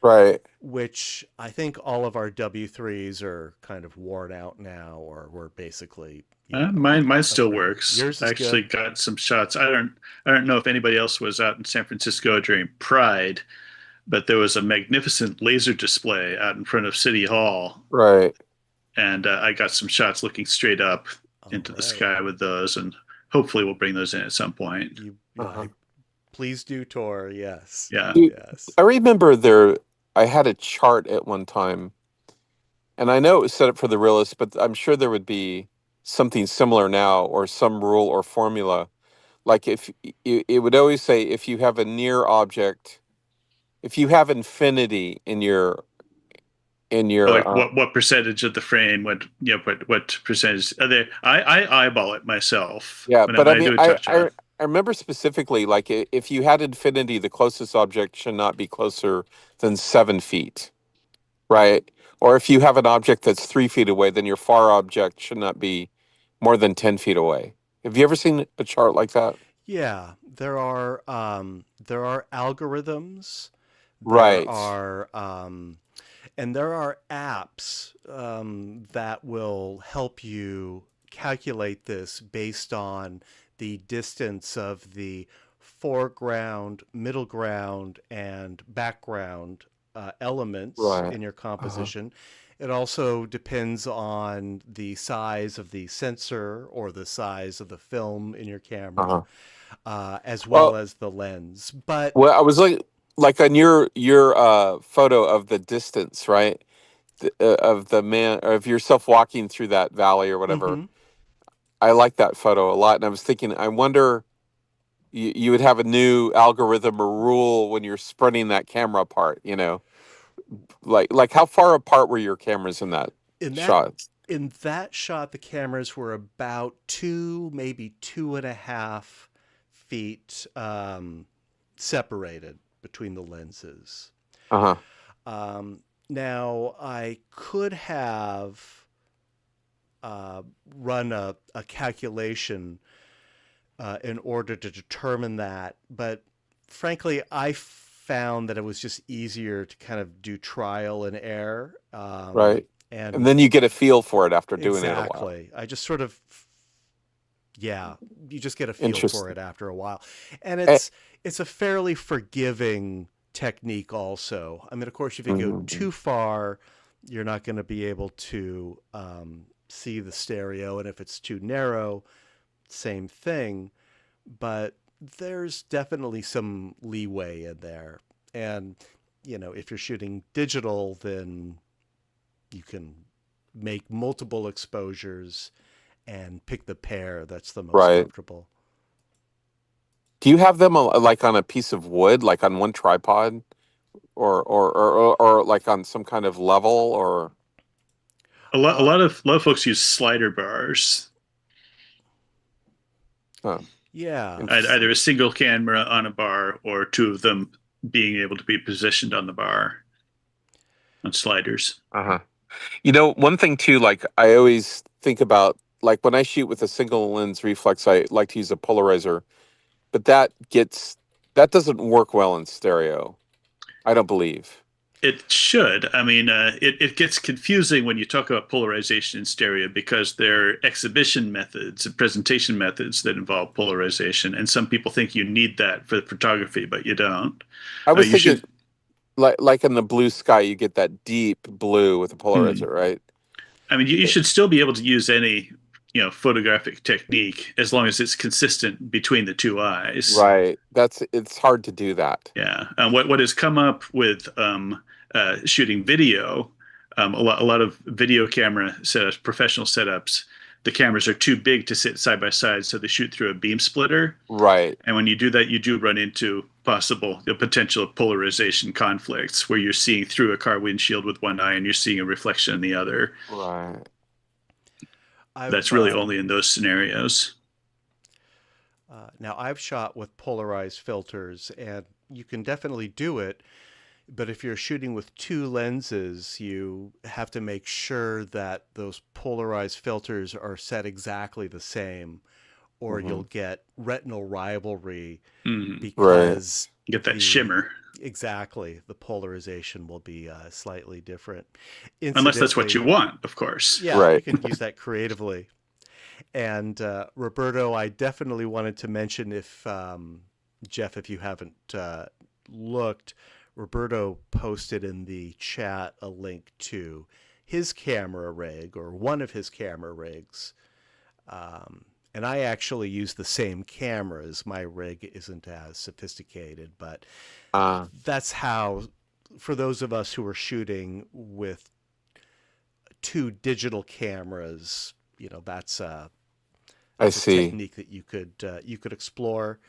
F: Right.
B: which I think all of our W3s are kind of worn out now, or we're basically,
A: Mine still
B: upgraded.
A: works.
B: Yours
A: I
B: is
A: actually
B: good.
A: got some shots. I don't know if anybody else was out in San Francisco during Pride, but there was a magnificent laser display out in front of City Hall,
F: Right.
A: and I got some shots looking straight up into the
B: All right.
A: sky with those, and hopefully we'll bring those in at some point.
F: Uh-huh.
B: Please do, Tor. Yes.
A: Yeah.
B: Yes.
F: I remember I had a chart at one time, and I know it was set up for the realist, but I'm sure there would be something similar now, or some rule or formula. Like if it would always say, if you have a near object, if you have infinity in your
A: Like what percentage of the frame? What percentage? Are they? I eyeball it myself.
F: yeah,
A: when
F: but I
A: I
F: mean,
A: do a touch.
F: I remember specifically, like if you had infinity, the closest object should not be closer than 7 feet, right? Or if you have an object that's 3 feet away, then your far object should not be more than 10 feet away. Have you ever seen a chart like that?
B: Yeah, there are algorithms.
F: Right.
B: And there are apps that will help you calculate this based on the distance of the foreground, middle ground, and background elements
F: Right.
B: in your
F: Uh-huh.
B: composition. It also depends on the size of the sensor or the size of the film in your camera, as well
F: Well,
B: as the lens. But
F: I was like on your photo of the distance, right? Of the man, or of yourself walking through that valley or whatever.
B: mhm.
F: I like that photo a lot, and I was thinking, I wonder, you would have a new algorithm or rule when you're spreading that camera apart. Like how far apart were your cameras in that
B: in that
F: shot?
B: in that shot, the cameras were about 2, maybe 2.5 feet separated between the lenses.
F: Uh-huh.
B: Now, I could have run a calculation in order to determine that, but frankly, I found that it was just easier to kind of do trial and error.
F: Right.
B: And
F: And then you get a feel for it after doing it a while.
B: exactly. I just sort of, yeah, you just get a feel for
F: Interesting.
B: it after a while. And
F: Eh,
B: it's a fairly forgiving technique also. I mean, of course, if you go
F: mhm.
B: too far, you're not going to be able to see the stereo. And if it's too narrow, same thing. But there's definitely some leeway in there. And, if you're shooting digital, then you can make multiple exposures and pick the pair that's the most
F: Right.
B: comfortable.
F: Do you have them like on a piece of wood, like on one tripod, or like on some kind of level, or?
A: A lot of folks use slider bars.
F: Huh.
B: Yeah.
A: Either a single camera on a bar or two of them being able to be positioned on the bar on sliders.
F: Uh-huh. One thing too, like I always think about, like when I shoot with a single lens reflex, I like to use a polarizer, but that doesn't work well in stereo, I don't believe.
A: It should. I mean, it gets confusing when you talk about polarization in stereo because there are exhibition methods and presentation methods that involve polarization, and some people think you need that for the photography, but you don't.
F: I was
A: You
F: thinking,
A: should.
F: like in the blue sky, you get that deep blue with a polarizer, right?
A: I mean, you should still be able to use any, photographic technique as long as it's consistent between the two eyes.
F: Right. It's hard to do that.
A: Yeah. What has come up with shooting video, a lot of video camera setups, professional setups, the cameras are too big to sit side by side, so they shoot through a beam splitter.
F: Right.
A: And when you do that, you do run into the potential of polarization conflicts where you're seeing through a car windshield with one eye and you're seeing a reflection in the other.
F: Right.
A: That's really only in those scenarios.
B: Now, I've shot with polarized filters, and you can definitely do it. But if you're shooting with two lenses, you have to make sure that those polarized filters are set exactly the same, or you'll get retinal rivalry because
A: you get that shimmer.
B: Exactly. The polarization will be slightly different.
A: Unless that's what you want, of course.
B: Yeah,
F: right.
B: You can use that creatively. And Roberto, I definitely wanted to mention if, Jeff, if you haven't looked, Roberto posted in the chat a link to his camera rig, or one of his camera rigs. And I actually use the same cameras. My rig isn't as sophisticated, but that's how, for those of us who are shooting with two digital cameras, that's a technique that you could explore.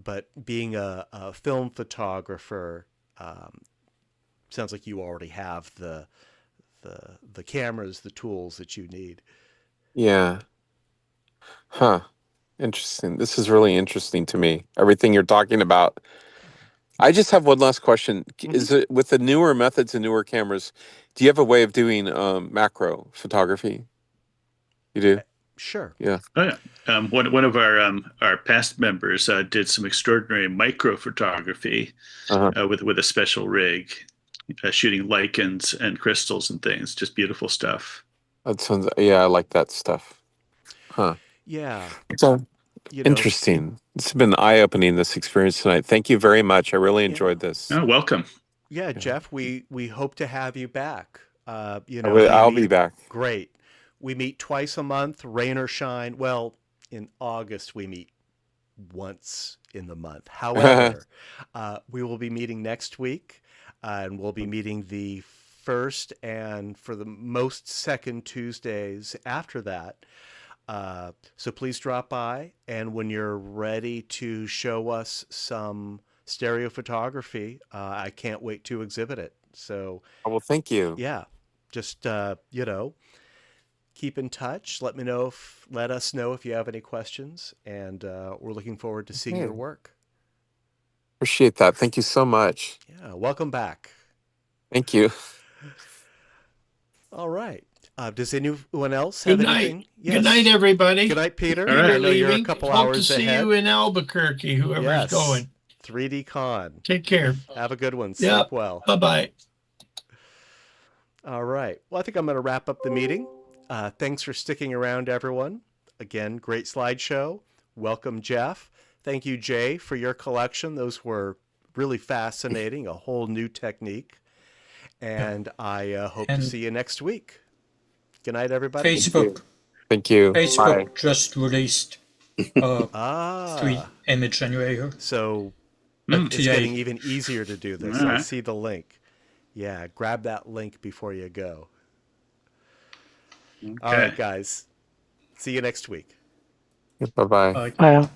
B: But being a film photographer, sounds like you already have the cameras, the tools that you need.
F: Yeah. Huh. Interesting. This is really interesting to me. Everything you're talking about. I just have one last question. Is it with the newer methods and newer cameras, do you have a way of doing macro photography? You do?
B: Sure.
F: Yeah.
A: Oh, yeah. One of our past members did some extraordinary micro photography with a special rig, shooting lichens and crystals and things. Just beautiful stuff.
F: That sounds. Yeah, I like that stuff. Huh.
B: Yeah.
F: So interesting. It's been eye-opening, this experience tonight. Thank you very much. I really enjoyed this.
A: Oh, welcome.
B: Yeah, Jeff, we hope to have you back.
F: I'll be back.
B: Great. We meet twice a month, rain or shine. Well, in August, we meet once in the month. However, we will be meeting next week, and we'll be meeting the first and for the most second Tuesdays after that. So please drop by, and when you're ready to show us some stereo photography, I can't wait to exhibit it. So,
F: well, thank you.
B: Yeah, just keep in touch. Let us know if you have any questions, and we're looking forward to seeing your work.
F: Appreciate that. Thank you so much.
B: Yeah, welcome back.
F: Thank you.
B: All right. Does anyone else have anything?
D: Yes. Good night, everybody.
B: Good night, Peter.
A: All right.
B: I know you're a couple hours ahead.
D: Hope to see you in Albuquerque, whoever's going.
B: 3D Con.
D: Take care.
B: Have a good one. Sleep well.
D: Bye-bye.
B: All right. Well, I think I'm going to wrap up the meeting. Thanks for sticking around, everyone. Again, great slideshow. Welcome, Jeff. Thank you, Jay, for your collection. Those were really fascinating, a whole new technique. And I hope to see you next week. Good night, everybody.
G: Facebook.
F: Thank you.
G: Facebook just released a 3D image generator.
B: So it's getting even easier to do this. I see the link. Yeah, grab that link before you go. Okay. All right, guys. See you next week.
F: Bye-bye.
H: Bye.